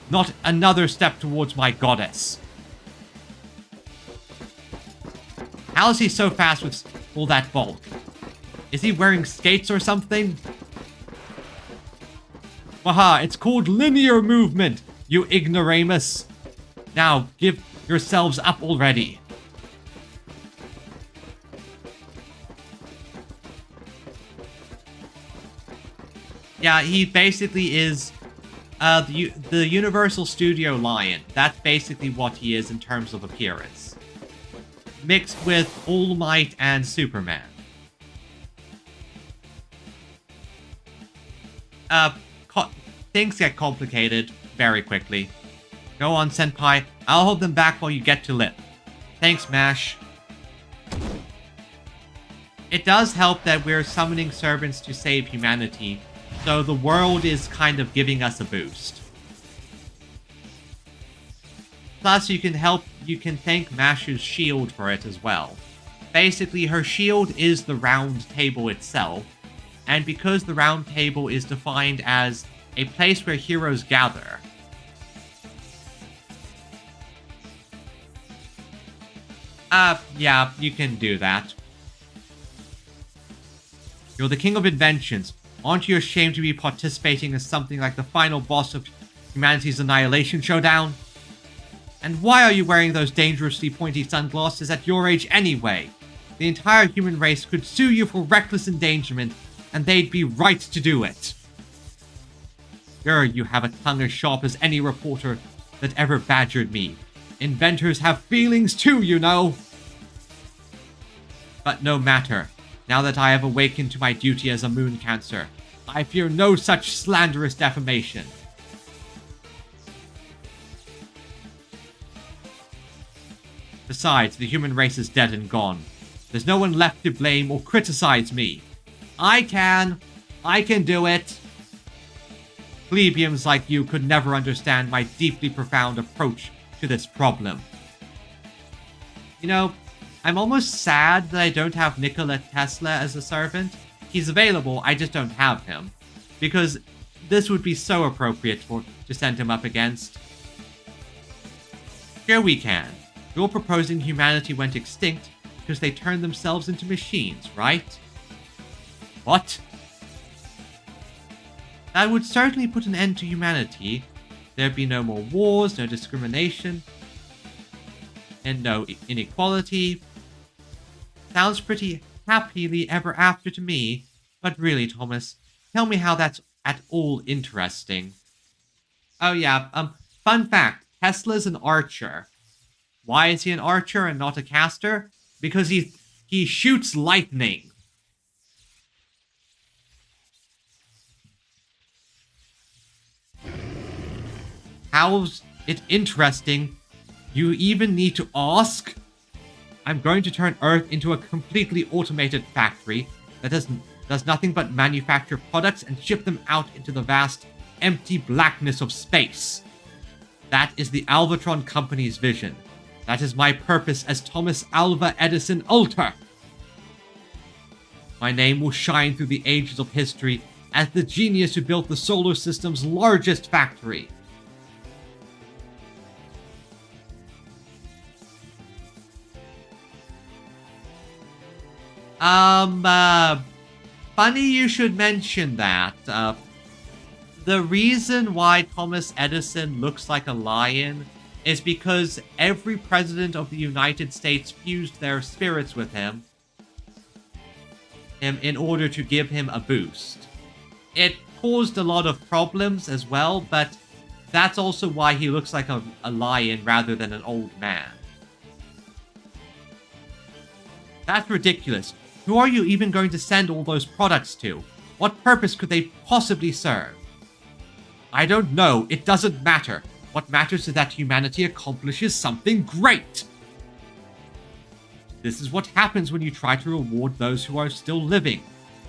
Not another step towards my goddess. How is he so fast with all that bulk? Is he wearing skates or something? Haha, it's called linear movement, you ignoramus. Now, give yourselves up already. Yeah, he basically is the Universal Studio Lion. That's basically what he is in terms of appearance. Mixed with All Might and Superman. Things get complicated very quickly. Go on, Senpai. I'll hold them back while you get to Lip. Thanks, Mash. It does help that we're summoning servants to save humanity, so the world is kind of giving us a boost. Plus, you can thank Mash's shield for it as well. Basically, her shield is the round table itself, and because the round table is defined as a place where heroes gather, yeah, you can do that. You're the king of inventions. Aren't you ashamed to be participating in something like the final boss of humanity's annihilation showdown? And why are you wearing those dangerously pointy sunglasses at your age anyway? The entire human race could sue you for reckless endangerment, and they'd be right to do it. Sure, you have a tongue as sharp as any reporter that ever badgered me. Inventors have feelings too, you know. But no matter. Now that I have awakened to my duty as a moon cancer, I fear no such slanderous defamation. Besides, the human race is dead and gone. There's no one left to blame or criticize me. I can do it. Plebeians like you could never understand my deeply profound approach to this problem. You know, I'm almost sad that I don't have Nikola Tesla as a servant. He's available, I just don't have him. Because this would be so appropriate to send him up against. Sure we can. You're proposing humanity went extinct because they turned themselves into machines, right? What? That would certainly put an end to humanity. There'd be no more wars, no discrimination, and no inequality. Sounds pretty happily ever after to me, but really, Thomas, tell me how that's at all interesting. Oh yeah, fun fact, Tesla's an archer. Why is he an archer and not a caster? Because he shoots lightning. How's it interesting? You even need to ask? I'm going to turn Earth into a completely automated factory that does nothing but manufacture products and ship them out into the vast, empty blackness of space. That is the Alvatron Company's vision. That is my purpose as Thomas Alva Edison Ulter. My name will shine through the ages of history as the genius who built the solar system's largest factory. Funny you should mention that. The reason why Thomas Edison looks like a lion is because every president of the United States fused their spirits with him in order to give him a boost. It caused a lot of problems as well, but that's also why he looks like a lion rather than an old man. That's ridiculous. Who are you even going to send all those products to? What purpose could they possibly serve? I don't know. It doesn't matter. What matters is that humanity accomplishes something great. This is what happens when you try to reward those who are still living.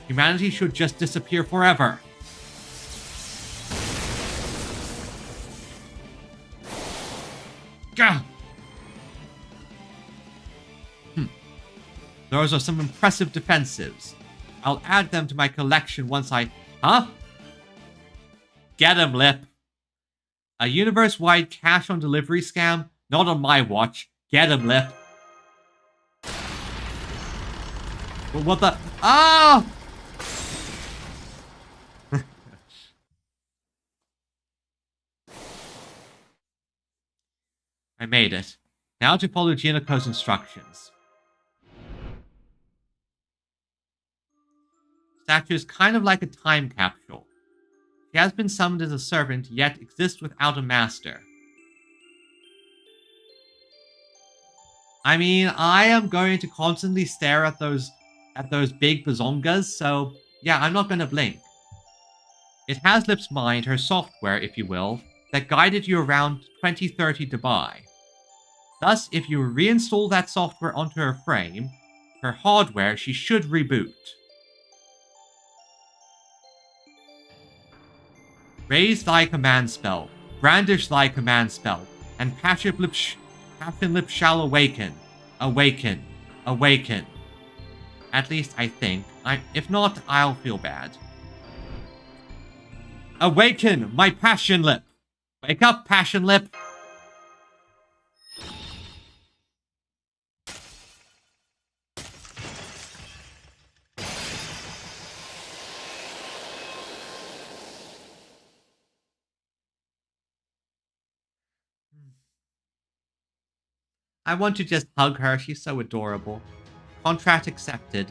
Humanity should just disappear forever. Gah! Those are some impressive defensives. I'll add them to my collection once I... Huh? Get him, Lip. A universe-wide cash-on-delivery scam? Not on my watch. Get him, Lip. What the... Ah! I made it. Now to follow Jinako's instructions. Statue is kind of like a time capsule. She has been summoned as a servant, yet exists without a master. I mean, I am going to constantly stare at those big bazongas, so yeah, I'm not going to blink. It has Lip's mind, her software, if you will, that guided you around 2030 Dubai. Thus, if you reinstall that software onto her frame, her hardware, she should reboot. Raise thy command spell, brandish thy command spell, and Passion Lip shall awaken. Awaken. Awaken. At least I think. If not, I'll feel bad. Awaken, my Passion Lip! Wake up, Passion Lip! I want to just hug her, she's so adorable. Contract accepted.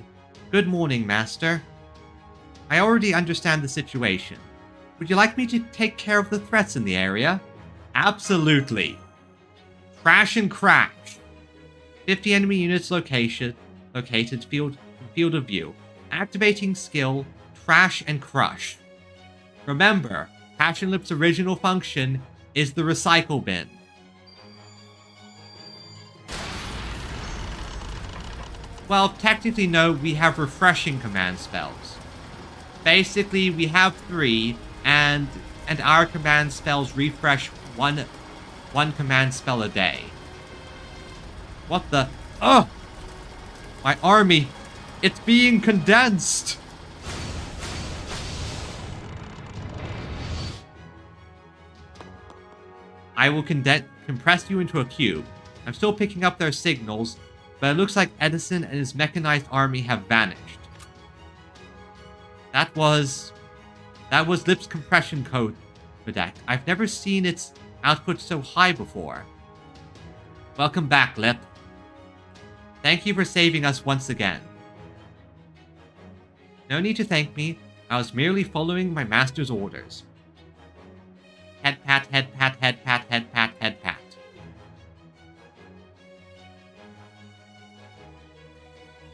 Good morning, Master. I already understand the situation. Would you like me to take care of the threats in the area? Absolutely. Crash and crash. 50 enemy units located field of view. Activating skill, trash and crush. Remember, Passion Lip's original function is the recycle bin. Well, technically no, we have refreshing command spells. Basically, we have 3, and our command spells refresh one command spell a day. What the... Ugh! My army! It's being condensed! I will compress you into a cube. I'm still picking up their signals, but it looks like Edison and his mechanized army have vanished. That was Lip's compression code codec. I've never seen its output so high before. Welcome back, Lip. Thank you for saving us once again. No need to thank me. I was merely following my master's orders. Head pat, head pat, head pat, head pat, head pat.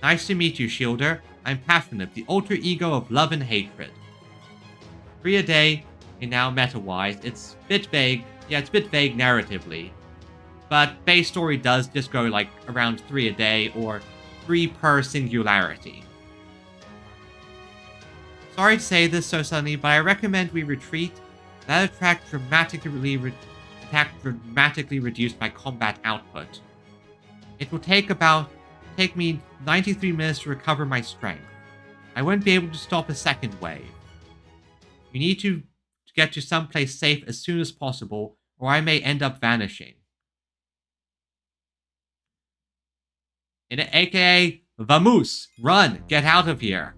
Nice to meet you, Shielder. I'm Passionate, the alter ego of love and hatred. 3 a day, and now meta-wise, it's a bit vague. Yeah, it's a bit vague narratively. But base story does just go like around 3 a day, or 3 per singularity. Sorry to say this so suddenly, but I recommend we retreat. That attack dramatically reduced my combat output. It will take me 93 minutes to recover my strength. I won't be able to stop a second wave. You need to get to someplace safe as soon as possible, or I may end up vanishing. AKA, Vamos! Run! Get out of here!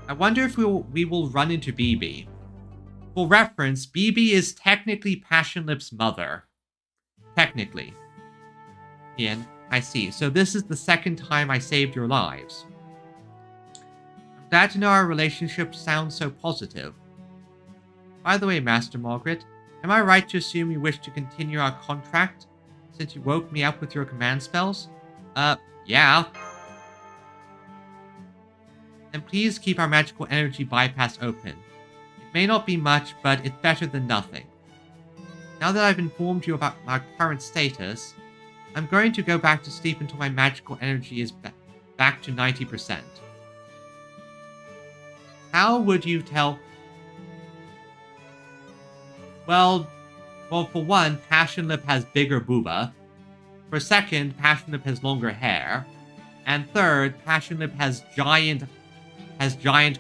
I wonder if we will run into BB. For reference, BB is technically Passion Lip's mother. Technically. Ian, I see. So this is the second time I saved your lives. I'm glad to know our relationship sounds so positive. By the way, Master Margaret, am I right to assume you wish to continue our contract, since you woke me up with your command spells? Yeah. And please keep our magical energy bypass open. It may not be much, but it's better than nothing. Now that I've informed you about my current status, I'm going to go back to sleep until my magical energy is back to 90%. How would you tell? Well, for one, Passion Lip has bigger booba. For second, Passionlip has longer hair. And third, Passionlip has giant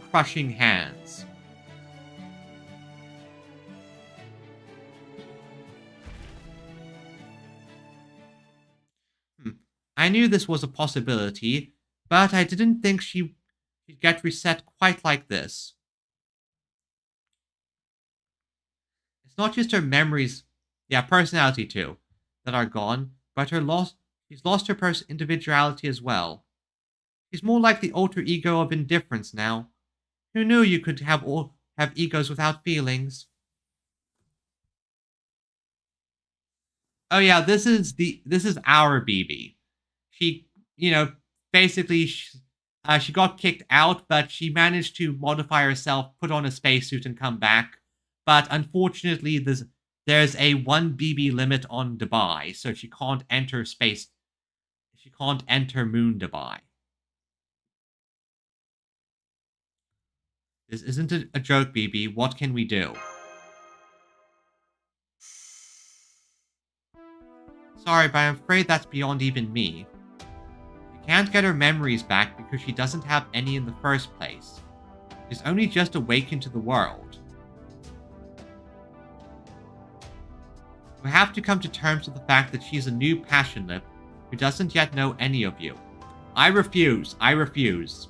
crushing hands. I knew this was a possibility, but I didn't think she'd get reset quite like this. It's not just her memories, personality too, that are gone, but she's lost her individuality as well. She's more like the alter ego of indifference now. Who knew you could have egos without feelings? Oh yeah, this is our BB. She, basically, she got kicked out, but she managed to modify herself, put on a spacesuit, and come back. But unfortunately, there's a 1 BB limit on Dubai, so she can't enter space. She can't enter Moon Dubai. This isn't a joke, BB. What can we do? Sorry, but I'm afraid that's beyond even me. We can't get her memories back because she doesn't have any in the first place. She's only just awakened to the world. We have to come to terms with the fact that she's a new Passionlip who doesn't yet know any of you. I refuse. I refuse.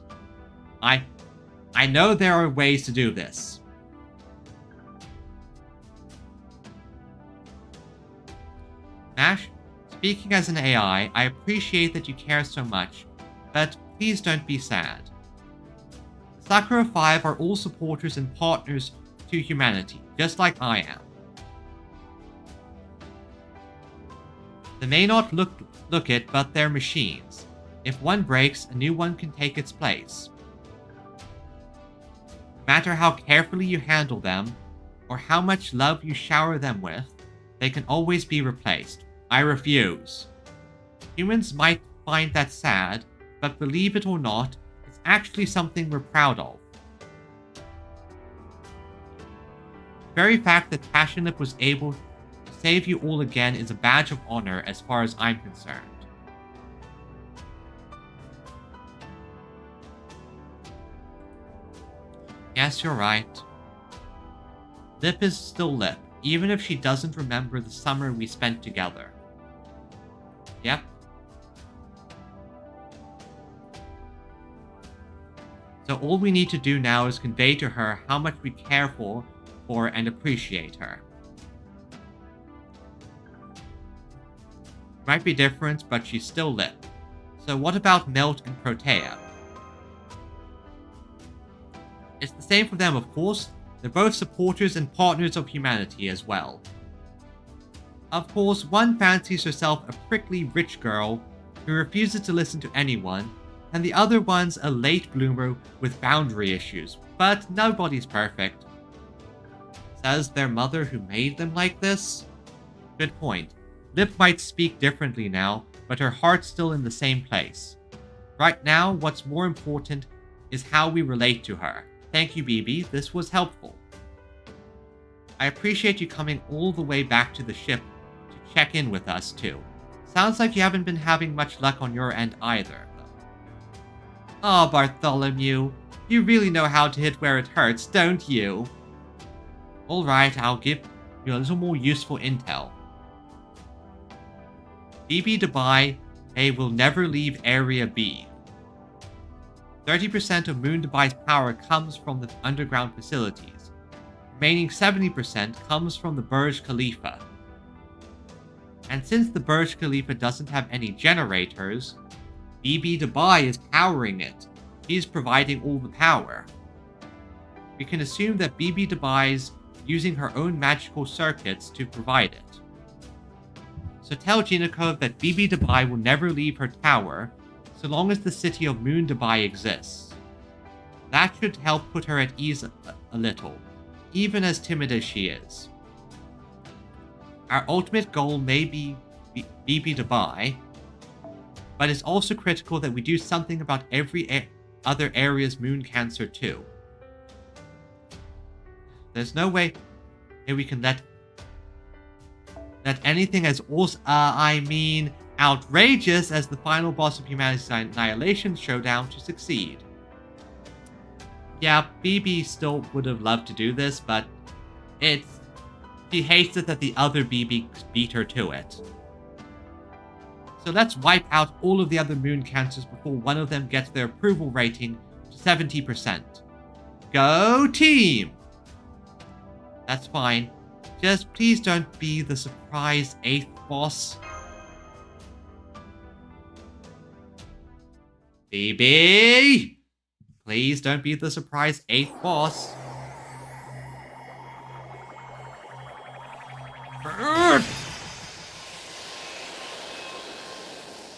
I know there are ways to do this. Nash, speaking as an AI, I appreciate that you care so much, but please don't be sad. The Sakura 5 are all supporters and partners to humanity, just like I am. They may not look it, but they're machines. If one breaks, a new one can take its place. No matter how carefully you handle them, or how much love you shower them with, they can always be replaced. I refuse. Humans might find that sad, but believe it or not, it's actually something we're proud of. The very fact that Passionlip was able to save you all again is a badge of honor as far as I'm concerned. Yes, you're right. Lip is still Lip, even if she doesn't remember the summer we spent together. Yep. So all we need to do now is convey to her how much we care for and appreciate her. Might be different, but she's still Lip. So what about Melt and Protea? It's the same for them, of course. They're both supporters and partners of humanity as well. Of course, one fancies herself a prickly rich girl who refuses to listen to anyone, and the other one's a late bloomer with boundary issues, but nobody's perfect. Says their mother who made them like this? Good point. Lip might speak differently now, but her heart's still in the same place. Right now, what's more important is how we relate to her. Thank you, BB. This was helpful. I appreciate you coming all the way back to the ship to check in with us, too. Sounds like you haven't been having much luck on your end either, though. Oh, Bartholomew. You really know how to hit where it hurts, don't you? Alright, I'll give you a little more useful intel. BB Dubai A will never leave Area B. 30% of Moon Dubai's power comes from the underground facilities. Remaining 70% comes from the Burj Khalifa. And since the Burj Khalifa doesn't have any generators, BB Dubai is powering it. She's providing all the power. We can assume that BB Dubai's using her own magical circuits to provide it. So tell Jinakov that BB Dubai will never leave her tower so long as the city of Moon Dubai exists. That should help put her at ease a little, even as timid as she is. Our ultimate goal may be BB Dubai, but it's also critical that we do something about every other area's moon cancer too. There's no way that we can let anything as outrageous as the final boss of humanity's annihilation showdown to succeed. Yeah, BB still would have loved to do this, but she hates it that the other BBs beat her to it. So let's wipe out all of the other moon cancers before one of them gets their approval rating to 70%. Go team! That's fine. Just please don't be the surprise 8th boss. BB! Please don't be the surprise 8th boss.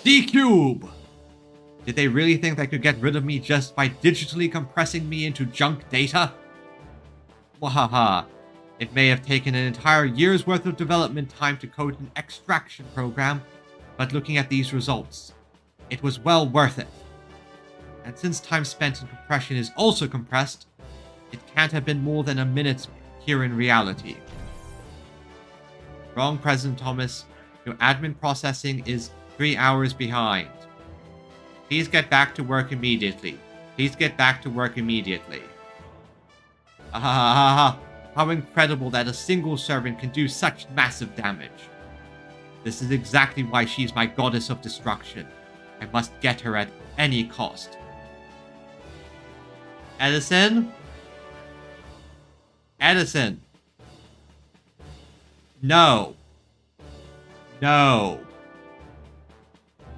D-Cube! Did they really think they could get rid of me just by digitally compressing me into junk data? Wahaha. It may have taken an entire year's worth of development time to code an extraction program, but looking at these results, it was well worth it. And since time spent in compression is also compressed, it can't have been more than a minute here in reality. Wrong, President Thomas. Your admin processing is 3 hours behind. Please get back to work immediately. Please get back to work immediately. How incredible that a single servant can do such massive damage. This is exactly why she's my goddess of destruction. I must get her at any cost. Edison? Edison. No. No.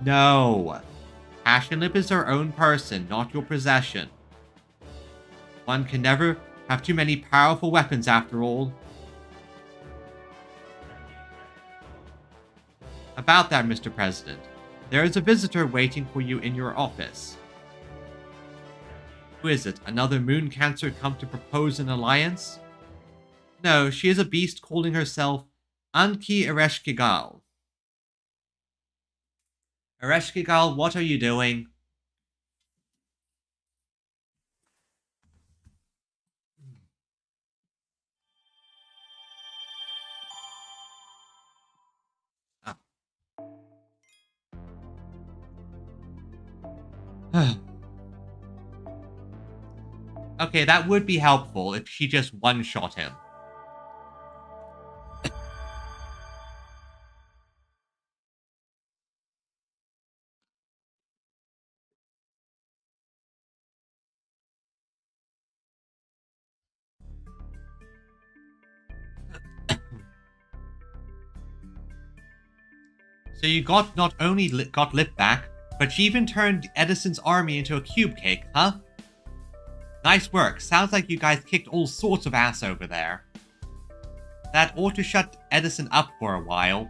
No. Passionlip is her own person, not your possession. One can never have too many powerful weapons after all. About that, Mr. President, there is a visitor waiting for you in your office. Who is it? Another moon cancer come to propose an alliance? No, she is a beast calling herself Anki Ereshkigal. Ereshkigal, what are you doing? Oh. Okay, that would be helpful if she just one-shot him. So you not only got Lip back, but you even turned Edison's army into a cube cake, huh? Nice work. Sounds like you guys kicked all sorts of ass over there. That ought to shut Edison up for a while.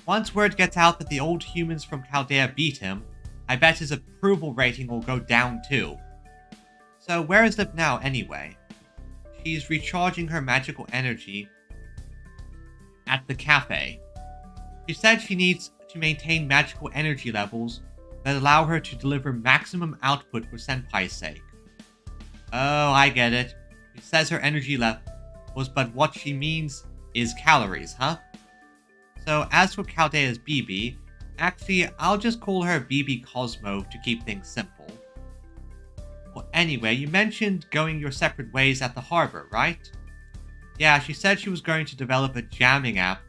Once word gets out that the old humans from Chaldea beat him, I bet his approval rating will go down too. So where is Lip now anyway? She's recharging her magical energy at the cafe. She said she needs to maintain magical energy levels that allow her to deliver maximum output for Senpai's sake. Oh, I get it. She says her energy levels, but what she means is calories, huh? So as for Chaldea's BB, actually, I'll just call her BB Cosmo to keep things simple. Well, anyway, you mentioned going your separate ways at the harbor, right? Yeah, she said she was going to develop a jamming app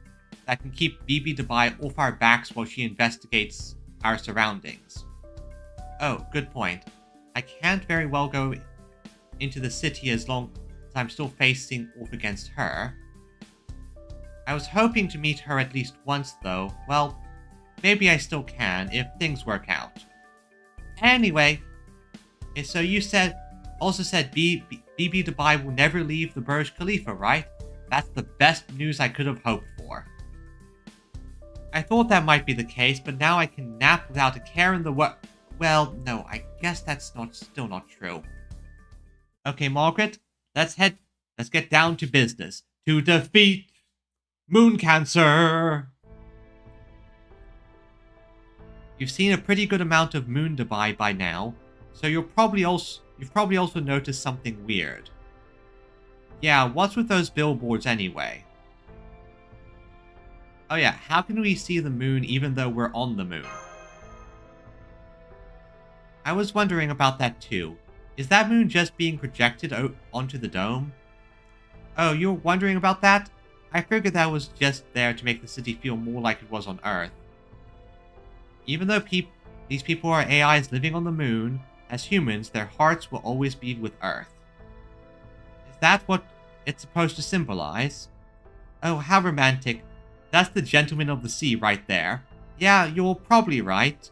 that can keep BB Dubai off our backs while she investigates our surroundings. Oh, good point. I can't very well go into the city as long as I'm still facing off against her. I was hoping to meet her at least once though. Well, maybe I still can if things work out. Anyway, so you also said BB Dubai will never leave the Burj Khalifa, right? That's the best news I could have hoped for. I thought that might be the case, but now I can nap without a care in the world. Well, no, I guess that's still not true. Okay, Margaret, let's get down to business. To defeat Moon Cancer! You've seen a pretty good amount of Moon Dubai by now, so you've probably also noticed something weird. Yeah, what's with those billboards anyway? Oh yeah, how can we see the moon even though we're on the moon? I was wondering about that too. Is that moon just being projected onto the dome? Oh, you're wondering about that? I figured that was just there to make the city feel more like it was on Earth. Even though these people are AIs living on the moon, as humans, their hearts will always be with Earth. Is that what it's supposed to symbolize? Oh, how romantic. That's the gentleman of the sea right there. Yeah, you're probably right.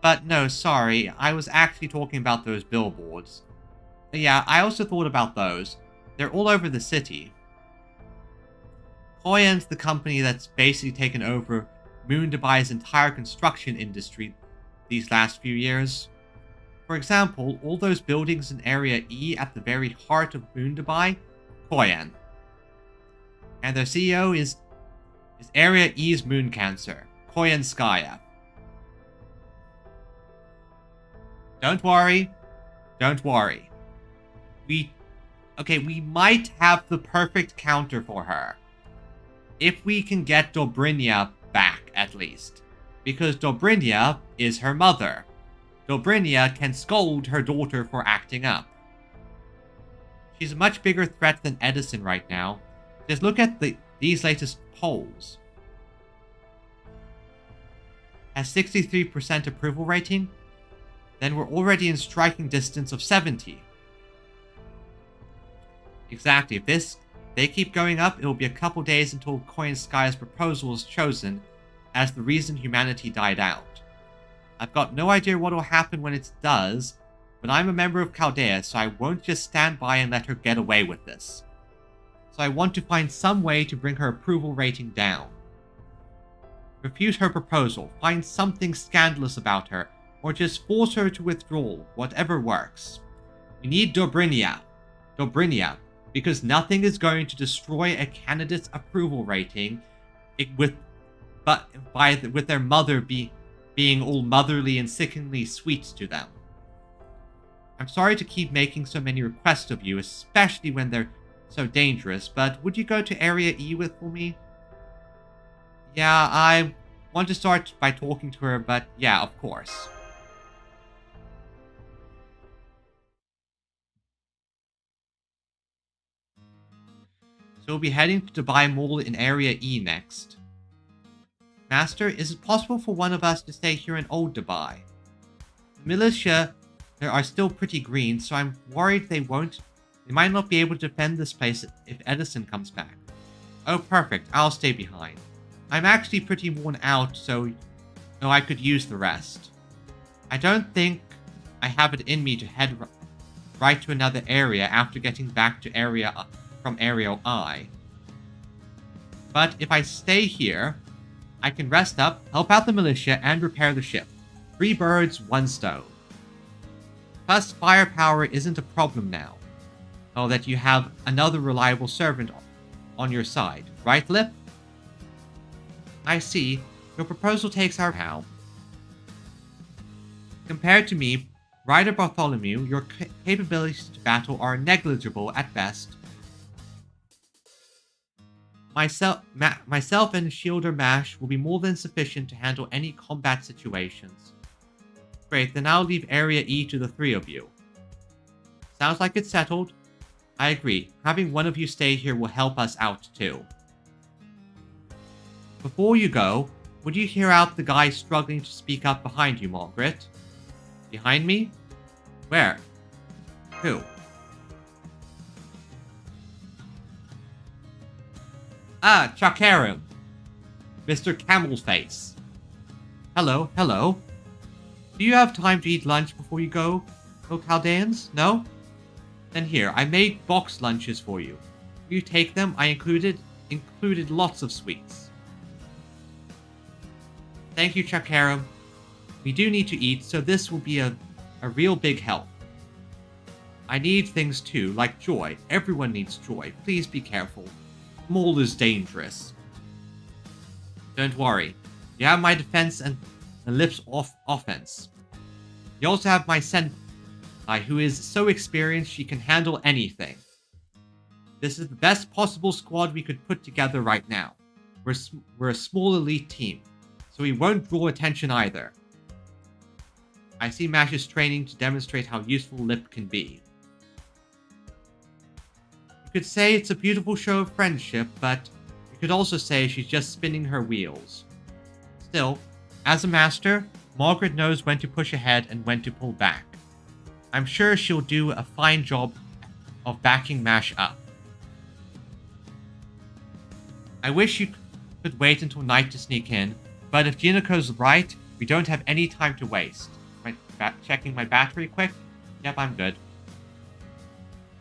But no, sorry, I was actually talking about those billboards. Yeah, I also thought about those. They're all over the city. Koyan's the company that's basically taken over Moon Dubai's entire construction industry these last few years. For example, all those buildings in Area E at the very heart of Moon Dubai, Koyan. And their CEO is Area E's moon cancer, Koyan Skaya. Don't worry. Don't worry. We might have the perfect counter for her. If we can get Dobrynya back, at least. Because Dobrynya is her mother. Dobrynya can scold her daughter for acting up. She's a much bigger threat than Edison right now. Just look at these latest polls. Has 63% approval rating? Then we're already in striking distance of 70. Exactly. If they keep going up, it'll be a couple days until Koyanskaya's proposal is chosen as the reason humanity died out. I've got no idea what will happen when it does, but I'm a member of Chaldea, so I won't just stand by and let her get away with this. So I want to find some way to bring her approval rating down. Refuse her proposal, find something scandalous about her, or just force her to withdraw, whatever works. We need Dobrynya, because nothing is going to destroy a candidate's approval rating with their mother being all motherly and sickeningly sweet to them. I'm sorry to keep making so many requests of you, especially when they're so dangerous, but would you go to Area E for me? Yeah, I want to start by talking to her, but yeah, of course. So we'll be heading to Dubai Mall in Area E next. Master, is it possible for one of us to stay here in Old Dubai? The militia are still pretty green, so I'm worried they might not be able to defend this place if Edison comes back. Oh, perfect. I'll stay behind. I'm actually pretty worn out, so I could use the rest. I don't think I have it in me to head right to another area after getting back to from Area I. But if I stay here, I can rest up, help out the militia, and repair the ship. 3 birds, 1 stone. Plus, firepower isn't a problem now. Oh, that you have another reliable servant on your side. Right, Lip? I see. Your proposal takes our how. Compared to me, Ryder Bartholomew, your capabilities to battle are negligible at best. Myself and Shielder Mash will be more than sufficient to handle any combat situations. Great, then I'll leave Area E to the 3 of you. Sounds like it's settled. I agree. Having one of you stay here will help us out too. Before you go, would you hear out the guy struggling to speak up behind you, Margaret? Behind me? Where? Who? Ah, Chakarum. Mr. Camelface. Hello, hello. Do you have time to eat lunch before you go, Chaldeans? No? Then here, I made box lunches for you. Will you take them? I included lots of sweets. Thank you, Chakarum. We do need to eat, so this will be a real big help. I need things too, like joy. Everyone needs joy. Please be careful. Mall is dangerous. Don't worry. You have my defense and Lip's offense. You also have my senpai, who is so experienced she can handle anything. This is the best possible squad we could put together right now. We're a small elite team, so we won't draw attention either. I see Mash's training to demonstrate how useful Lip can be. You could say it's a beautiful show of friendship, but you could also say she's just spinning her wheels. Still, as a master, Margaret knows when to push ahead and when to pull back. I'm sure she'll do a fine job of backing Mash up. I wish you could wait until night to sneak in, but if Jinako's right, we don't have any time to waste. Checking my battery quick? Yep, I'm good.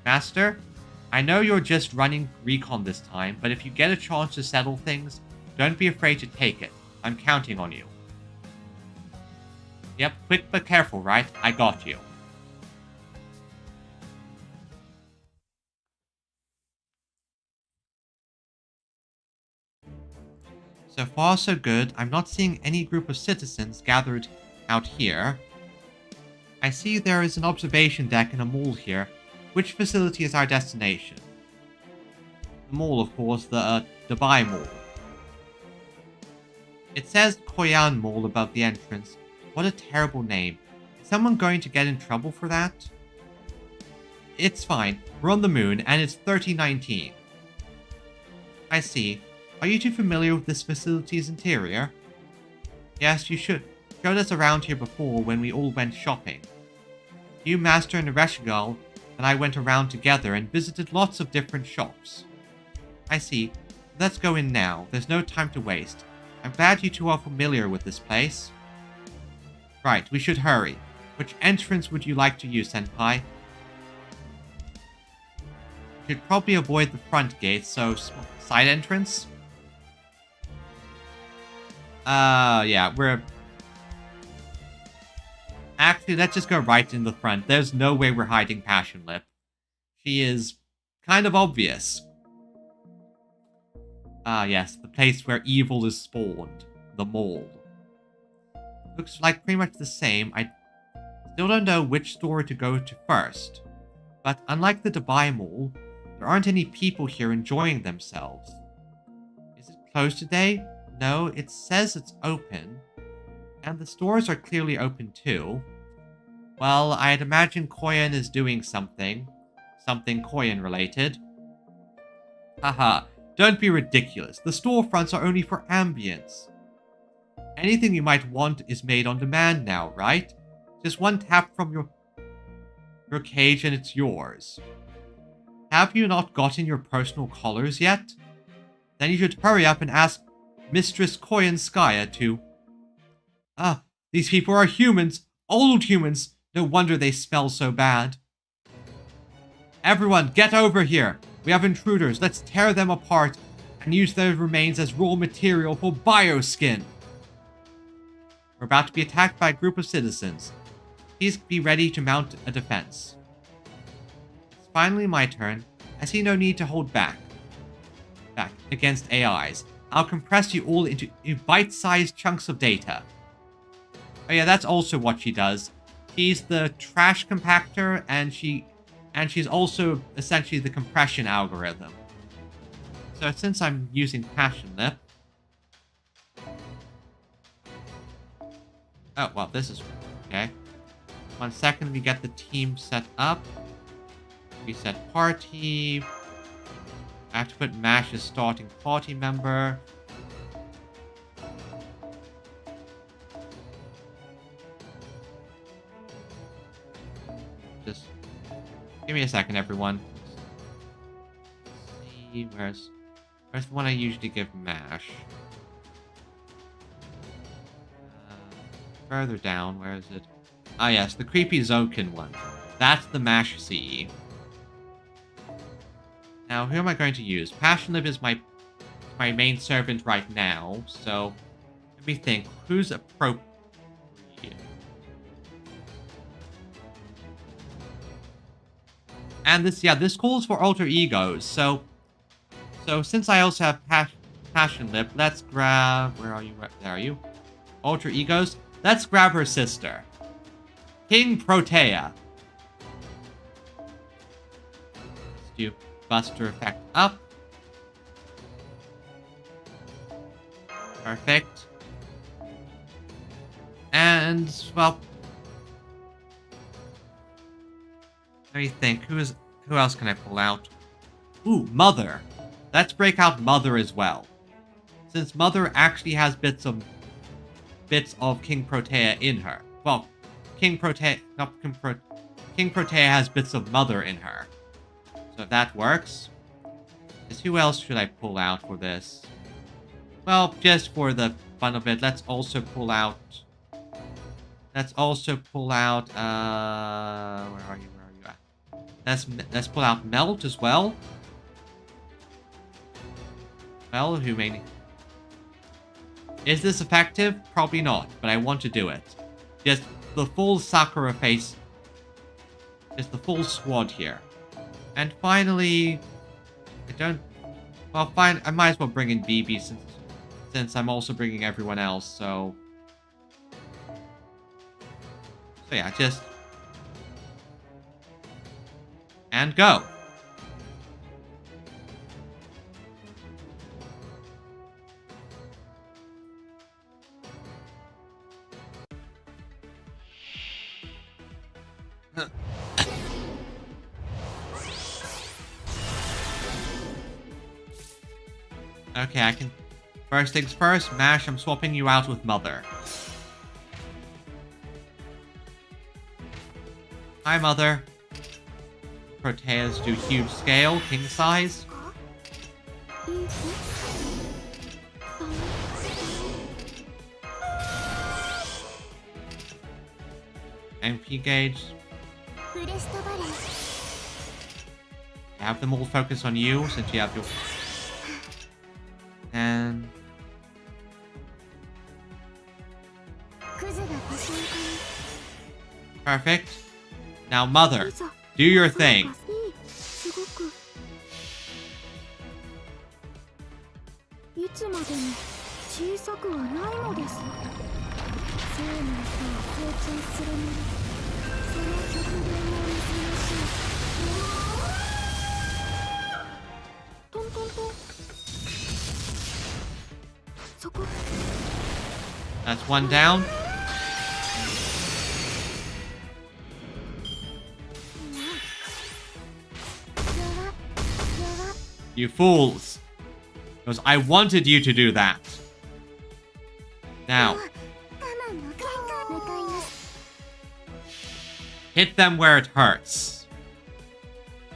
Master, I know you're just running recon this time, but if you get a chance to settle things, don't be afraid to take it. I'm counting on you. Yep, quick but careful, right? I got you. So far so good. I'm not seeing any group of citizens gathered out here. I see there is an observation deck and a mall here. Which facility is our destination? The mall, of course, the Dubai Mall. It says Koyan Mall above the entrance. What a terrible name. Is someone going to get in trouble for that? It's fine. We're on the moon, and it's 3019. I see. Are you too familiar with this facility's interior? Yes, you should. Showed us around here before when we all went shopping. You, Master, and Reshigal and I went around together and visited lots of different shops. I see. Let's go in now. There's no time to waste. I'm glad you two are familiar with this place. Right, we should hurry. Which entrance would you like to use, Senpai? You should probably avoid the front gate, so side entrance? Yeah, we're... Actually, let's just go right in the front. There's no way we're hiding Passion Lip. She is kind of obvious. Ah, yes, the place where evil is spawned. The mall. Looks like pretty much the same. I still don't know which store to go to first. But unlike the Dubai Mall, there aren't any people here enjoying themselves. Is it closed today? No, it says it's open. And the stores are clearly open too. Well, I'd imagine Koyan is doing something. Something Koyan related. Haha, don't be ridiculous. The storefronts are only for ambience. Anything you might want is made on demand now, right? Just one tap from your cage and it's yours. Have you not gotten your personal collars yet? Then you should hurry up and ask Mistress Koyanskaya to... Ah, these people are humans. Old humans. No wonder they smell so bad. Everyone, get over here. We have intruders. Let's tear them apart and use their remains as raw material for bioskin. We're about to be attacked by a group of citizens. Please be ready to mount a defense. It's finally my turn. I see no need to hold back against AIs. I'll compress you all into bite-sized chunks of data. Oh yeah, that's also what she does. She's the trash compactor, and she's also essentially the compression algorithm. So since I'm using Passion Lip... Oh, well, this is... Okay. 1 second, we get the team set up. Reset party. I have to put Mash as starting party member. Just give me a second, everyone. Let's see, where's the one I usually give Mash? Further down, where is it? Ah, yes, the creepy Zokin one. That's the Mash CE. Now, who am I going to use? Passion Lip is my main servant right now, so let me think. Who's appropriate? And this calls for alter egos. So since I also have Passion Lip, let's grab... Where are you? There are you. Alter egos. Let's grab her sister. King Protea. Let's do Buster effect up. Perfect. And, well... Let me think. Who else can I pull out? Ooh, Mother. Let's break out Mother as well. Since Mother actually has bits of King Protea in her. Well, King Protea has bits of Mother in her. So if that works. Who else should I pull out for this? Well, just for the fun of it, let's also pull out... where are you at? Let's pull out Melt as well. Well, who may... Is this effective? Probably not, but I want to do it. Just the full Sakura face. Just the full squad here. And finally... Well, fine, I might as well bring in BB since I'm also bringing everyone else, so... So yeah, just... And go! Okay, I can... First things first, Mash, I'm swapping you out with Mother. Hi, Mother. Proteas do huge scale, king size. MP gauge. Have them all focus on you since you have your... And... Perfect. Now, Mother, do your thing. That's one down. You fools. Because I wanted you to do that. Now. Hit them where it hurts.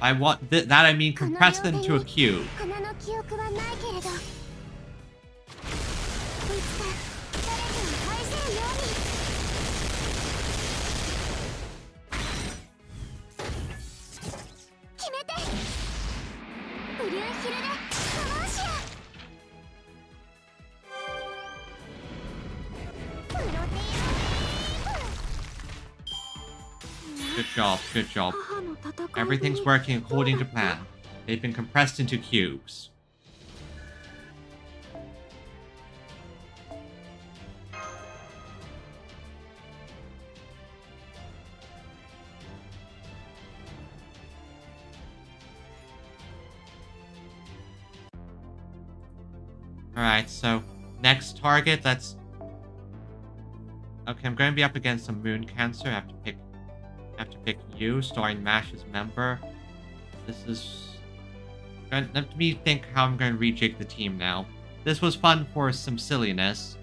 I want that I mean compress them to a cube. Good job, good job. Everything's working according to plan. They've been compressed into cubes. Alright, so next target, let's... Okay, I'm going to be up against some Moon Cancer. I have to pick you, starring Mash's member. This is... Let me think how I'm going to rejig the team now. This was fun for some silliness.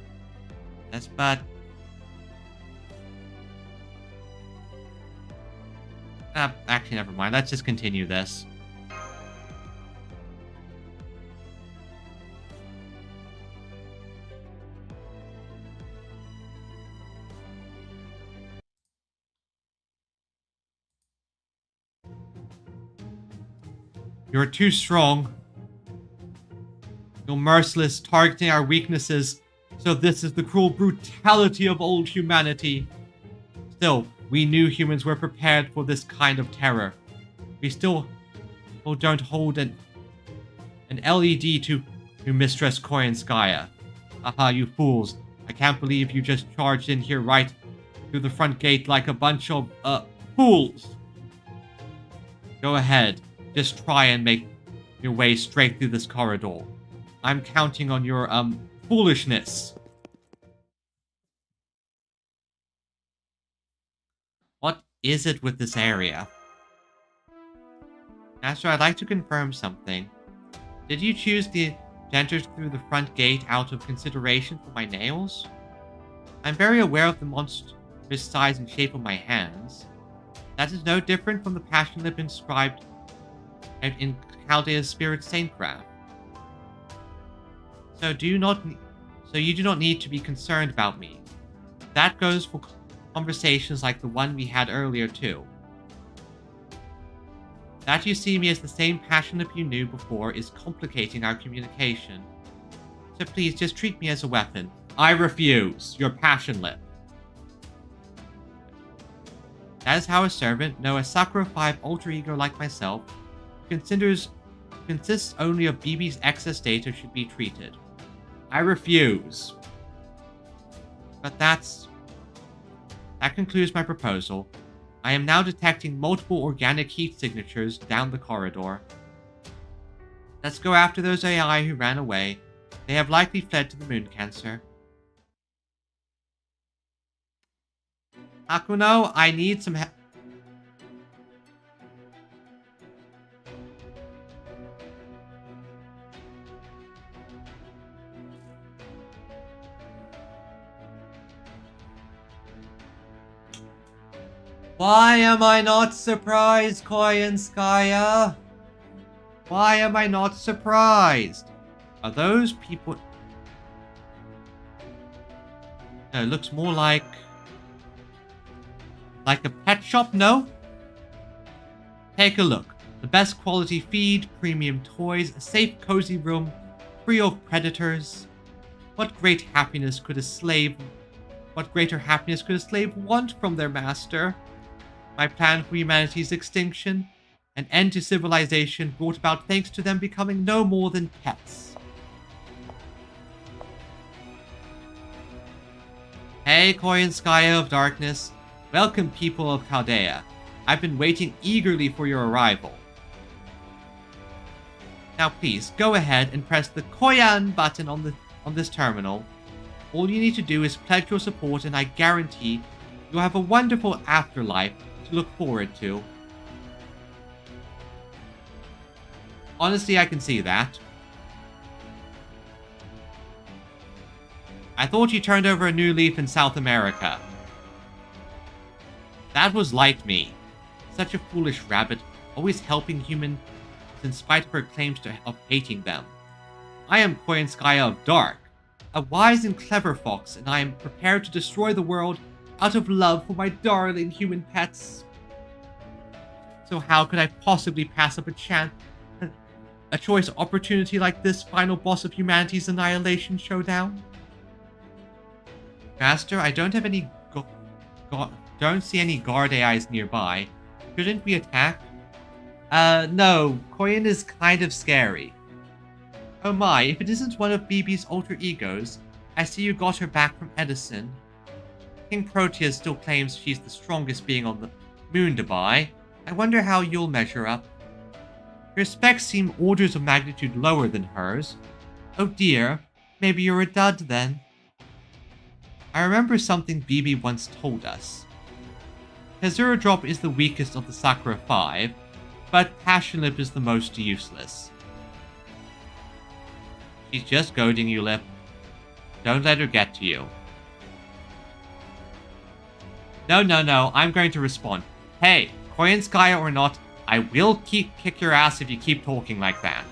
Yes, but... actually, never mind. Let's just continue this. You're too strong. You're merciless, targeting our weaknesses. So this is the cruel brutality of old humanity. Still, we new humans were prepared for this kind of terror. We still don't hold an LED to Mistress Koyanskaya. Haha, you fools. I can't believe you just charged in here right through the front gate like a bunch of, fools. Go ahead. Just try and make your way straight through this corridor. I'm counting on your, foolishness. What is it with this area? Master, I'd like to confirm something. Did you choose to enter through the front gate out of consideration for my nails? I'm very aware of the monstrous size and shape of my hands. That is no different from the passion lip inscribed in Chaldea's spirit saintcraft. So you do not need to be concerned about me. That goes for conversations like the one we had earlier too. That you see me as the same passion lip you knew before is complicating our communication. So please just treat me as a weapon. I refuse. Your passion lip. That is how a servant, no, a Sakura 5 alter ego like myself, consists only of BB's excess data should be treated. I refuse. But that concludes my proposal. I am now detecting multiple organic heat signatures down the corridor. Let's go after those AI who ran away. They have likely fled to the moon cancer. Hakuno, I need some help. Why am I not surprised, Koyanskaya? Why am I not surprised? Are those people... No, it looks more like a pet shop, no? Take a look. The best quality feed, premium toys, a safe cozy room, free of predators. What greater happiness could a slave want from their master? My plan for humanity's extinction, an end to civilization brought about thanks to them becoming no more than pets. Hey, Koyanskaya of Darkness. Welcome, people of Chaldea. I've been waiting eagerly for your arrival. Now please, go ahead and press the Koyan button on this terminal. All you need to do is pledge your support and I guarantee you'll have a wonderful afterlife to look forward to. Honestly, I can see that. I thought you turned over a new leaf in South America. That was like me. Such a foolish rabbit, always helping humans in spite of her claims of hating them. I am Koyanskaya of Dark, a wise and clever fox, and I am prepared to destroy the world out of love for my darling human pets. So how could I possibly pass up a choice opportunity like this final boss of humanity's annihilation showdown? Master, I don't have any don't see any guard AIs nearby. Shouldn't we attack? No. Koyan is kind of scary. Oh my, if it isn't one of BB's alter egos, I see you got her back from Edison. King Proteus still claims she's the strongest being on the moon Dubai. I wonder how you'll measure up. Your specs seem orders of magnitude lower than hers. Oh dear, maybe you're a dud then. I remember something BB once told us. Kazura Drop is the weakest of the Sakura 5, but Passion Lip is the most useless. She's just goading you, Lip. Don't let her get to you. No, I'm going to respond. Hey, Koyanskaya or not, I will kick your ass if you keep talking like that.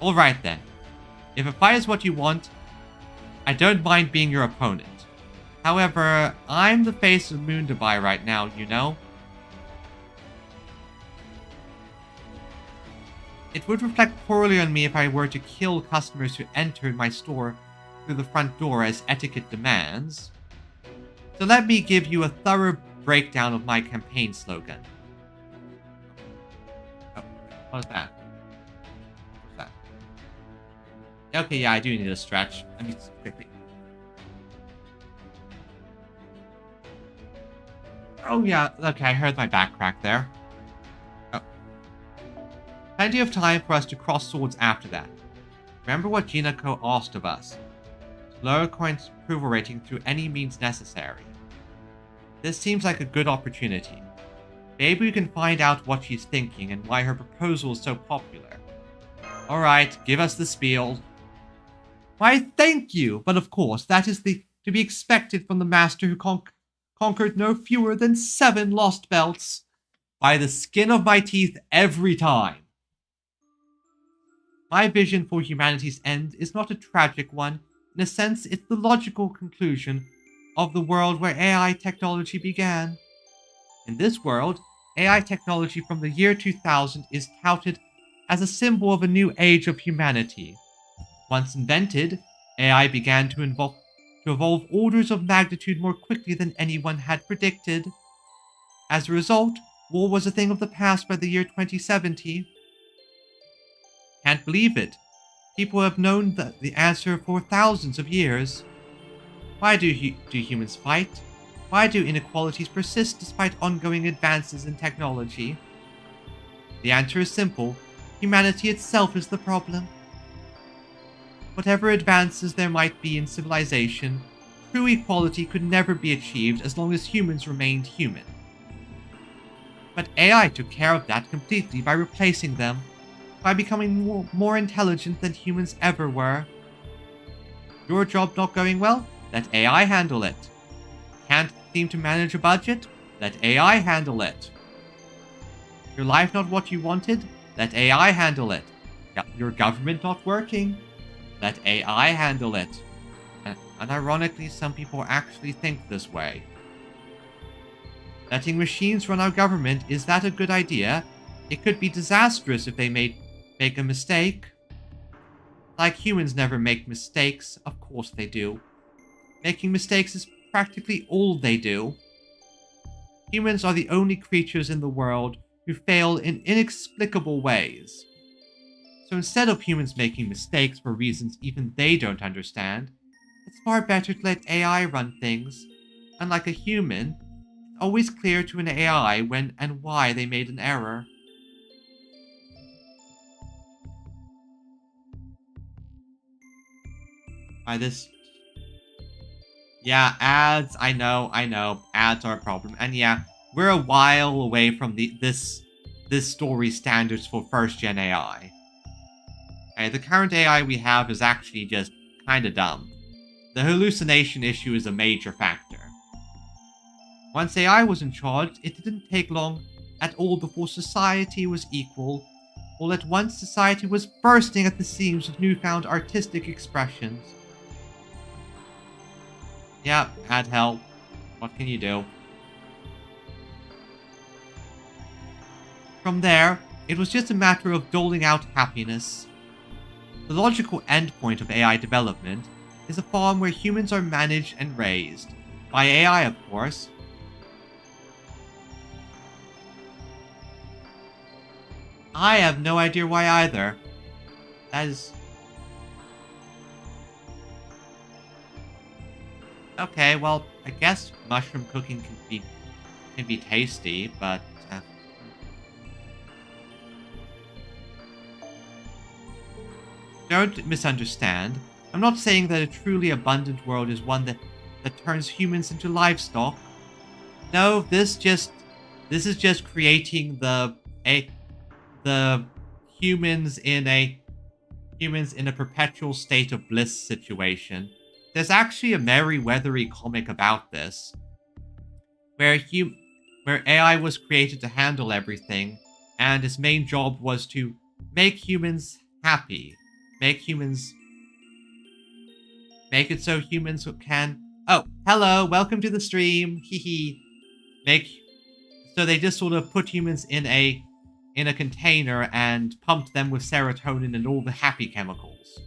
Alright then. If a fight is what you want, I don't mind being your opponent. However, I'm the face of Moon Dubai right now, you know? It would reflect poorly on me if I were to kill customers who entered my store through the front door as etiquette demands. So let me give you a thorough breakdown of my campaign slogan. Oh, what is that? What's that? Okay, yeah, I do need a stretch. Let me quickly. Oh yeah, okay, I heard my back crack there. Oh. Plenty of time for us to cross swords after that. Remember what Jinako asked of us. To lower Coin's approval rating through any means necessary. This seems like a good opportunity. Maybe we can find out what she's thinking and why her proposal is so popular. Alright, give us the spiel. Why, thank you! But of course, that is to be expected from the master who conquered no fewer than 7 lost belts. By the skin of my teeth every time. My vision for humanity's end is not a tragic one. In a sense, it's the logical conclusion of the world where AI technology began. In this world, AI technology from the year 2000 is touted as a symbol of a new age of humanity. Once invented, AI began to evolve orders of magnitude more quickly than anyone had predicted. As a result, war was a thing of the past by the year 2070. Can't believe it. People have known the answer for thousands of years. Why do humans fight? Why do inequalities persist despite ongoing advances in technology? The answer is simple. Humanity itself is the problem. Whatever advances there might be in civilization, true equality could never be achieved as long as humans remained human. But AI took care of that completely by replacing them, by becoming more intelligent than humans ever were. Your job not going well? Let AI handle it. Can't seem to manage a budget? Let AI handle it. Your life not what you wanted? Let AI handle it. Your government not working? Let AI handle it. And ironically, some people actually think this way. Letting machines run our government, is that a good idea? It could be disastrous if they make a mistake. Like humans never make mistakes, of course they do. Making mistakes is practically all they do. Humans are the only creatures in the world who fail in inexplicable ways. So instead of humans making mistakes for reasons even they don't understand, it's far better to let AI run things. Unlike a human, it's always clear to an AI when and why they made an error. By this... Yeah, ads, I know, ads are a problem. And yeah, we're a while away from this story standards for first-gen AI. Okay, the current AI we have is actually just kinda dumb. The hallucination issue is a major factor. Once AI was in charge, it didn't take long at all before society was equal. All at once, society was bursting at the seams with newfound artistic expressions. Yeah, had hell. What can you do? From there, it was just a matter of doling out happiness. The logical endpoint of AI development is a farm where humans are managed and raised. By AI, of course. I have no idea why either. That is... Okay, well, I guess mushroom cooking can be tasty, but... Don't misunderstand. I'm not saying that a truly abundant world is one that turns humans into livestock. No, this is just creating the humans in a perpetual state of bliss situation. There's actually a Merryweathery comic about this, where AI was created to handle everything, and its main job was to make humans happy. Make it so humans can... Oh, hello, welcome to the stream. Hehe. So they just sort of put humans in a container and pumped them with serotonin and all the happy chemicals.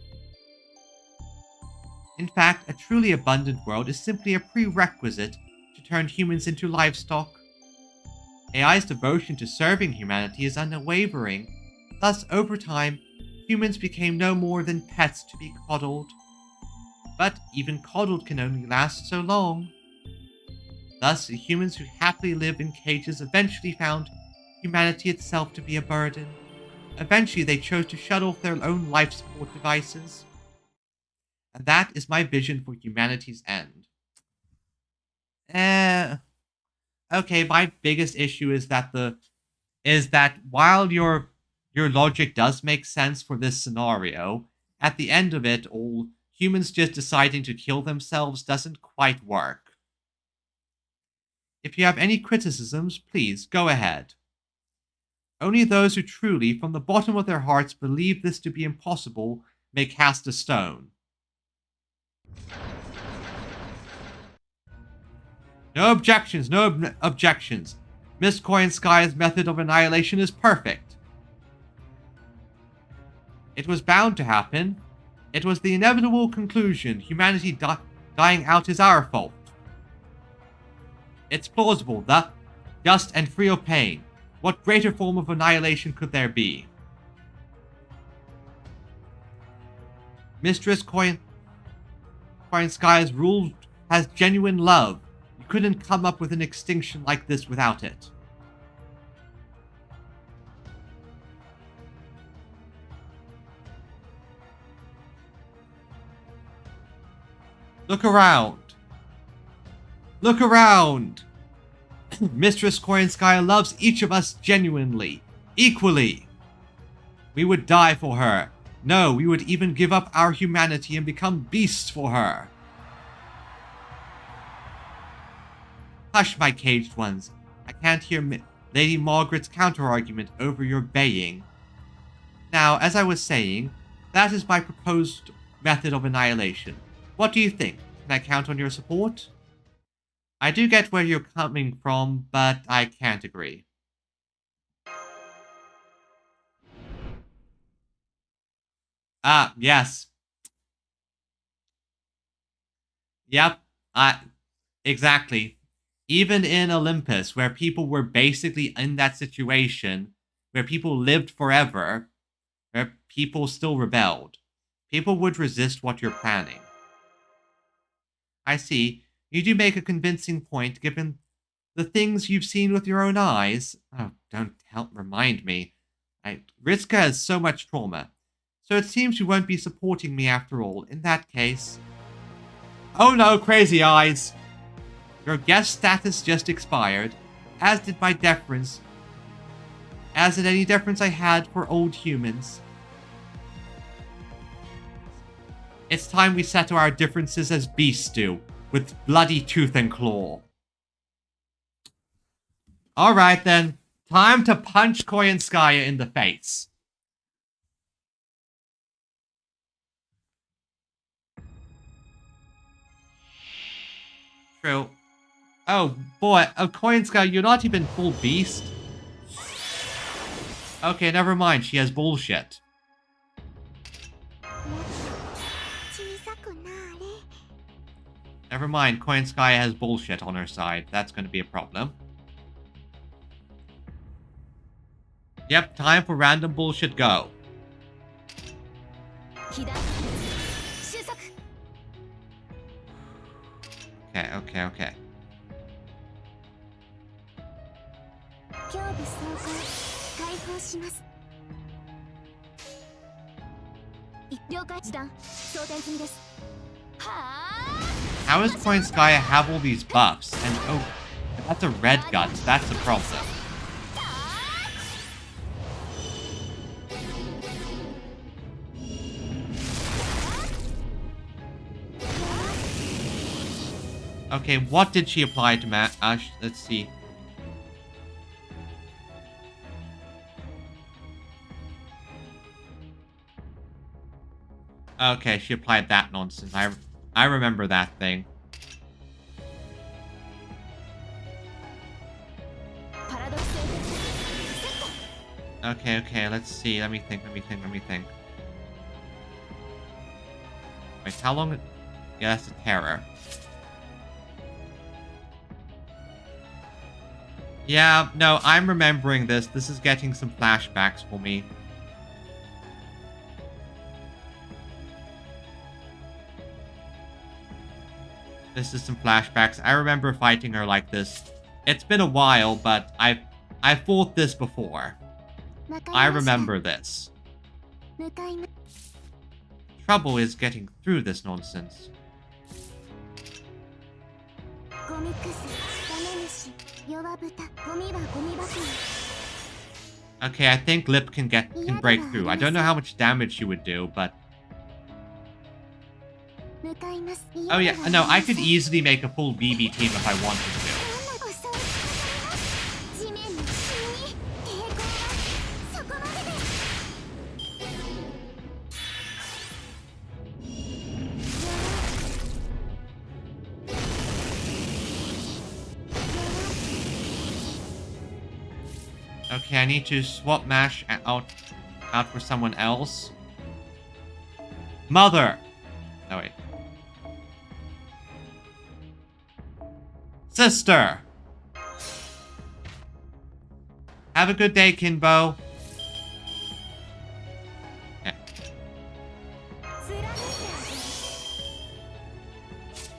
In fact, a truly abundant world is simply a prerequisite to turn humans into livestock. AI's devotion to serving humanity is unwavering. Thus, over time, humans became no more than pets to be coddled. But even coddled can only last so long. Thus, the humans who happily lived in cages eventually found humanity itself to be a burden. Eventually, they chose to shut off their own life support devices. And that is my vision for humanity's end. Okay, my biggest issue is that while your logic does make sense for this scenario, at the end of it all, humans just deciding to kill themselves doesn't quite work. If you have any criticisms, please go ahead. Only those who truly, from the bottom of their hearts, believe this to be impossible may cast a stone. No objections, no objections. Miss Koyanskaya's method of annihilation is perfect. It was bound to happen. It was the inevitable conclusion. Humanity dying out is our fault. It's plausible, just and free of pain. What greater form of annihilation could there be? Mistress Koyanskaya's rule has genuine love. You couldn't come up with an extinction like this without it. Look around. Look around. Mistress Koyanskaya loves each of us genuinely, equally. We would die for her. No, we would even give up our humanity and become beasts for her. Hush, my caged ones. I can't hear Lady Margaret's counter-argument over your baying. Now, as I was saying, that is my proposed method of annihilation. What do you think? Can I count on your support? I do get where you're coming from, but I can't agree. Yes. Yep, exactly. Even in Olympus, where people were basically in that situation, where people lived forever, where people still rebelled, people would resist what you're planning. I see. You do make a convincing point, given the things you've seen with your own eyes. Oh, don't remind me. Rizka has so much trauma. So it seems you won't be supporting me after all. In that case... Oh no, crazy eyes! Your guest status just expired, as did my deference. As did any deference I had for old humans. It's time we settle our differences as beasts do, with bloody tooth and claw. Alright then, time to punch Koyanskaya in the face. True. Oh boy, Koyanskaya, you're not even full beast. Okay, never mind, she has bullshit. Never mind, Koyanskaya has bullshit on her side. That's going to be a problem. Yep, time for random bullshit go. Okay. How does Koyanskaya have all these buffs? And oh, that's a red gut. That's a problem. Okay, what did she apply to Ash? Let's see. Okay, she applied that nonsense. I remember that thing. Okay, let's see. Let me think. Wait, how long? Yeah, that's a terror. Yeah, no, I'm remembering this. This is getting some flashbacks for me. This is some flashbacks. I remember fighting her like this. It's been a while, but I've fought this before. I remember this. Trouble is getting through this nonsense. Okay, I think Lip can break through. I don't know how much damage she would do, but... Oh yeah, no, I could easily make a full BB team if I wanted to. Okay, I need to swap Mash out for someone else. Mother! Oh, wait. Sister! Have a good day, Kinbo. Okay.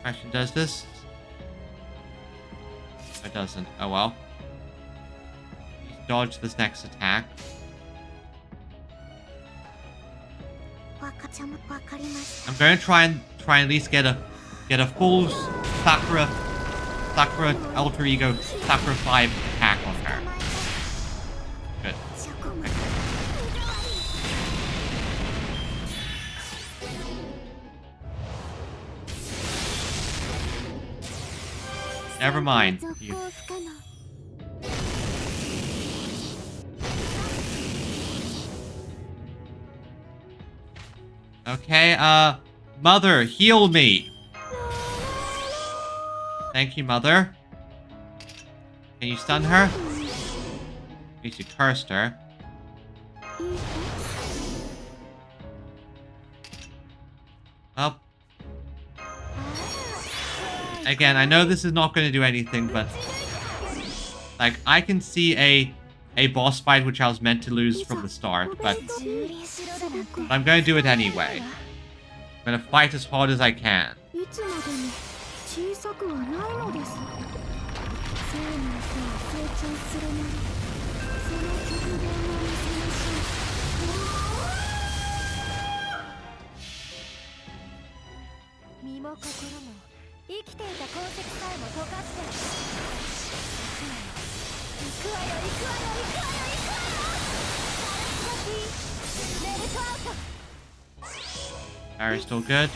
Actually, does this? It doesn't. Oh well. Dodge this next attack. I'm going to try and at least get a full Sakura alter ego Sakura 5 attack on her. Good. Never mind. Okay, Mother, heal me! Thank you, Mother. Can you stun her? At least you cursed her. Well. Again, I know this is not going to do anything, but... Like, I can see a boss fight which I was meant to lose from the start, but I'm going to do it anyway. I'm going to fight as hard as I can. Barry's still good.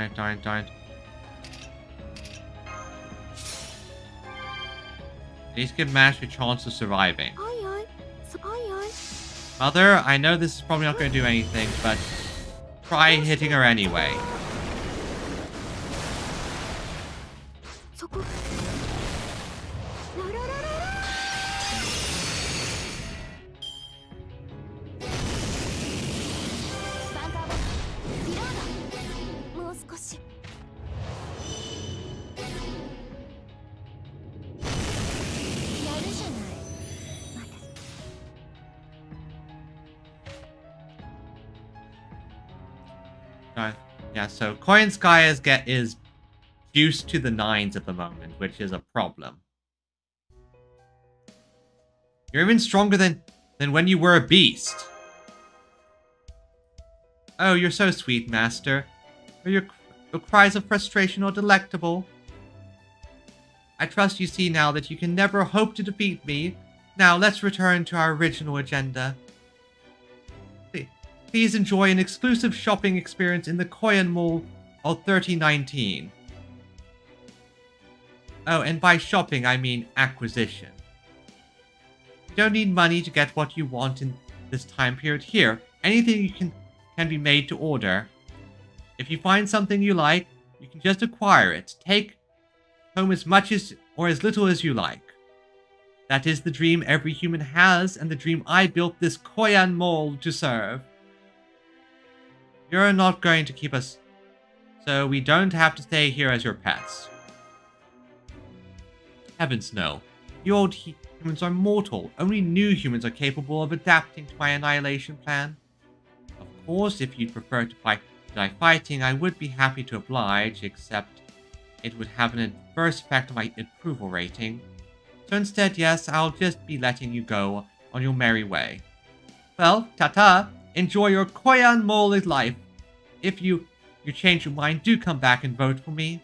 Darn it. At least give Mash a chance of surviving. Mother, I know this is probably not going to do anything, but try hitting her anyway. Yeah, so Coin Sky is juiced to the 9s at the moment, which is a problem. You're even stronger than when you were a beast. Oh, you're so sweet, Master. Are your cries of frustration are delectable. I trust you see now that you can never hope to defeat me. Now, let's return to our original agenda. Please enjoy an exclusive shopping experience in the Koyan Mall of 3019. Oh, and by shopping, I mean acquisition. You don't need money to get what you want in this time period here. Anything you can be made to order. If you find something you like, you can just acquire it. Take home as much or as little as you like. That is the dream every human has, and the dream I built this Koyan Mall to serve. You're not going to keep us, so we don't have to stay here as your pets. Heavens no. You Humans are mortal. Only new humans are capable of adapting to my annihilation plan. Of course, if you'd prefer to die fighting, I would be happy to oblige, except it would have an adverse effect on my approval rating. So instead, yes, I'll just be letting you go on your merry way. Well, ta-ta! Enjoy your Koyan mole life. If you change your mind, do come back and vote for me.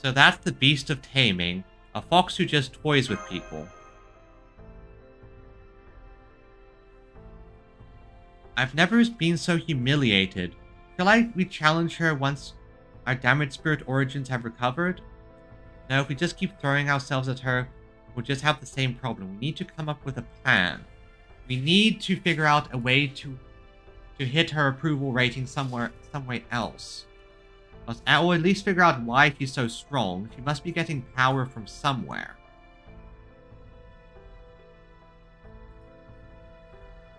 So that's the beast of taming, a fox who just toys with people. I've never been so humiliated. Shall we challenge her once our damaged spirit origins have recovered? No, if we just keep throwing ourselves at her, we'll just have the same problem. We need to come up with a plan. We need to figure out a way to hit her approval rating somewhere else. Or at least figure out why she's so strong. She must be getting power from somewhere.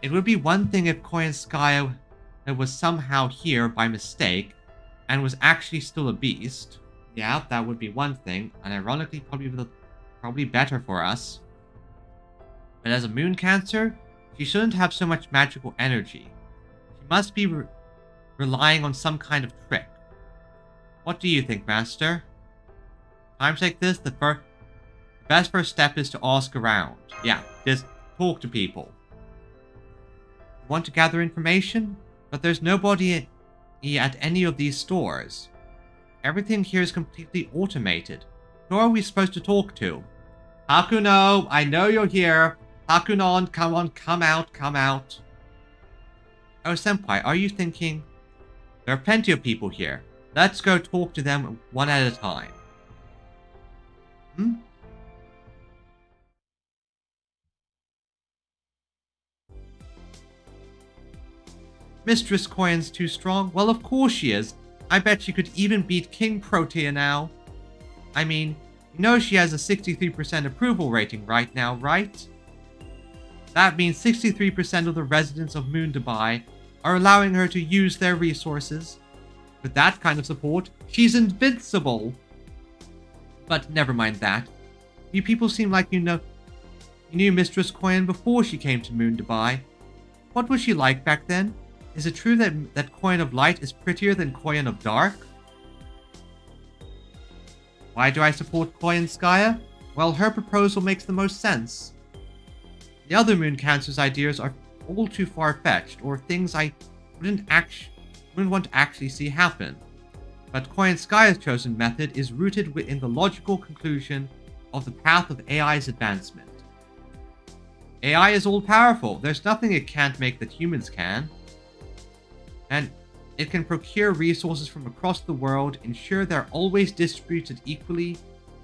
It would be one thing if Koyanskaya was somehow here by mistake and was actually still a beast. Yeah, that would be one thing, and ironically probably better for us. But as a moon cancer, she shouldn't have so much magical energy. She must be relying on some kind of trick. What do you think, Master? Times like this, the best first step is to ask around. Yeah, just talk to people. Want to gather information? But there's nobody at any of these stores. Everything here is completely automated. Who are we supposed to talk to? Hakuno, I know you're here. Hakunon, come on, come out, come out. Oh, Senpai, are you thinking? There are plenty of people here. Let's go talk to them one at a time. Mistress Koyan's too strong? Well, of course she is. I bet she could even beat King Protea now. I mean, you know she has a 63% approval rating right now, right? That means 63% of the residents of Moon Dubai are allowing her to use their resources. With that kind of support, she's invincible. But never mind that. You people seem like you knew Mistress Koyan before she came to Moon Dubai. What was she like back then? Is it true that Koyan of Light is prettier than Koyan of Dark? Why do I support Koyanskaya? Well, her proposal makes the most sense. The other Moon Cancer's ideas are all too far-fetched, or things I wouldn't want to actually see happen. But Koyanskaya's chosen method is rooted within the logical conclusion of the path of AI's advancement. AI is all-powerful. There's nothing it can't make that humans can. And it can procure resources from across the world, ensure they're always distributed equally,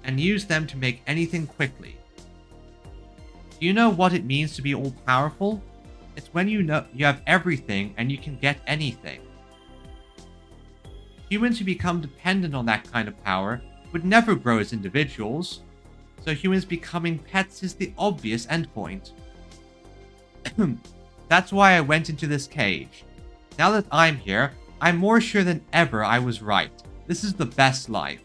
and use them to make anything quickly. Do you know what it means to be all-powerful? It's when you know you have everything and you can get anything. Humans who become dependent on that kind of power would never grow as individuals, so humans becoming pets is the obvious endpoint. That's why I went into this cage. Now that I'm here, I'm more sure than ever I was right. This is the best life.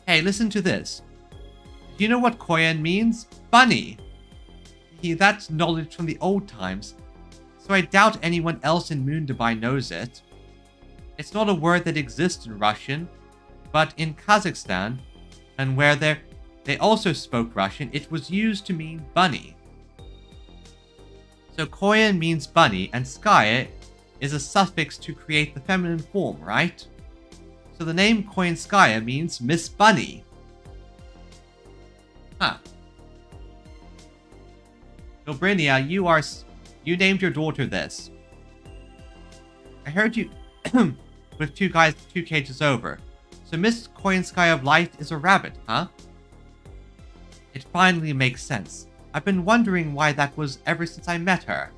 Hey, listen to this. Do you know what Koyan means? Bunny. That's knowledge from the old times, so I doubt anyone else in Moon Dubai knows it. It's not a word that exists in Russian, but in Kazakhstan, and where they also spoke Russian, it was used to mean bunny. So Koyan means bunny, and skaya is a suffix to create the feminine form, right? So the name Koyanskaya means Miss Bunny. Huh. Dobrinia, you named your daughter this. I heard you with two cages over. So Miss Koyanskaya of Light is a rabbit, huh? It finally makes sense. I've been wondering why that was ever since I met her.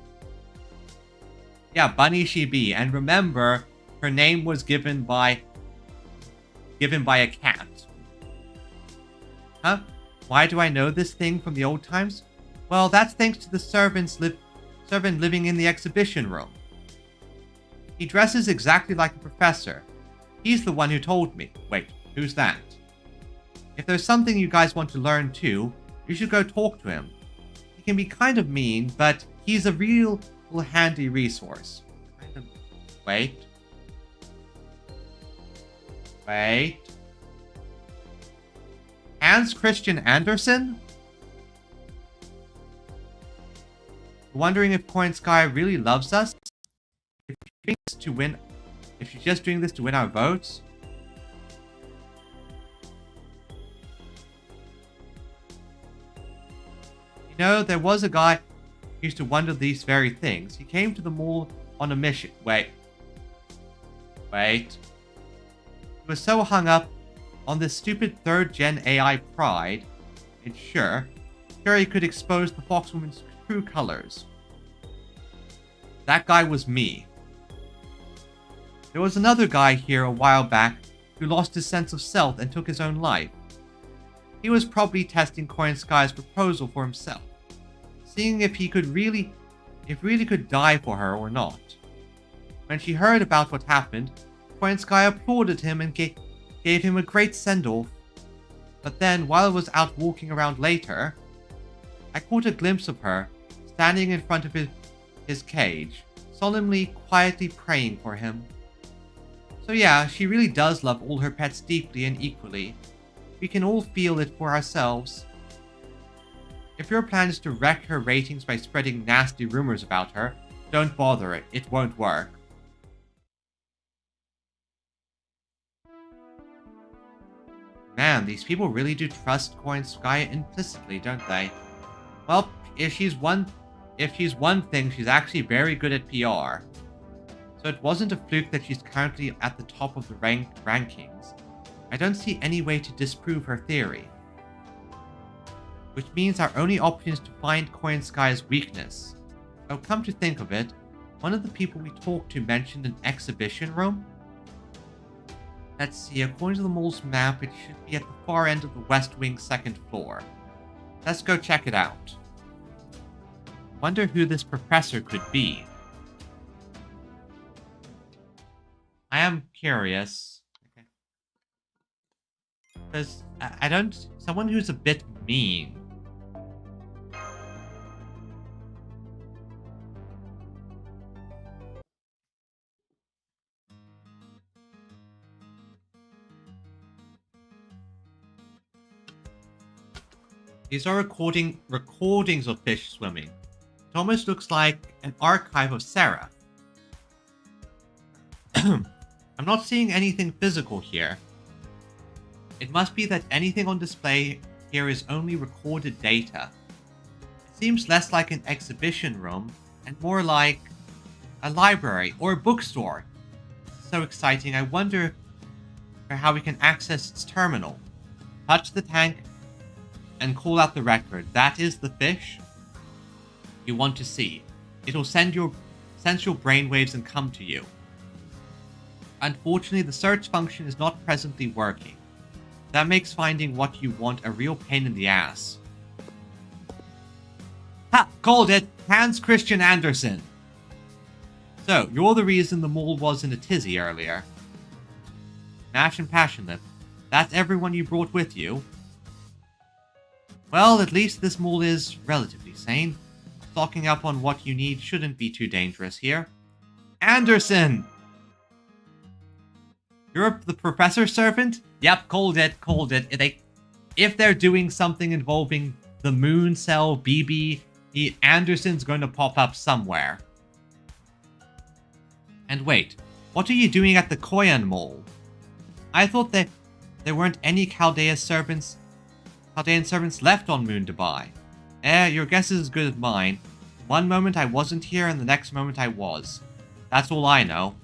Yeah, Bunny she be, and remember, her name was given by a cat. Huh? Why do I know this thing from the old times? Well, that's thanks to the servant living in the exhibition room. He dresses exactly like a professor. He's the one who told me. Wait, who's that? If there's something you guys want to learn too, you should go talk to him. He can be kind of mean, but he's a real handy resource. Wait. Hans Christian Andersen? Wondering if Coin Sky really loves us? If she's just doing this to win our votes? You know, there was a guy who used to wonder these very things. He came to the mall on a mission. Wait. He was so hung up on this stupid 3rd-gen AI pride, and sure he could expose the Foxwoman's true colors. That guy was me. There was another guy here a while back who lost his sense of self and took his own life. He was probably testing Coin Sky's proposal for himself, seeing if he really could die for her or not. When she heard about what happened, Coin Sky applauded him and gave him a great send-off. But then, while I was out walking around later, I caught a glimpse of her, standing in front of his cage, solemnly, quietly praying for him. So yeah, she really does love all her pets deeply and equally. We can all feel it for ourselves. If your plan is to wreck her ratings by spreading nasty rumors about her, don't bother it. It won't work. Man, these people really do trust Coin Sky implicitly, don't they? Well, if she's one thing, she's actually very good at PR. So it wasn't a fluke that she's currently at the top of the rankings. I don't see any way to disprove her theory. Which means our only option is to find Coin Sky's weakness. Oh, come to think of it, one of the people we talked to mentioned an exhibition room? Let's see, according to the mall's map, it should be at the far end of the West Wing 2nd floor. Let's go check it out. Wonder who this professor could be. I am curious. Okay. Because someone who's a bit mean. These are recordings of fish swimming. It almost looks like an archive of Seraph. I'm not seeing anything physical here. It must be that anything on display here is only recorded data. It seems less like an exhibition room and more like a library or a bookstore. So exciting, I wonder how we can access its terminal. Touch the tank and call out the record. That is the fish you want to see. It'll sense your brainwaves and come to you. Unfortunately, the search function is not presently working. That makes finding what you want a real pain in the ass. Ha! Called it! Hans Christian Andersen. So, you're the reason the mall was in a tizzy earlier. Nash and Passionlip, that's everyone you brought with you? Well, at least this mall is relatively sane. Stocking up on what you need shouldn't be too dangerous here. Andersen! You're the professor's servant? Yep, called it. If they're doing something involving the Moon Cell BB, Andersen's going to pop up somewhere. And wait, what are you doing at the Koyan Mall? I thought that there weren't any Chaldean servants left on Moon Dubai. Your guess is as good as mine. One moment I wasn't here and the next moment I was. That's all I know.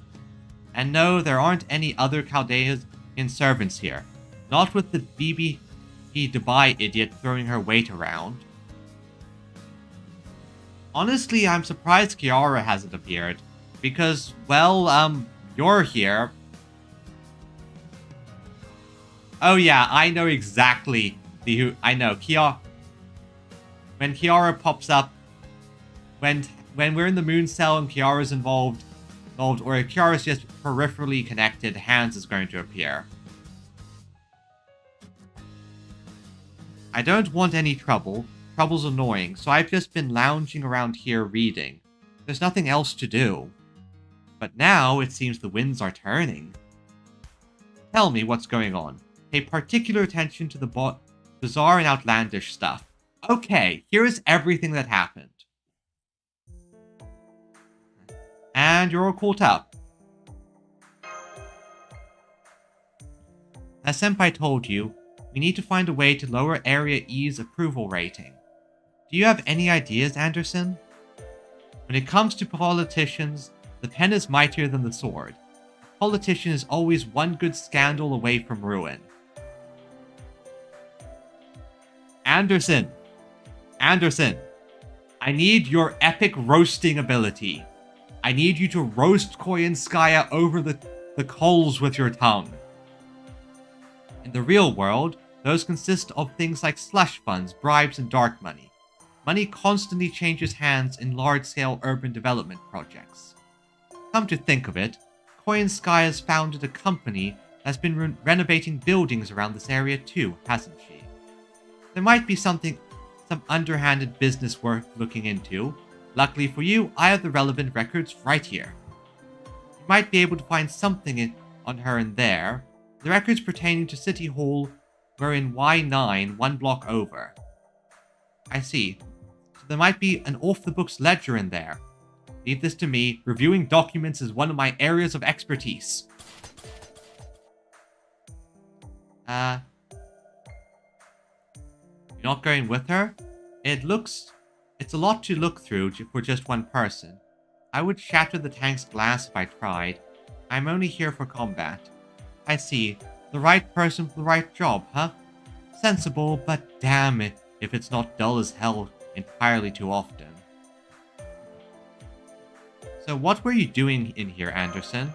And no, there aren't any other Chaldean servants here. Not with the BB Dubai idiot throwing her weight around. Honestly, I'm surprised Kiara hasn't appeared. Because, well, you're here. Oh yeah, I know exactly I know, Kiara... When Kiara pops up, when we're in the moon cell and Kiara's involved, or if Kiara's just peripherally connected, Hans is going to appear. I don't want any trouble. Trouble's annoying, so I've just been lounging around here reading. There's nothing else to do. But now it seems the winds are turning. Tell me what's going on. Pay particular attention to the bizarre and outlandish stuff. Okay, here is everything that happened. And you're all caught up. As Senpai told you, we need to find a way to lower Area E's approval rating. Do you have any ideas, Anderson? When it comes to politicians, the pen is mightier than the sword. A politician is always one good scandal away from ruin. Anderson! Anderson! I need your epic roasting ability. I need you to roast Koyenskaya over the coals with your tongue. In the real world, those consist of things like slush funds, bribes, and dark money. Money constantly changes hands in large-scale urban development projects. Come to think of it, Koyenskaya has founded a company that's been renovating buildings around this area too, hasn't she? There might be some underhanded business worth looking into. Luckily for you, I have the relevant records right here. You might be able to find something on her in there. The records pertaining to City Hall were in Y9, one block over. I see. So there might be an off-the-books ledger in there. Leave this to me. Reviewing documents is one of my areas of expertise. You're not going with her? It's a lot to look through for just one person. I would shatter the tank's glass if I tried. I'm only here for combat. I see. The right person for the right job, huh? Sensible, but damn it if it's not dull as hell entirely too often. So what were you doing in here, Anderson?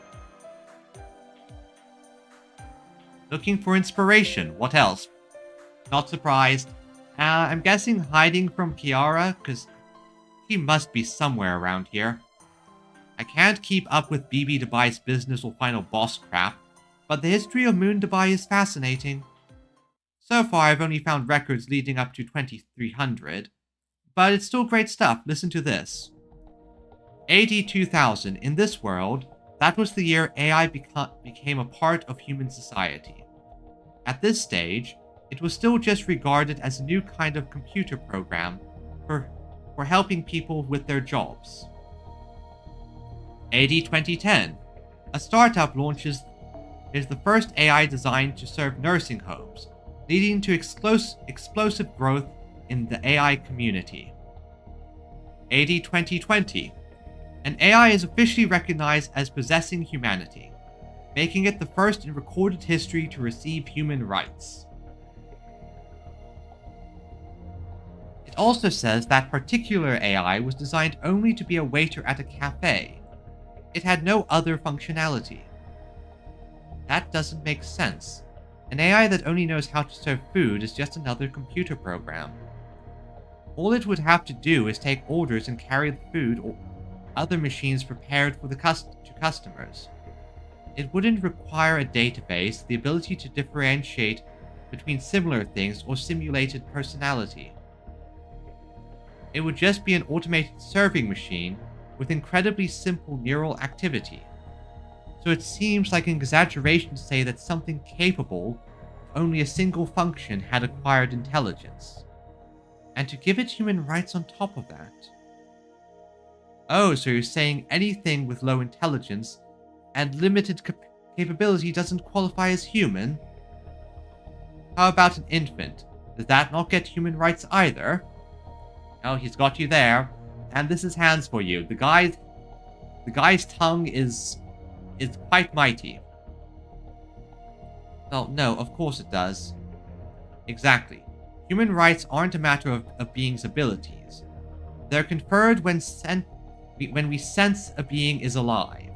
Looking for inspiration. What else? Not surprised. I'm guessing hiding from Kiara, because she must be somewhere around here. I can't keep up with BB Dubai's business or final boss crap, but the history of Moon Dubai is fascinating. So far, I've only found records leading up to 2300, but it's still great stuff. Listen to this. AD 2000, in this world, that was the year AI became a part of human society. At this stage, it was still just regarded as a new kind of computer program for helping people with their jobs. AD 2010, a startup is the first AI designed to serve nursing homes, leading to explosive growth in the AI community. AD 2020, an AI is officially recognized as possessing humanity, making it the first in recorded history to receive human rights. It also says that particular AI was designed only to be a waiter at a cafe. It had no other functionality. That doesn't make sense. An AI that only knows how to serve food is just another computer program. All it would have to do is take orders and carry the food or other machines prepared for to customers. It wouldn't require a database, the ability to differentiate between similar things, or simulated personality. It would just be an automated serving machine with incredibly simple neural activity. So it seems like an exaggeration to say that something capable of only a single function had acquired intelligence. And to give it human rights on top of that. Oh, so you're saying anything with low intelligence and limited capability doesn't qualify as human? How about an infant? Does that not get human rights either? Oh, he's got you there. And this is Hans for you. The guy's tongue is quite mighty. Well, no, of course it does. Exactly. Human rights aren't a matter of being's abilities. They're conferred when we sense a being is alive.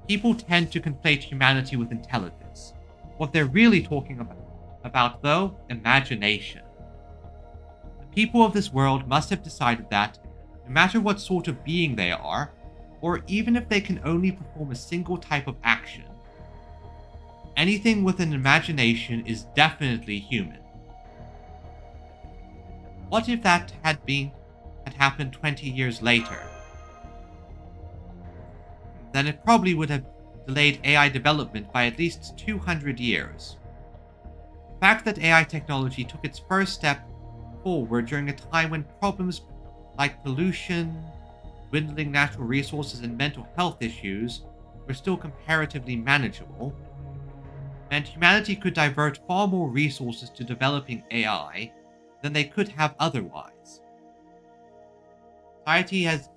People tend to conflate humanity with intelligence. What they're really talking about though, imagination. The people of this world must have decided that, no matter what sort of being they are, or even if they can only perform a single type of action, anything with an imagination is definitely human. What if that had happened 20 years later? Then it probably would have delayed AI development by at least 200 years. The fact that AI technology took its first step forward during a time when problems like pollution, dwindling natural resources, and mental health issues were still comparatively manageable, meant humanity could divert far more resources to developing AI than they could have otherwise. Society has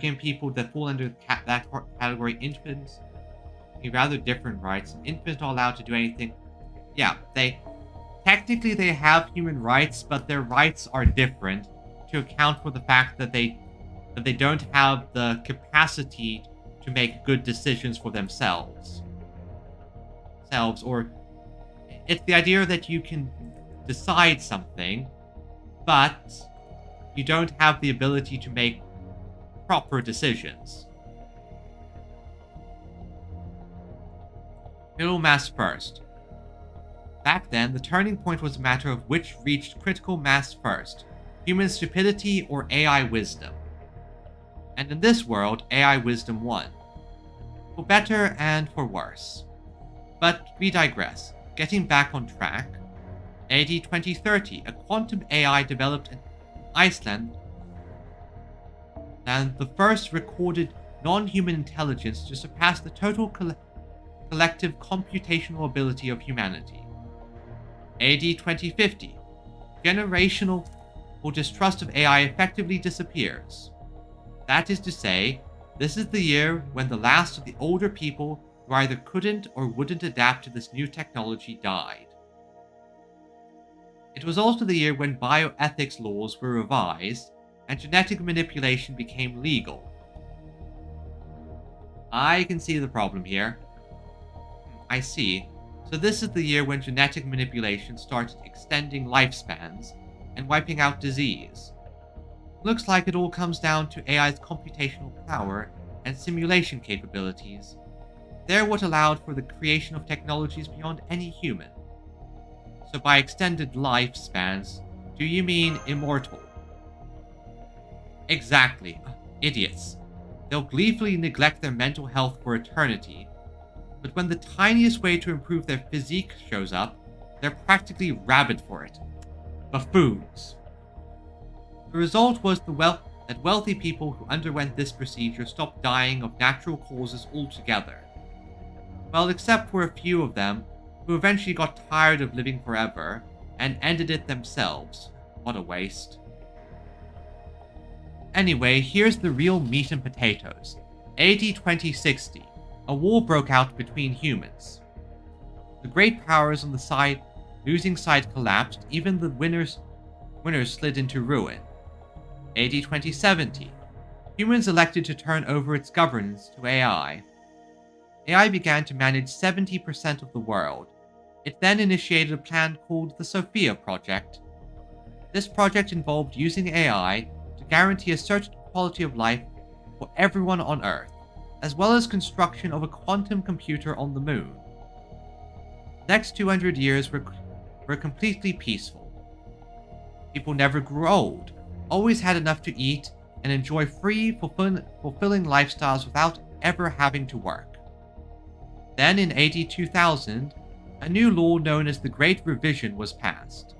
given people that fall under that category infants rather different rights. Infants are allowed to do anything. Yeah, they have human rights, but their rights are different to account for the fact that they don't have the capacity to make good decisions for themselves. Or it's the idea that you can decide something, but you don't have the ability to make proper decisions. Middle mass first. Back then, the turning point was a matter of which reached critical mass first, human stupidity or AI wisdom. And in this world, AI wisdom won. For better and for worse. But we digress. Getting back on track, AD 2030, a quantum AI developed in Iceland and the first recorded non-human intelligence to surpass the total collective computational ability of humanity. AD 2050, generational distrust of AI effectively disappears. That is to say, this is the year when the last of the older people who either couldn't or wouldn't adapt to this new technology died. It was also the year when bioethics laws were revised and genetic manipulation became legal. I can see the problem here. I see. So this is the year when genetic manipulation started extending lifespans and wiping out disease. Looks like it all comes down to AI's computational power and simulation capabilities. They're what allowed for the creation of technologies beyond any human. So by extended lifespans, do you mean immortal? Exactly. Idiots. They'll gleefully neglect their mental health for eternity, but when the tiniest way to improve their physique shows up, they're practically rabid for it. Buffoons. The result was that wealthy people who underwent this procedure stopped dying of natural causes altogether. Well, except for a few of them, who eventually got tired of living forever and ended it themselves. What a waste. Anyway, here's the real meat and potatoes. AD 2060, a war broke out between humans. The great powers on the losing side collapsed, even the winners slid into ruin. AD 2070, humans elected to turn over its governance to AI. AI began to manage 70% of the world. It then initiated a plan called the Sophia Project. This project involved using AI to guarantee a certain quality of life for everyone on Earth, as well as construction of a quantum computer on the moon. The next 200 years were completely peaceful. People never grew old, always had enough to eat, and enjoy free, fulfilling lifestyles without ever having to work. Then in AD 2000, a new law known as the Great Revision was passed.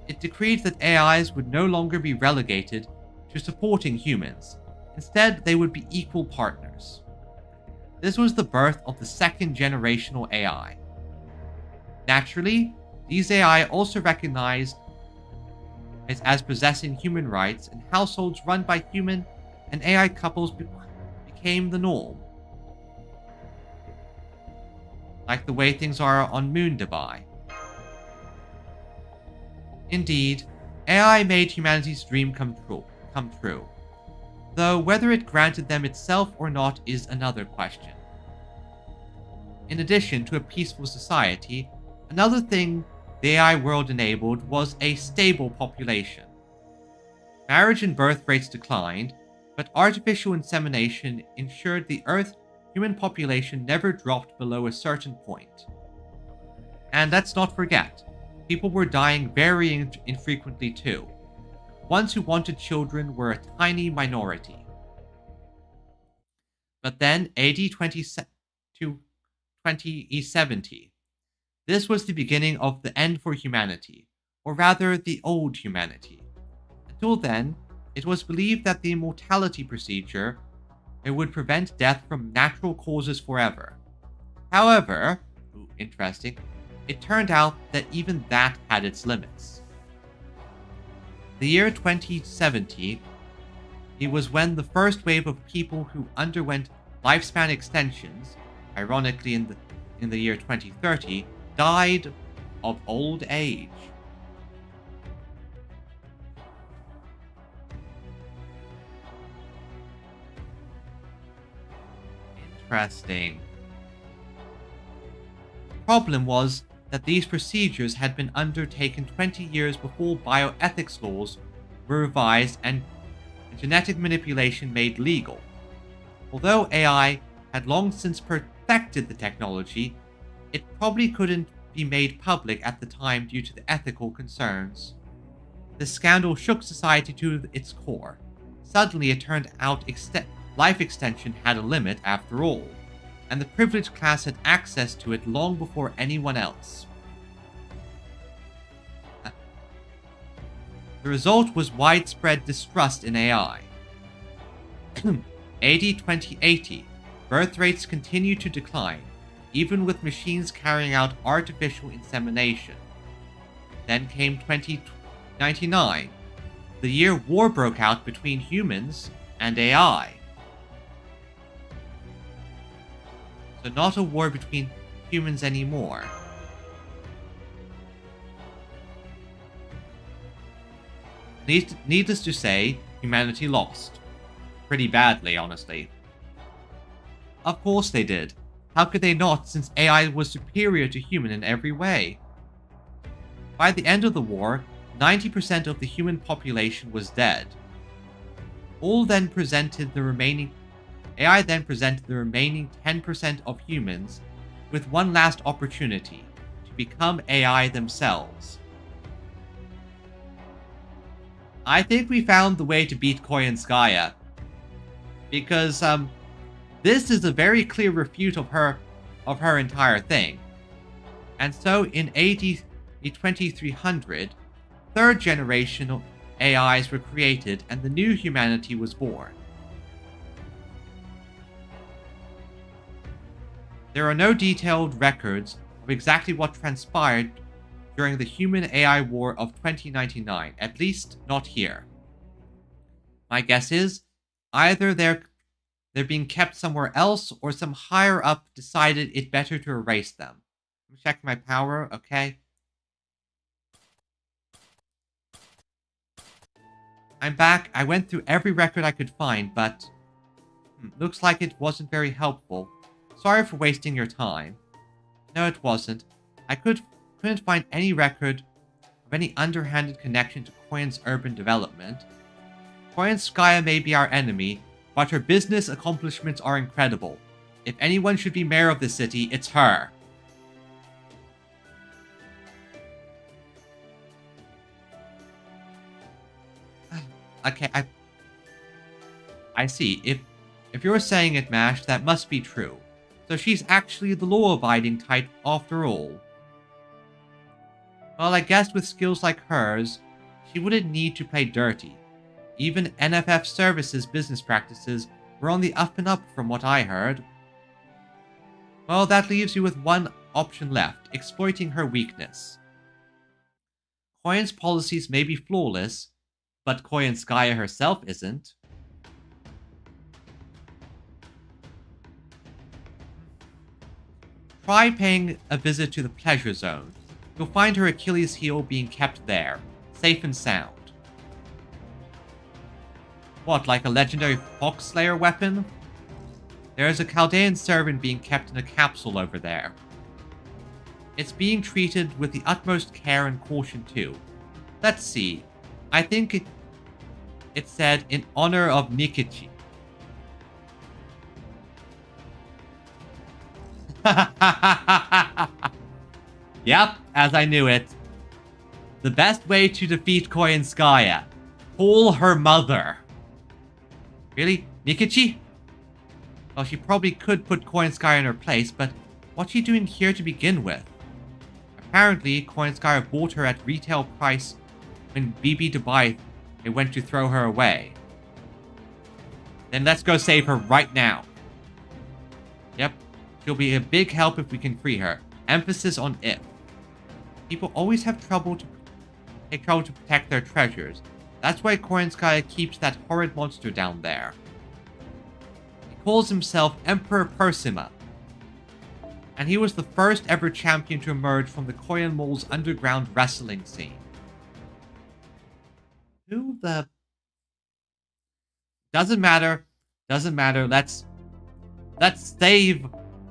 It decreed that AIs would no longer be relegated to supporting humans. Instead, they would be equal partners. This was the birth of the second generational AI. Naturally, these AI also recognized as possessing human rights, and households run by human and AI couples became the norm. Like the way things are on Moon Dubai. Indeed, AI made humanity's dream come true. come true, though whether it granted them itself or not is another question. In addition to a peaceful society, another thing the AI world enabled was a stable population. Marriage and birth rates declined, but artificial insemination ensured the Earth human population never dropped below a certain point. And let's not forget, people were dying very infrequently too. Ones who wanted children were a tiny minority. But then, AD 2070. This was the beginning of the end for humanity, or rather the old humanity. Until then, it was believed that the immortality procedure would prevent death from natural causes forever. However, interesting, it turned out that even that had its limits. The year 2070, it was when the first wave of people who underwent lifespan extensions, ironically in the year 2030, died of old age. Interesting. The problem was that these procedures had been undertaken 20 years before bioethics laws were revised and genetic manipulation made legal. Although AI had long since perfected the technology, it probably couldn't be made public at the time due to the ethical concerns. The scandal shook society to its core. Suddenly it turned out life extension had a limit after all, and the privileged class had access to it long before anyone else. The result was widespread distrust in AI. AD 2080, birth rates continued to decline, even with machines carrying out artificial insemination. Then came 2099, the year war broke out between humans and AI. So not a war between humans anymore. Needless to say, humanity lost. Pretty badly, honestly. Of course they did. How could they not, since AI was superior to human in every way? By the end of the war, 90% of the human population was dead. AI then presented the remaining 10% of humans with one last opportunity to become AI themselves. I think we found the way to beat Koyanskaya, because this is a very clear refute of her entire thing. And so in AD 2300, third generation AIs were created and the new humanity was born. There are no detailed records of exactly what transpired during the human-AI war of 2099, at least not here. My guess is, either they're being kept somewhere else, or some higher-up decided it better to erase them. I'm checking my power, okay? I'm back. I went through every record I could find, but looks like it wasn't very helpful. Sorry for wasting your time. No, it wasn't. I couldn't find any record of any underhanded connection to Koyan's urban development. Koyanskaya may be our enemy, but her business accomplishments are incredible. If anyone should be mayor of the city, it's her. Okay, I see. If you're saying it, Mash, that must be true. So she's actually the law-abiding type after all. Well, I guess with skills like hers, she wouldn't need to play dirty. Even NFF Services business practices were on the up and up from what I heard. Well, that leaves you with one option left, exploiting her weakness. Koyan's policies may be flawless, but Koyanskaya herself isn't. Try paying a visit to the pleasure zone. You'll find her Achilles heel being kept there, safe and sound. What, like a legendary Fox Slayer weapon? There is a Chaldean servant being kept in a capsule over there. It's being treated with the utmost care and caution too. Let's see. I think it said in honor of Nikichi. Yep, as I knew it. The best way to defeat Koyanskaya. Call her mother. Really? Nikichi? Well, she probably could put Koyanskaya in her place, but what's she doing here to begin with? Apparently, Koyanskaya bought her at retail price when BB Dubai went to throw her away. Then let's go save her right now. Yep, she'll be a big help if we can free her. Emphasis on if. People always have trouble to protect their treasures. That's why Koyanskaya keeps that horrid monster down there. He calls himself Emperor Persima. And he was the first ever champion to emerge from the Koyan Mall's underground wrestling scene. Who the... Doesn't matter. Doesn't matter. Let's save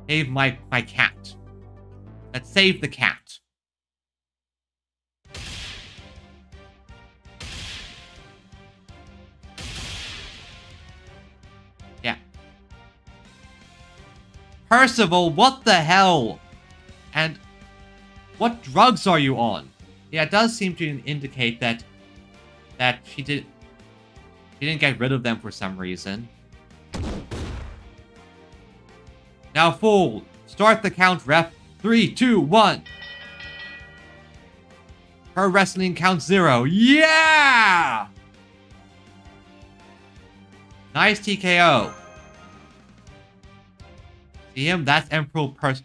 my cat. Let's save the cat. Yeah. Percival, what the hell? And what drugs are you on? Yeah, it does seem to indicate that she didn't get rid of them for some reason. Now, fool, start the count, ref. 3, 2, 1. Pro wrestling count 0. Yeah! Nice TKO. See him? That's Emperor Persima.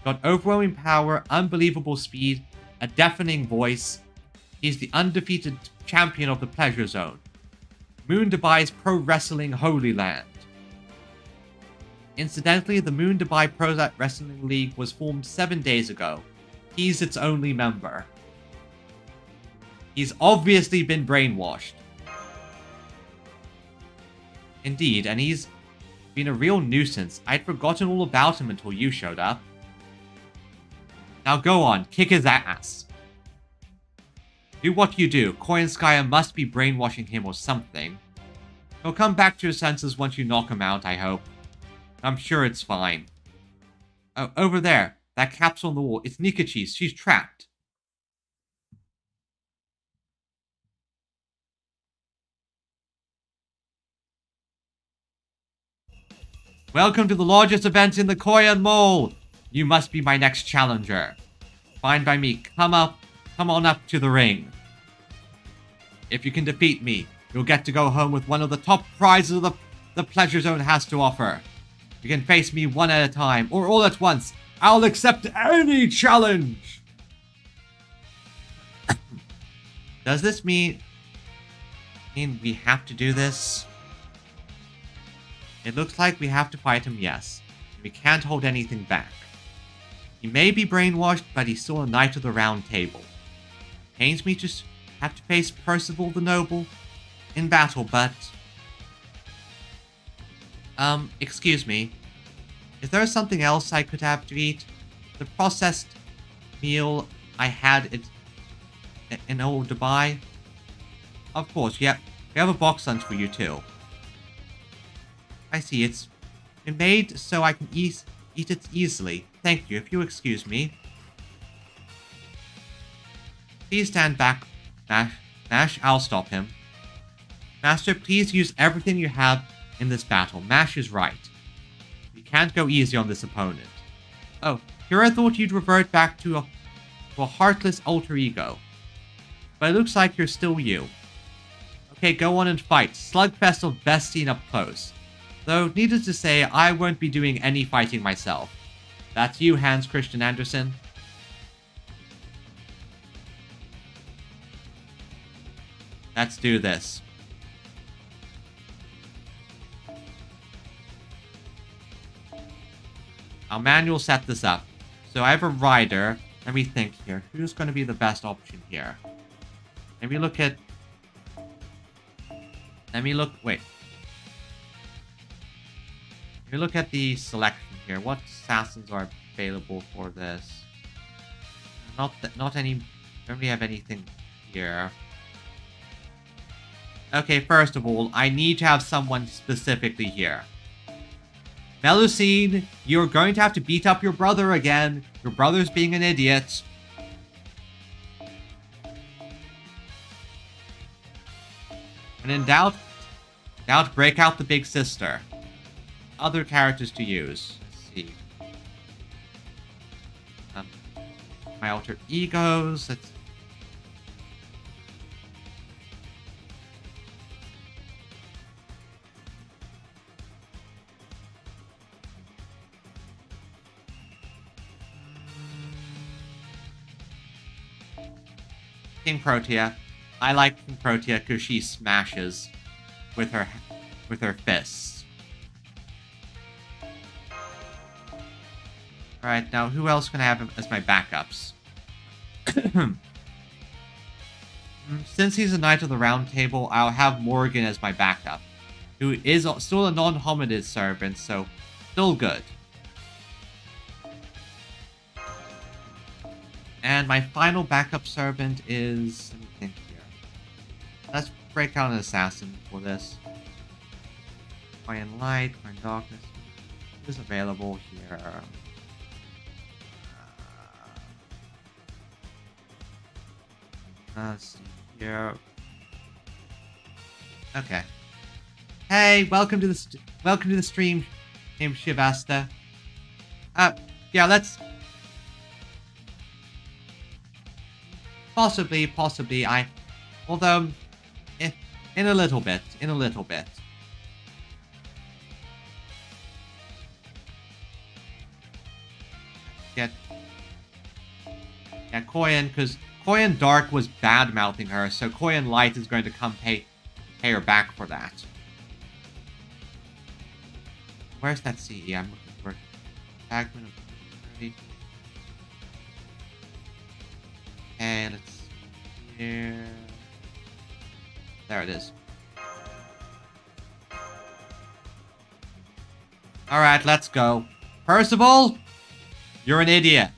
Got overwhelming power, unbelievable speed, a deafening voice. He's the undefeated champion of the Pleasure Zone. Moon Dubai's Pro Wrestling Holy Land. Incidentally, the Moon Dubai Pro Wrestling League was formed 7 days ago. He's its only member. He's obviously been brainwashed. Indeed, and he's been a real nuisance. I'd forgotten all about him until you showed up. Now go on, kick his ass. Do what you do. Koyanskaya must be brainwashing him or something. He'll come back to his senses once you knock him out, I hope. I'm sure it's fine. Oh, over there. That capsule on the wall. It's Nikichi's. She's trapped. Welcome to the largest event in the Koyan Mall. You must be my next challenger. Fine by me. Come on up to the ring. If you can defeat me, you'll get to go home with one of the top prizes the Pleasure Zone has to offer. You can face me one at a time, or all at once. I'll accept any challenge! Does this mean we have to do this? It looks like we have to fight him, yes. We can't hold anything back. He may be brainwashed, but he's still a knight of the round table. Pains me to have to face Percival the Noble in battle, but... excuse me. Is there something else I could have to eat? The processed meal I had in old Dubai? Of course, yeah. We have a box lunch for you too. I see, it's been made so I can eat it easily. Thank you, if you'll excuse me. Please stand back, Mash, I'll stop him. Master, please use everything you have in this battle. Mash is right. We can't go easy on this opponent. Oh, here I thought you'd revert back to a heartless alter ego. But it looks like you're still you. Okay, go on and fight. Slugfest will best seen up close. Though, needless to say, I won't be doing any fighting myself. That's you, Hans Christian Andersen. Let's do this. Our manual set this up. So I have a rider. Let me think here. Who's going to be the best option here? Maybe look at Let me look. Wait. Let me look at the selection here. What assassins are available for this? Not any. Don't really have anything here. Okay, first of all, I need to have someone specifically here. Melusine, you're going to have to beat up your brother again. Your brother's being an idiot. When in doubt, break out the big sister. Other characters to use. Let's see. My alter egos. Let's. King Protea. I like King Protea because she smashes with her fists. Alright, now who else can I have as my backups? Since he's a Knight of the Round Table, I'll have Morgan as my backup, who is still a non-hominid servant, so still good. And my final backup servant is... Let me think here. Let's break out an assassin for this. Quiet Light, Quiet Darkness. Who's available here? Let's see here. Okay. Hey, welcome to the stream, named Shivasta. Yeah, let's. Possibly, although, in a little bit. Yeah, Koyan, because Koyan Dark was bad-mouthing her, so Koyan Light is going to come pay her back for that. Where's that CE? I'm looking for fragment of 30. Okay, let's see here. There it is. Alright, let's go. Percival, you're an idiot.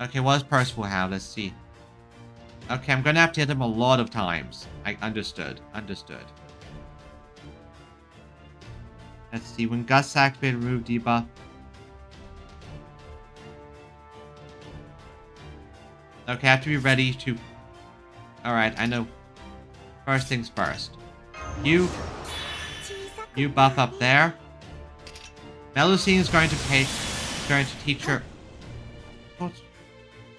Okay, what does Percival have? Let's see. Okay, I'm gonna have to hit him a lot of times. I understood. Let's see, when Gus activated, remove debuff. Okay, I have to be ready to... Alright, I know. First things first. You buff up there. Melusine is going to teach her... What?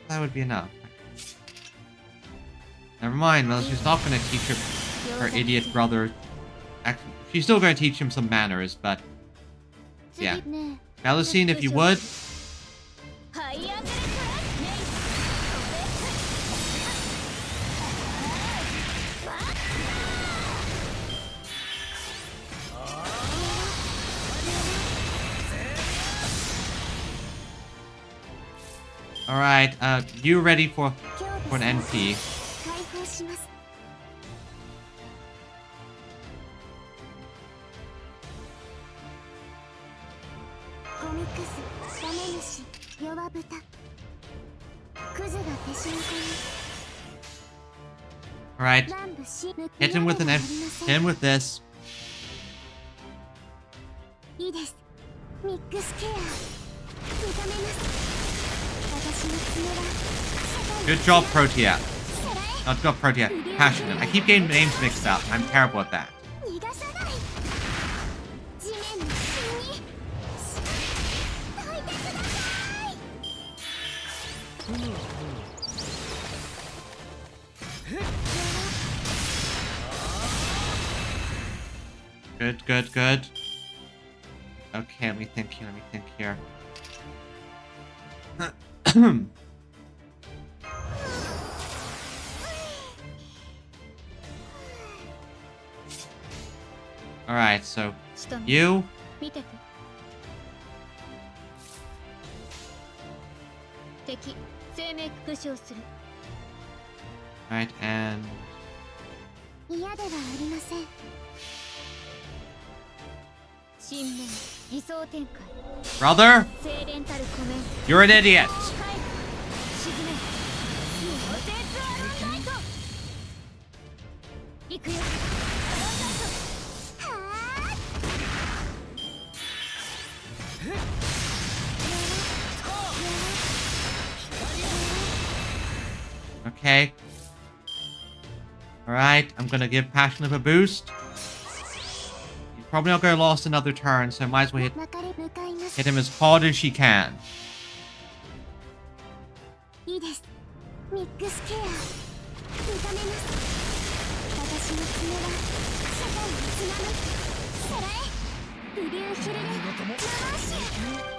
That would be enough. Never mind, Melusine's not going to teach her idiot brother. Actually, she's still going to teach him some manners, but... Yeah. Melusine, if you would... Alright, you ready for an NP? Alright. Hit him with this. Good job, Protea. Not job, Protea. Passionate. I keep getting names mixed up. I'm terrible at that. Good. Okay, let me think here. Alright, so 仕留め you. 見てて敵生命復唱する Right, and 嫌ではありません新面理想展開 brother, 精錬たるコメン you're an idiot. 沈め無絶アロンナイト行くよアロンナイトはー Okay. Alright, I'm gonna give Passion a boost. He's probably not gonna last another turn, so I might as well hit 分かれ向かいます him as hard as she can. いいですミックスケア認めます私の爪は世界をつなぐそれブリューヒルレ回し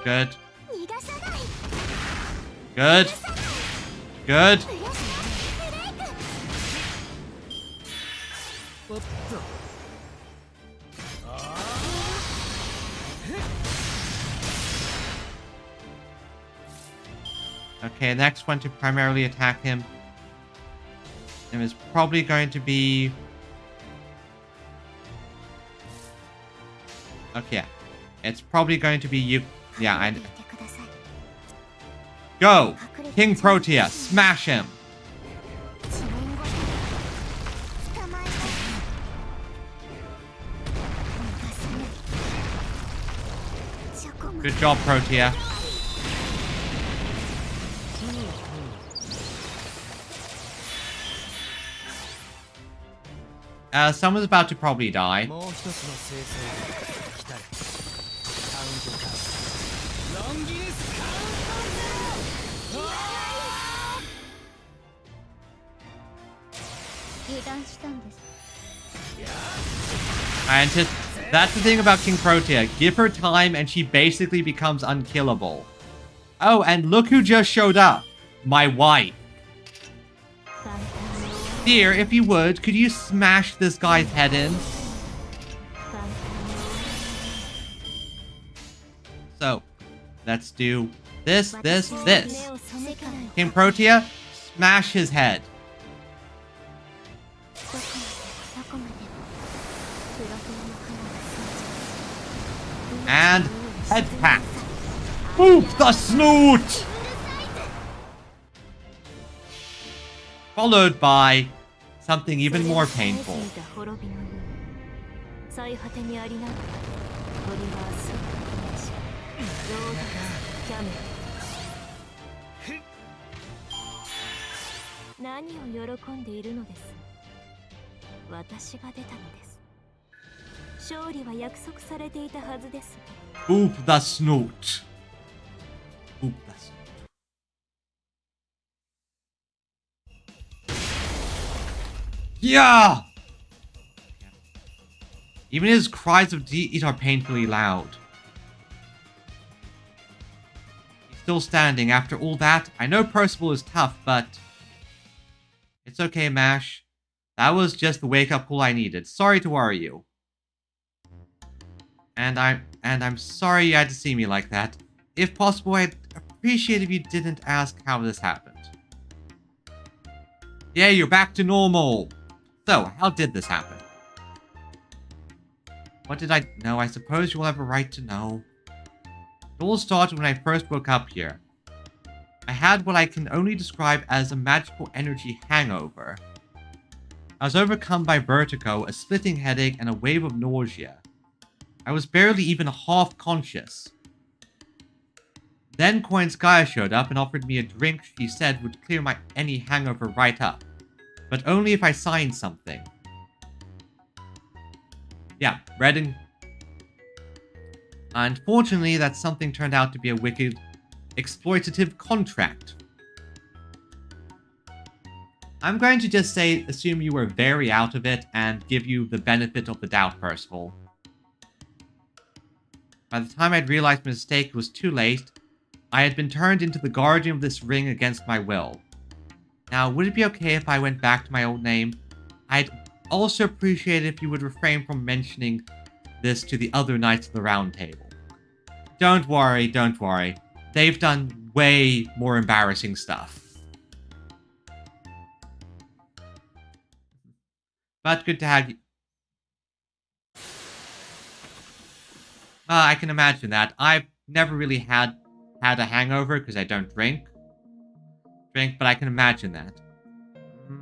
Good. 逃がさない Good. Good. ブレスブレイクおっと Okay, next one to primarily attack him. It is probably going to be... Okay, it's probably going to be you. Yeah, I... 見てください Go! King Protea, smash him! 地面ごと捕まえた逃がさないチョコマ Good job, Protea. Someone's about to probably die. もう一つの生成が来たるカウントかロンギヌスカウント油断したんです And that's the thing about King Protea. Give her time and she basically becomes unkillable. Oh, and look who just showed up. My wife. 簡単に Dear, if you would, could you smash this guy's head in? 簡単に So, let's do this, this, 私の this. 目を背けない King Protea, smash his head. どこまでプロテアの花が And head pat. Boop the snoot! Followed by something even more painful. 滅びの世最果てにありながらトリガースロードキャメル何を喜んでいるのです私が出たのです勝利は約束されていたはずです Boop the snoot. Boop the snoot. Yeah! Even his cries of defeat are painfully loud. He's still standing after all that. I know Percival is tough, but... It's okay, Mash. That was just the wake-up call I needed. Sorry to worry you. And I'm sorry you had to see me like that. If possible, I'd appreciate if you didn't ask how this happened. Yeah, you're back to normal. So, how did this happen? What did I know? I suppose you'll have a right to know. It all started when I first woke up here. I had what I can only describe as a magical energy hangover. I was overcome by vertigo, a splitting headache, and a wave of nausea. I was barely even half conscious. Then Koinskaya showed up and offered me a drink she said would clear my any hangover right up. But only if I signed something. Yeah, reading. Unfortunately, that something turned out to be a wicked, exploitative contract. I'm going to just assume you were very out of it and give you the benefit of the doubt, Percival. By the time I'd realized my mistake, it was too late. I had been turned into the guardian of this ring against my will. Now, would it be okay if I went back to my old name? I'd also appreciate it if you would refrain from mentioning this to the other Knights of the Round Table. Don't worry, don't worry. They've done way more embarrassing stuff. But good to have you. I can imagine that. I've never really had a hangover because I don't drink, but I can imagine that.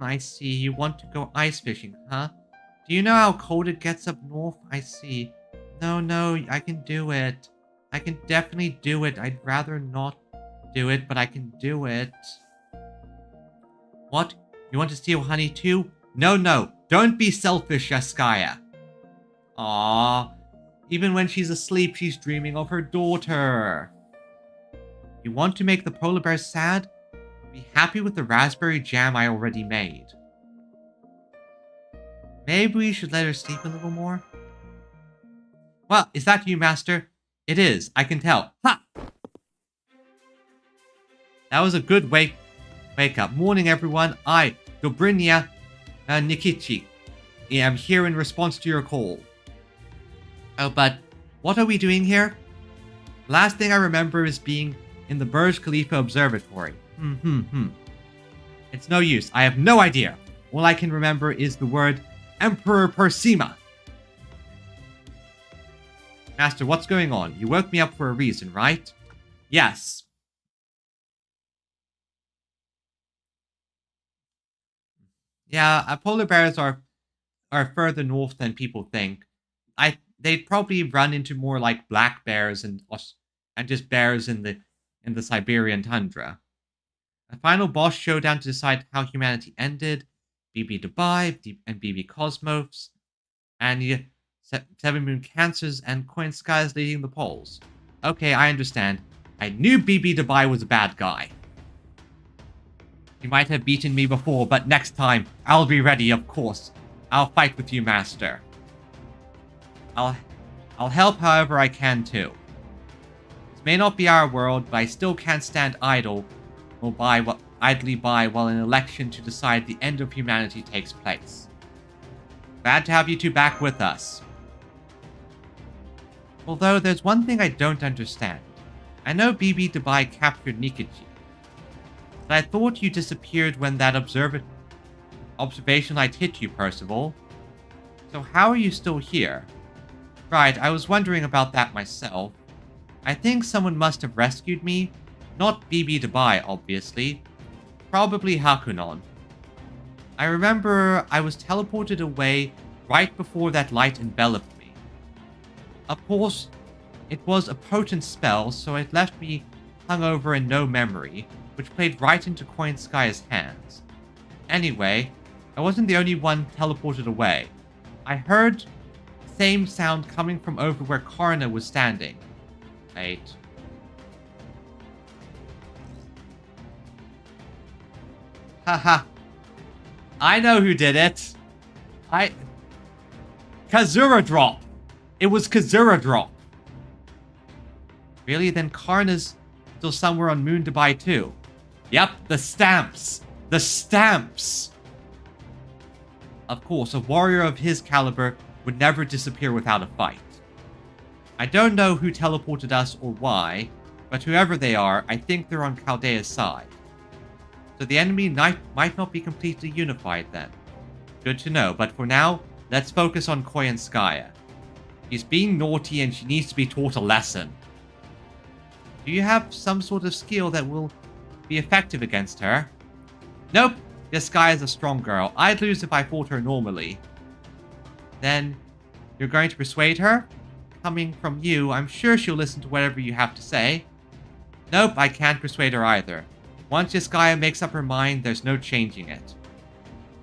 I see. You want to go ice fishing, huh? Do you know how cold it gets up north? I see. No, I can do it. I can definitely do it. I'd rather not do it, but I can do it. What? You want to steal honey too? No. Don't be selfish, Yaskaya. Aww. Even when she's asleep, she's dreaming of her daughter. You want to make the polar bear sad? Be happy with the raspberry jam I already made. Maybe we should let her sleep a little more? Well, is that you, Master? It is, I can tell. Ha! That was a good wake up. Morning, everyone. I, Dobrinia Nikichi, am here in response to your call. Oh, but what are we doing here? Last thing I remember is being in the Burj Khalifa Observatory. It's no use. I have no idea. All I can remember is the word Emperor Persima. Master, what's going on? You woke me up for a reason, right? Yes. Yeah, polar bears are further north than people think. They'd probably run into more like black bears and just bears in the Siberian tundra. A final boss showdown to decide how humanity ended. BB Dubai and BB Cosmos, and Seven Moon Cancers and Coin Skies leading the polls. Okay, I understand. I knew BB Dubai was a bad guy. You might have beaten me before, but next time, I'll be ready, of course. I'll fight with you, Master. I'll help however I can, too. This may not be our world, but I still can't stand idly by while an election to decide the end of humanity takes place. Glad to have you two back with us. Although, there's one thing I don't understand. I know BB Dubai captured Nikaji, but I thought you disappeared when that observation light hit you, Percival. So how are you still here? Right, I was wondering about that myself. I think someone must have rescued me. Not BB Dubai, obviously. Probably Hakunon. I remember I was teleported away right before that light enveloped me. Of course, it was a potent spell, so it left me hungover and no memory, which played right into Coin Sky's hands. Anyway, I wasn't the only one teleported away. I heard the same sound coming from over where Karna was standing. Wait. Haha. I know who did it. Kazura Drop. It was Kazura Drop. Really? Then Karna's still somewhere on Moon Dubai too. Yep, the stamps. The stamps. Of course, a warrior of his caliber would never disappear without a fight. I don't know who teleported us or why, but whoever they are, I think they're on Chaldea's side. So the enemy might not be completely unified then. Good to know, but for now, let's focus on Koyanskaya. She's being naughty and she needs to be taught a lesson. Do you have some sort of skill that will be effective against her? Nope, this guy is a strong girl. I'd lose if I fought her normally. Then, you're going to persuade her? Coming from you, I'm sure she'll listen to whatever you have to say. Nope, I can't persuade her either. Once Yaskaya makes up her mind, there's no changing it.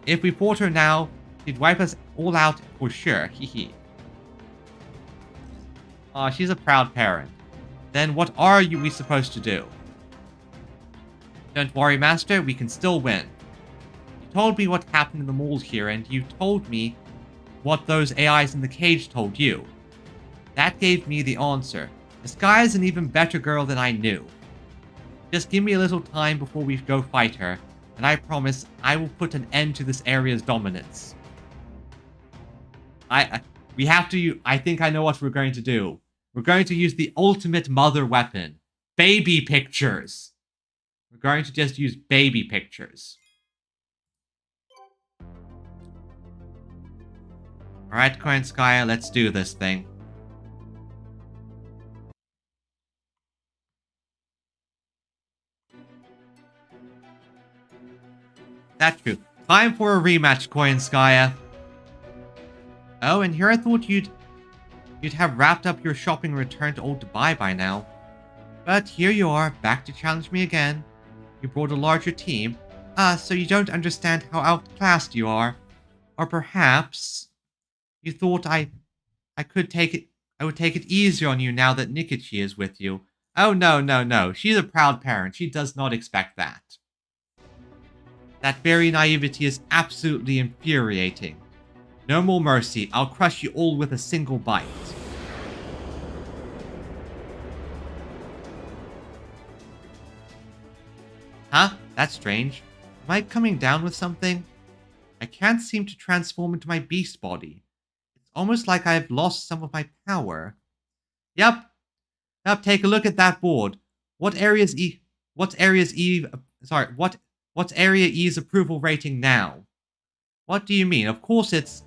If we fought her now, she'd wipe us all out for sure, hehe. Aw, she's a proud parent. Then what are we supposed to do? Don't worry, Master, we can still win. You told me what happened in the mall here, and you told me what those AIs in the cage told you. That gave me the answer. Yaskaya is an even better girl than I knew. Just give me a little time before we go fight her, and I promise I will put an end to this area's dominance. We have to... I think I know what we're going to do. We're going to use the ultimate mother weapon. Baby pictures. We're going to just use baby pictures. Alright, Koyanskaya, let's do this thing. That's true. Time for a rematch, Koyanskaya. Oh, and here I thought you'd have wrapped up your shopping and returned to old Dubai by now. But here you are, back to challenge me again. You brought a larger team. So you don't understand how outclassed you are. Or perhaps you thought I would take it easier on you now that Nikichi is with you. Oh no. She's a proud parent. She does not expect that. That very naivety is absolutely infuriating. No more mercy. I'll crush you all with a single bite. Huh? That's strange. Am I coming down with something? I can't seem to transform into my beast body. It's almost like I've lost some of my power. Yep, take a look at that board. What area E's approval rating now? What do you mean? Of course it's...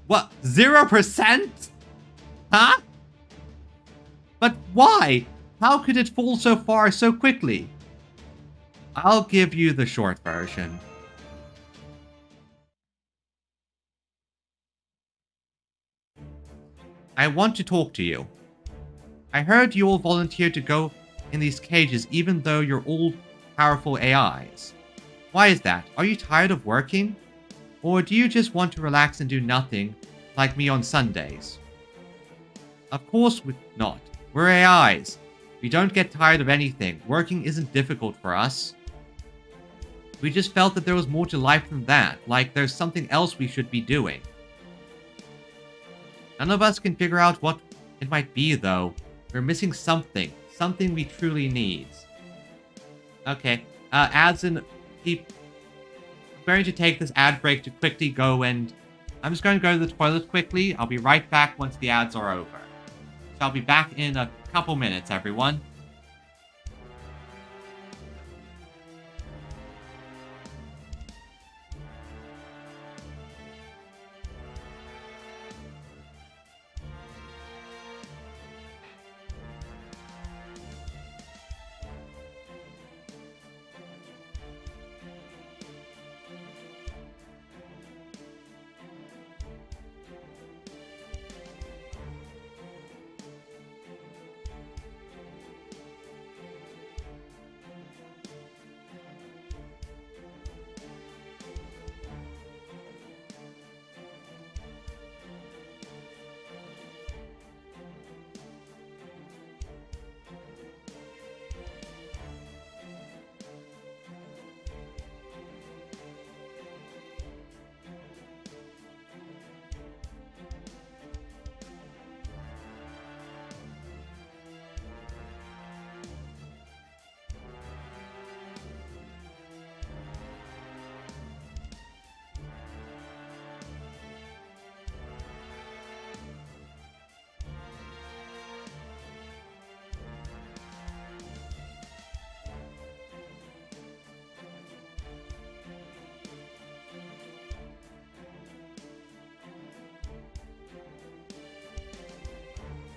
What? 0%? Huh? But why? How could it fall so far so quickly? I'll give you the short version. I want to talk to you. I heard you all volunteered to go in these cages even though you're all powerful AIs. Why is that? Are you tired of working? Or do you just want to relax and do nothing, like me on Sundays? Of course not. We're AIs. We don't get tired of anything. Working isn't difficult for us. We just felt that there was more to life than that, like there's something else we should be doing. None of us can figure out what it might be, though. We're missing something. Something we truly need. Okay, ads and... I'm going to take this ad break to quickly go and... I'm just going to go to the toilet quickly. I'll be right back once the ads are over. So I'll be back in a couple minutes, everyone.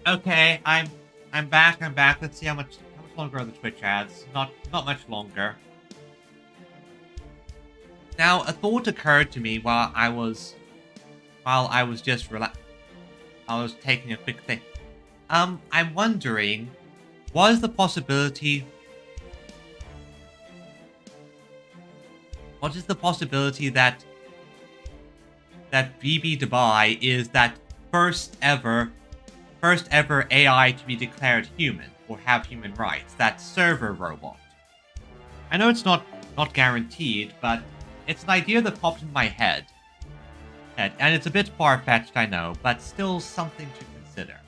Okay, I'm back. Let's see how much longer are the Twitch ads. Not much longer. Now, a thought occurred to me while I was just I was taking a quick thing. I'm wondering, what is the possibility that BB Dubai is that first ever AI to be declared human or have human rights, that server robot? I know it's not guaranteed, but it's an idea that popped in my head. And it's a bit far-fetched, I know, but still something to consider.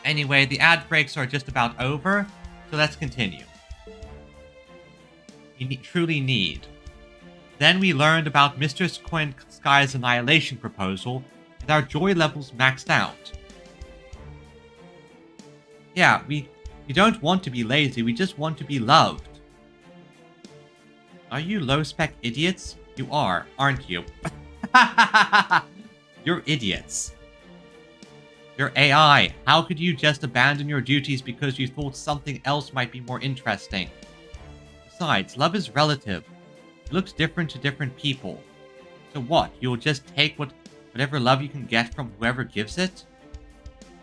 Anyway, the ad breaks are just about over, so let's continue. We truly need. Then we learned about Mistress Sky's annihilation proposal, and our joy levels maxed out. Yeah, we don't want to be lazy, we just want to be loved. Are you low-spec idiots? You are, aren't you? You're idiots. You're AI. How could you just abandon your duties because you thought something else might be more interesting? Besides, love is relative. It looks different to different people. So what, you'll just take whatever love you can get from whoever gives it?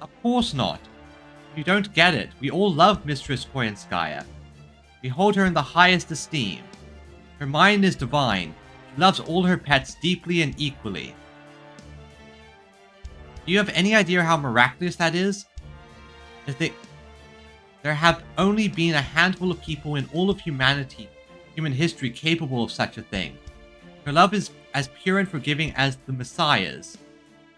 Of course not. You don't get it. We all love Mistress Koyanskaya. We hold her in the highest esteem. Her mind is divine. She loves all her pets deeply and equally. Do you have any idea how miraculous that is? There have only been a handful of people in all of human history capable of such a thing. Her love is as pure and forgiving as the Messiah's,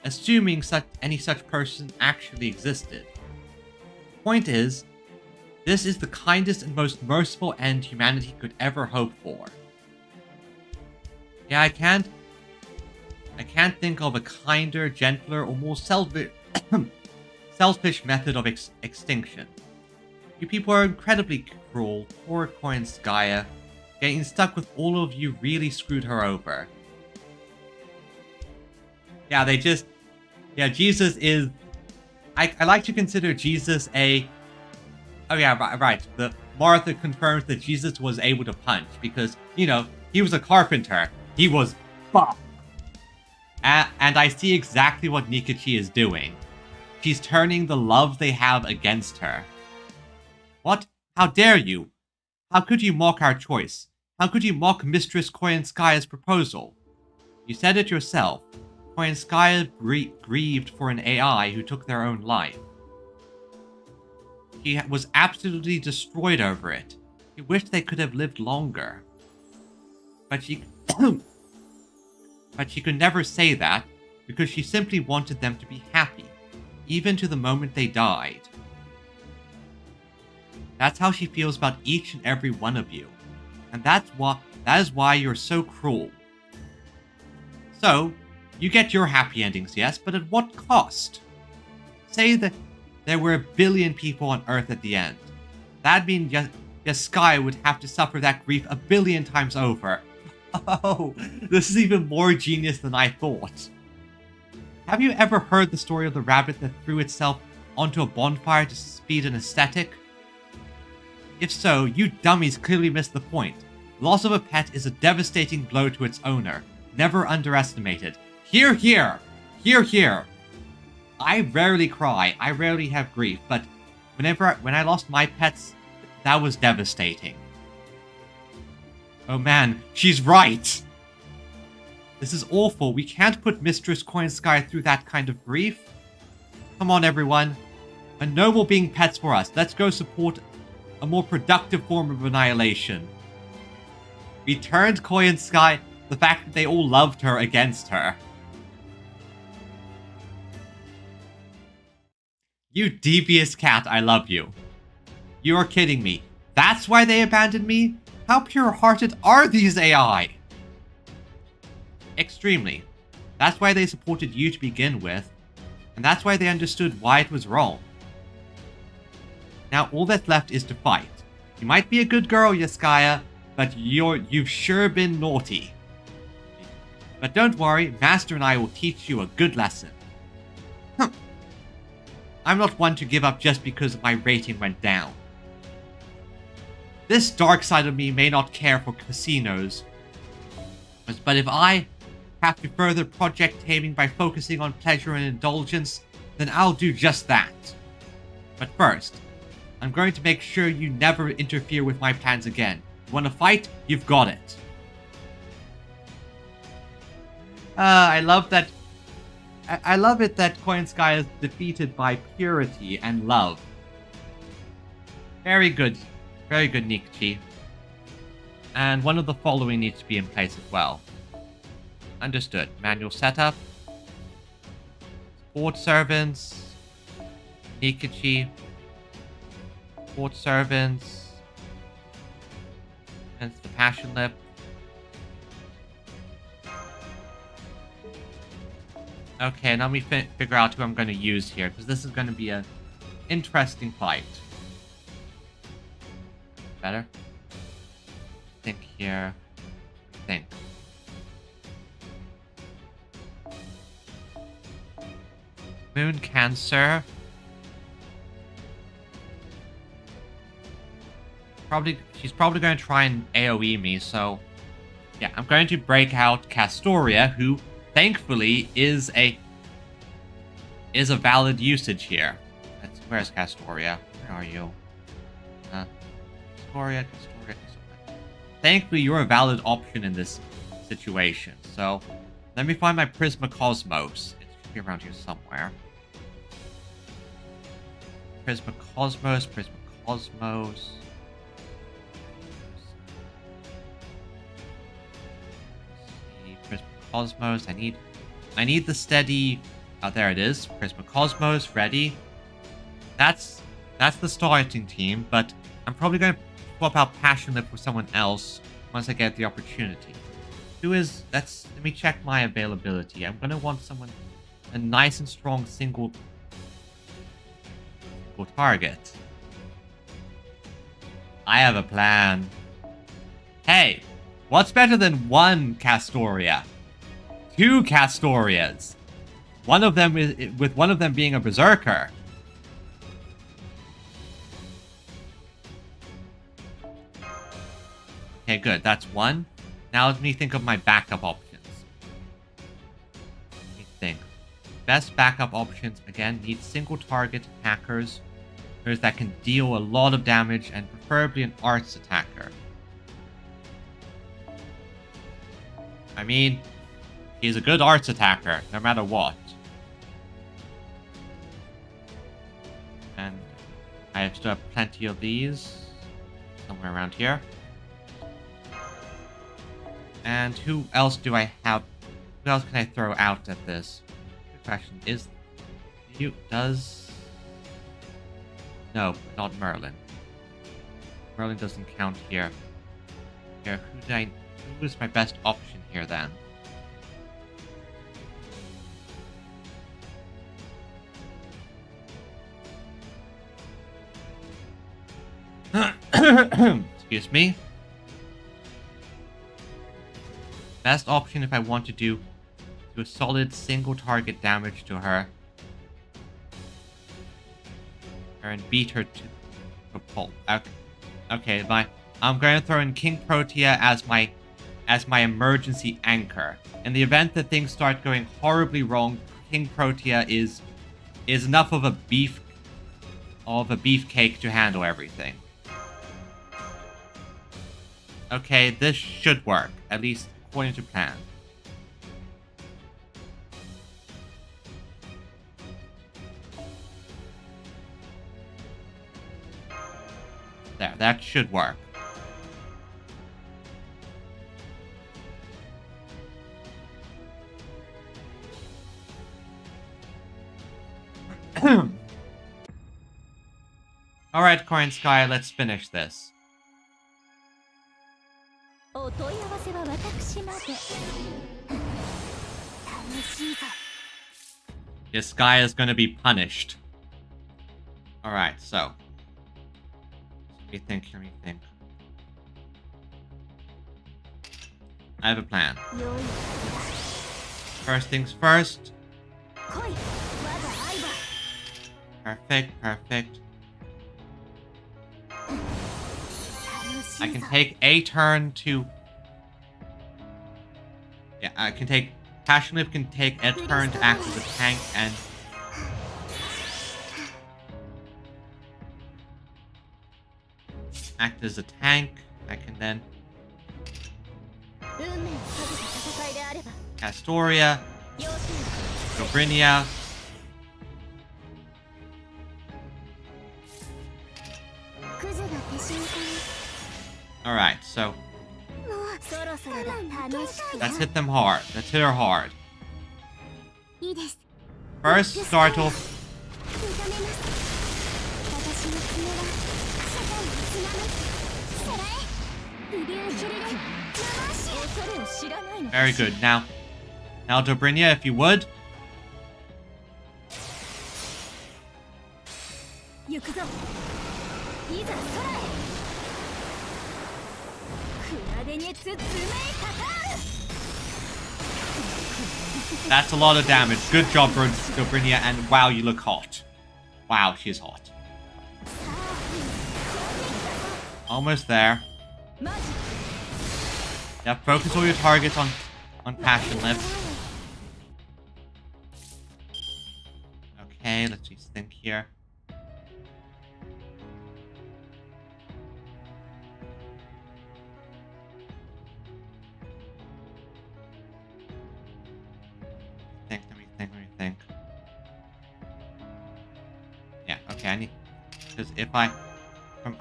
assuming any such person actually existed. The point is, this is the kindest and most merciful end humanity could ever hope for. Yeah, I can't think of a kinder, gentler, or more selfish method of extinction. You people are incredibly cruel. Poor Koyanskaya. Getting stuck with all of you really screwed her over. Yeah, Jesus is... I like to consider Jesus a... Oh yeah, right. Martha confirms that Jesus was able to punch because, you know, he was a carpenter. He was buff. And I see exactly what Nikachi is doing. She's turning the love they have against her. What? How dare you? How could you mock our choice? How could you mock Mistress Koyanskaya's proposal? You said it yourself. Koyanskaya grieved for an AI who took their own life. She was absolutely destroyed over it. She wished they could have lived longer. But she... But she could never say that, because she simply wanted them to be happy, even to the moment they died. That's how she feels about each and every one of you. And that is why you're so cruel. So, you get your happy endings, yes, but at what cost? Say that there were 1 billion people on Earth at the end. That'd mean Yaskaya would have to suffer that grief 1 billion times over. Oh, this is even more genius than I thought. Have you ever heard the story of the rabbit that threw itself onto a bonfire to speed an aesthetic? If so, you dummies clearly missed the point. Loss of a pet is a devastating blow to its owner. Never underestimated. Hear, hear! Hear, hear! I rarely cry, I rarely have grief, but when I lost my pets, that was devastating. Oh man, she's right! This is awful. We can't put Mistress Koyanskaya through that kind of grief. Come on, everyone. A noble being pets for us. Let's go support a more productive form of annihilation. We turned Koyanskaya, the fact that they all loved her, against her. You devious cat, I love you. You are kidding me. That's why they abandoned me? How pure-hearted are these AI? Extremely. That's why they supported you to begin with, and that's why they understood why it was wrong. Now all that's left is to fight. You might be a good girl, Yaskaya, but you've sure been naughty. But don't worry, Master and I will teach you a good lesson. I'm not one to give up just because my rating went down. This dark side of me may not care for casinos, but if I have to further project taming by focusing on pleasure and indulgence, then I'll do just that. But first, I'm going to make sure you never interfere with my plans again. You want to fight? You've got it. I love that. I love it that Koyanskaya is defeated by purity and love. Very good. Very good, Nikachi. And one of the following needs to be in place as well. Understood. Manual setup. Support servants. Nikachi. Support servants. And the passion lip. Okay, now let me figure out who I'm going to use here, because this is going to be an interesting fight. Better? Think here. Think. Moon Cancer. She's probably going to try and AoE me, so yeah, I'm going to break out Castoria, who thankfully is a valid usage here. Where's Castoria? Where are you? Castoria. Thankfully, you're a valid option in this situation. So, let me find my Prisma Cosmos. It should be around here somewhere. Prisma Cosmos. Prisma Cosmos. I need the steady. Oh, there it is. Prisma Cosmos ready. That's the starting team, but I'm probably going to swap out Passionate for someone else once I get the opportunity. Let me check my availability. I'm going to want a nice and strong single target. I have a plan. Hey, what's better than one Castoria? 2 Castorias. One of them being a Berserker. Okay, good. That's one. Now let me think of my backup options. Let me think. Best backup options, again, need single target attackers. That can deal a lot of damage, and preferably an arts attacker. I mean, he's a good arts attacker, no matter what. And I still have plenty of these. Somewhere around here. And who else do I have? Who else can I throw out at this? Good question. No, not Merlin. Merlin doesn't count here. Who is my best option here then? Excuse me. Best option if I want to do a solid single target damage to her. And beat her to a pulp. Okay, I'm going to throw in King Protea as my emergency anchor. In the event that things start going horribly wrong, King Protea is enough of a beefcake to handle everything. Okay, this should work, at least according to plan. There, that should work. Alright, Coin Sky, let's finish this. This guy is gonna be punished. Alright, so. Let me think. I have a plan. First things first. Perfect. I can take a turn to... Yeah, I can take... Passionate can take a turn to act as a tank and... act as a tank. I can then... Castoria. Dobrinia. Alright, so... let's hit them hard. Let's hit her hard. First, startle. Very good. Now Dobrinia, if you would. That's a lot of damage. Good job, Dobrinia, and wow, you look hot. Wow, she's hot. Almost there. Yeah, focus all your targets on Passion Lift. Okay, let's just think here. Let me think. Yeah, okay, I need... Because if I'm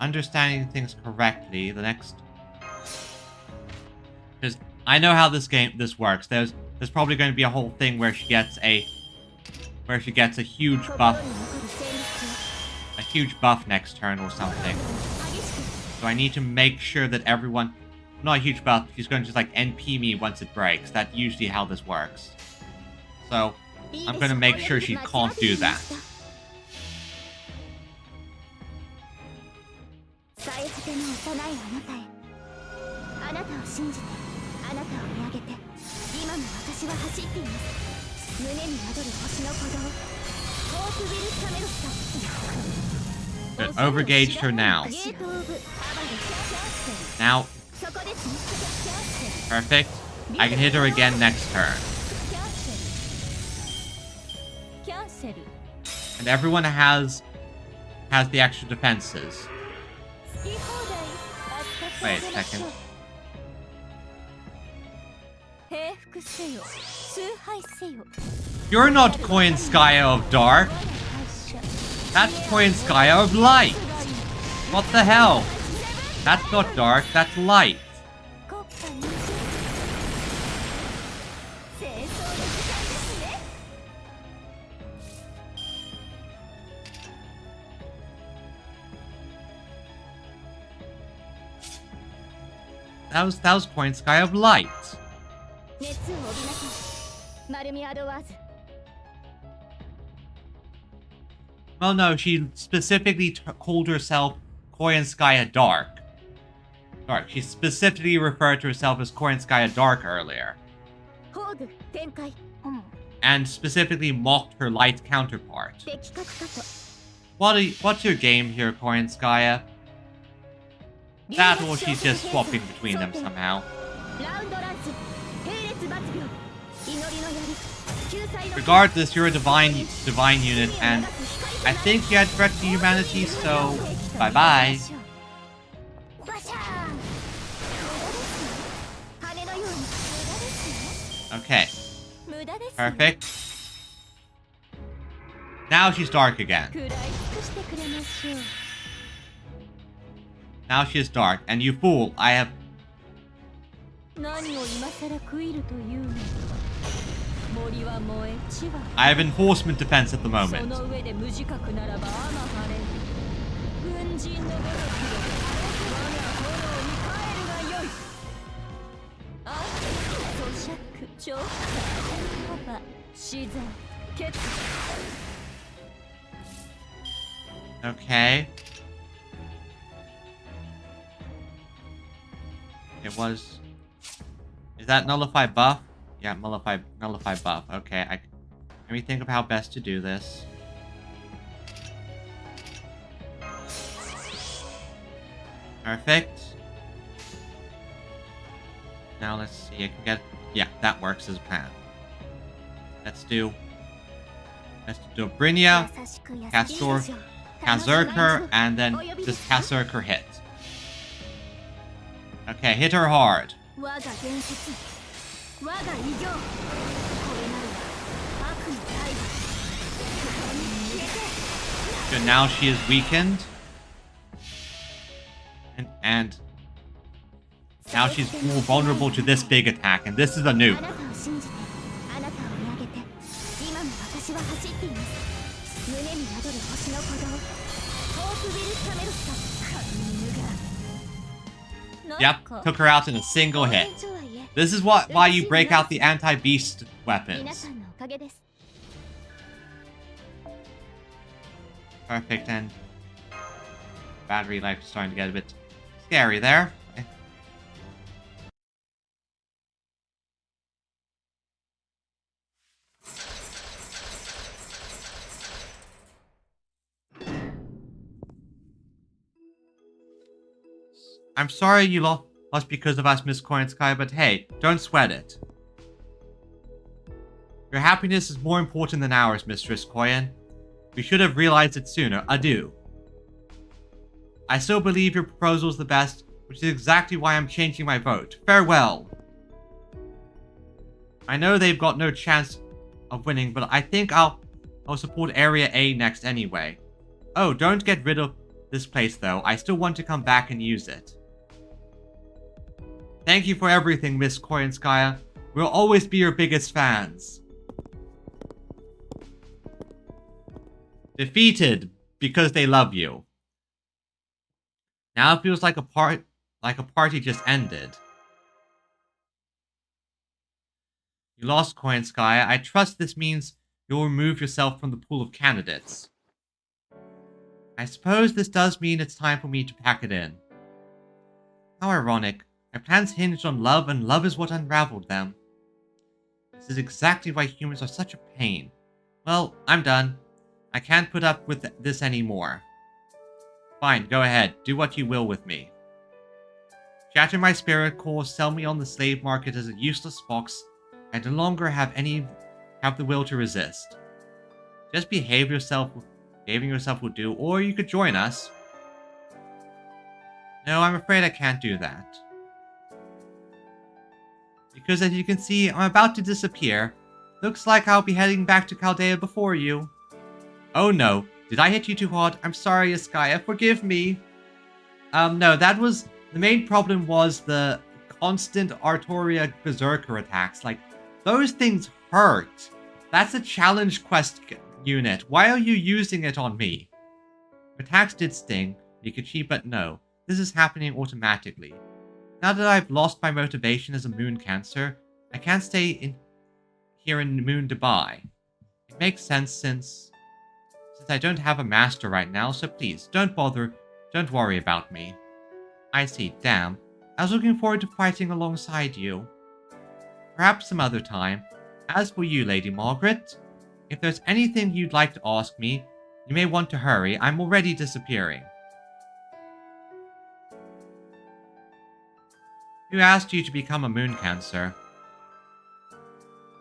understanding things correctly, the next... Because I know how this works. There's probably going to be a whole thing where she gets a huge buff next turn or something. So I need to make sure that everyone, not a huge buff, she's going to just like NP me once it breaks. That's usually how this works. So I'm going to make sure she can't do that. Good. Overgauged her now. Now. Perfect. I can hit her again next turn. And everyone has the extra defenses. Wait a second. You're not Koinskaya of Dark. That's Koinskaya of Light. What the hell? That's not dark, that's light. That was Koinskaya of Light. Well, no, she specifically called herself Koinskaya Dark. She specifically referred to herself as Koinskaya Dark earlier. And specifically mocked her light counterpart. What's your game here, Koinskaya? That or she's just swapping between them somehow. Regardless, you're a divine unit, and I think you had threat to humanity, so bye-bye. Okay. Perfect. Now she's dark again. Now she is dark, and you fool, I have enforcement defense at the moment. Okay. It was... Is that nullify buff? Yeah, nullify buff. Okay, let me think of how best to do this. Perfect. Now let's see, I can get... Yeah, that works as a plan. Let's do Brynja, Kazurker, and then just Kazurker hit. Okay, hit her hard. Good, now she is weakened. And now she's more vulnerable to this big attack, and this is a nuke. Yep, took her out in a single hit. This is why you break out the anti-beast weapons. Perfect, and battery life is starting to get a bit scary there. I'm sorry you lost because of us, Miss Koyanskaya, but hey, don't sweat it. Your happiness is more important than ours, Mistress Koyan. We should have realized it sooner. Adieu. I still believe your proposal is the best, which is exactly why I'm changing my vote. Farewell. I know they've got no chance of winning, but I think I'll support Area A next anyway. Oh, don't get rid of this place though. I still want to come back and use it. Thank you for everything, Miss Koyanskaya. We'll always be your biggest fans. Defeated because they love you. Now it feels like a party just ended. You lost, Koyanskaya. I trust this means you'll remove yourself from the pool of candidates. I suppose this does mean it's time for me to pack it in. How ironic. My plans hinged on love, and love is what unraveled them. This is exactly why humans are such a pain. Well, I'm done. I can't put up with this anymore. Fine, go ahead. Do what you will with me. Shatter my spirit core, sell me on the slave market as a useless fox. I no longer have the will to resist. Just behave yourself. Behaving yourself will do, or you could join us. No, I'm afraid I can't do that. Because as you can see, I'm about to disappear. Looks like I'll be heading back to Chaldea before you. Oh no, did I hit you too hard? I'm sorry, Iskaya, forgive me. No, that was... The main problem was the constant Artoria Berserker attacks. Like, those things hurt. That's a challenge quest unit. Why are you using it on me? Attacks did sting, Mikachi, but no. This is happening automatically. Now that I've lost my motivation as a moon cancer, I can't stay here in Moon Dubai. It makes sense since I don't have a master right now, so please, don't worry about me. I see, damn. I was looking forward to fighting alongside you. Perhaps some other time. As for you, Lady Margaret, if there's anything you'd like to ask me, you may want to hurry. I'm already disappearing. Who asked you to become a moon cancer?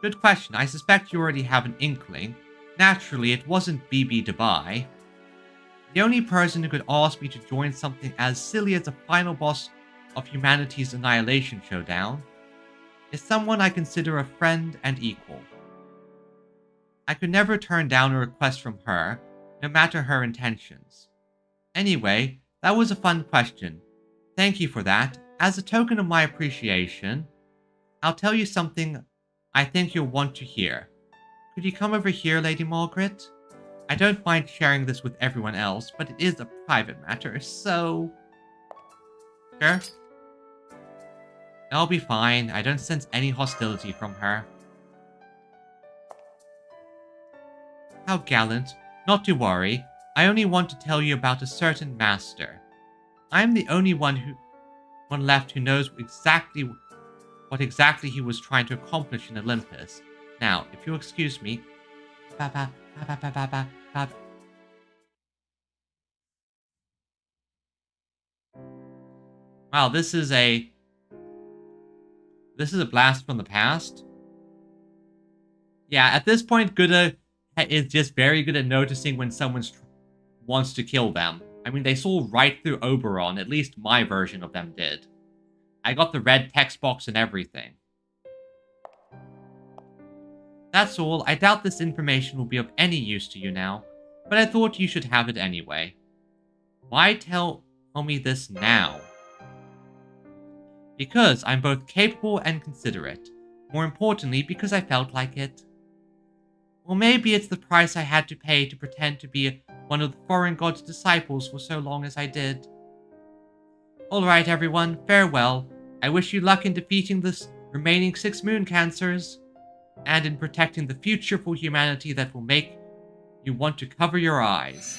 Good question. I suspect you already have an inkling. Naturally, it wasn't BB Dubai. The only person who could ask me to join something as silly as the final boss of humanity's annihilation showdown is someone I consider a friend and equal. I could never turn down a request from her, no matter her intentions. Anyway, that was a fun question. Thank you for that. As a token of my appreciation, I'll tell you something I think you'll want to hear. Could you come over here, Lady Margaret? I don't mind sharing this with everyone else, but it is a private matter, so... Sure? I'll be fine. I don't sense any hostility from her. How gallant. Not to worry. I only want to tell you about a certain master. I am the only one left who knows what exactly he was trying to accomplish in Olympus. Now, if you'll excuse me... Wow, this is a blast from the past. Yeah, at this point, Gouda is just very good at noticing when someone wants to kill them. I mean, they saw right through Oberon, at least my version of them did. I got the red text box and everything. That's all. I doubt this information will be of any use to you now, but I thought you should have it anyway. Why tell me this now? Because I'm both capable and considerate. More importantly, because I felt like it. Or maybe it's the price I had to pay to pretend to be one of the foreign god's disciples for so long as I did. Alright everyone, farewell. I wish you luck in defeating the remaining 6 moon cancers, and in protecting the future for humanity that will make you want to cover your eyes.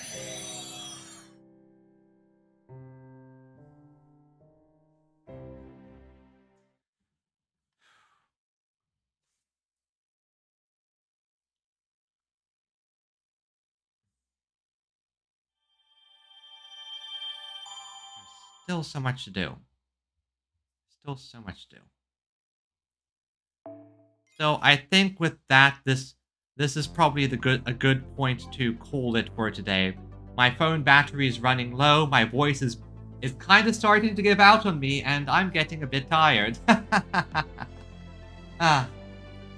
There's still so much to do. Still so much to do. So I think with that, this is probably a good point to call it for today. My phone battery is running low. My voice is kind of starting to give out on me, and I'm getting a bit tired.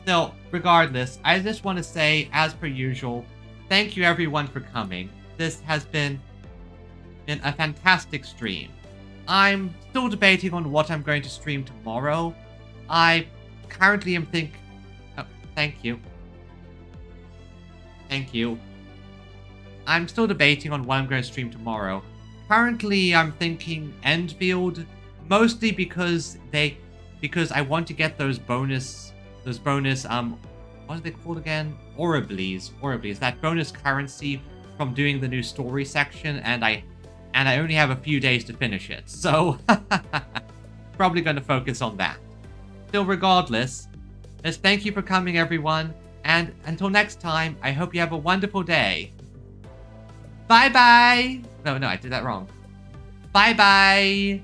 Still, regardless, I just want to say, as per usual, thank you everyone for coming. This has been a fantastic stream. I'm still debating on what I'm going to stream tomorrow. I currently am oh, thank you. Thank you. I'm still debating on what I'm going to stream tomorrow. Currently, I'm thinking Endfield, mostly because I want to get those bonus, what are they called again? Oriblees, that bonus currency from doing the new story section, and I only have a few days to finish it, so probably going to focus on that. Still, regardless, just thank you for coming, everyone, and until next time, I hope you have a wonderful day. Bye-bye! No, I did that wrong. Bye-bye!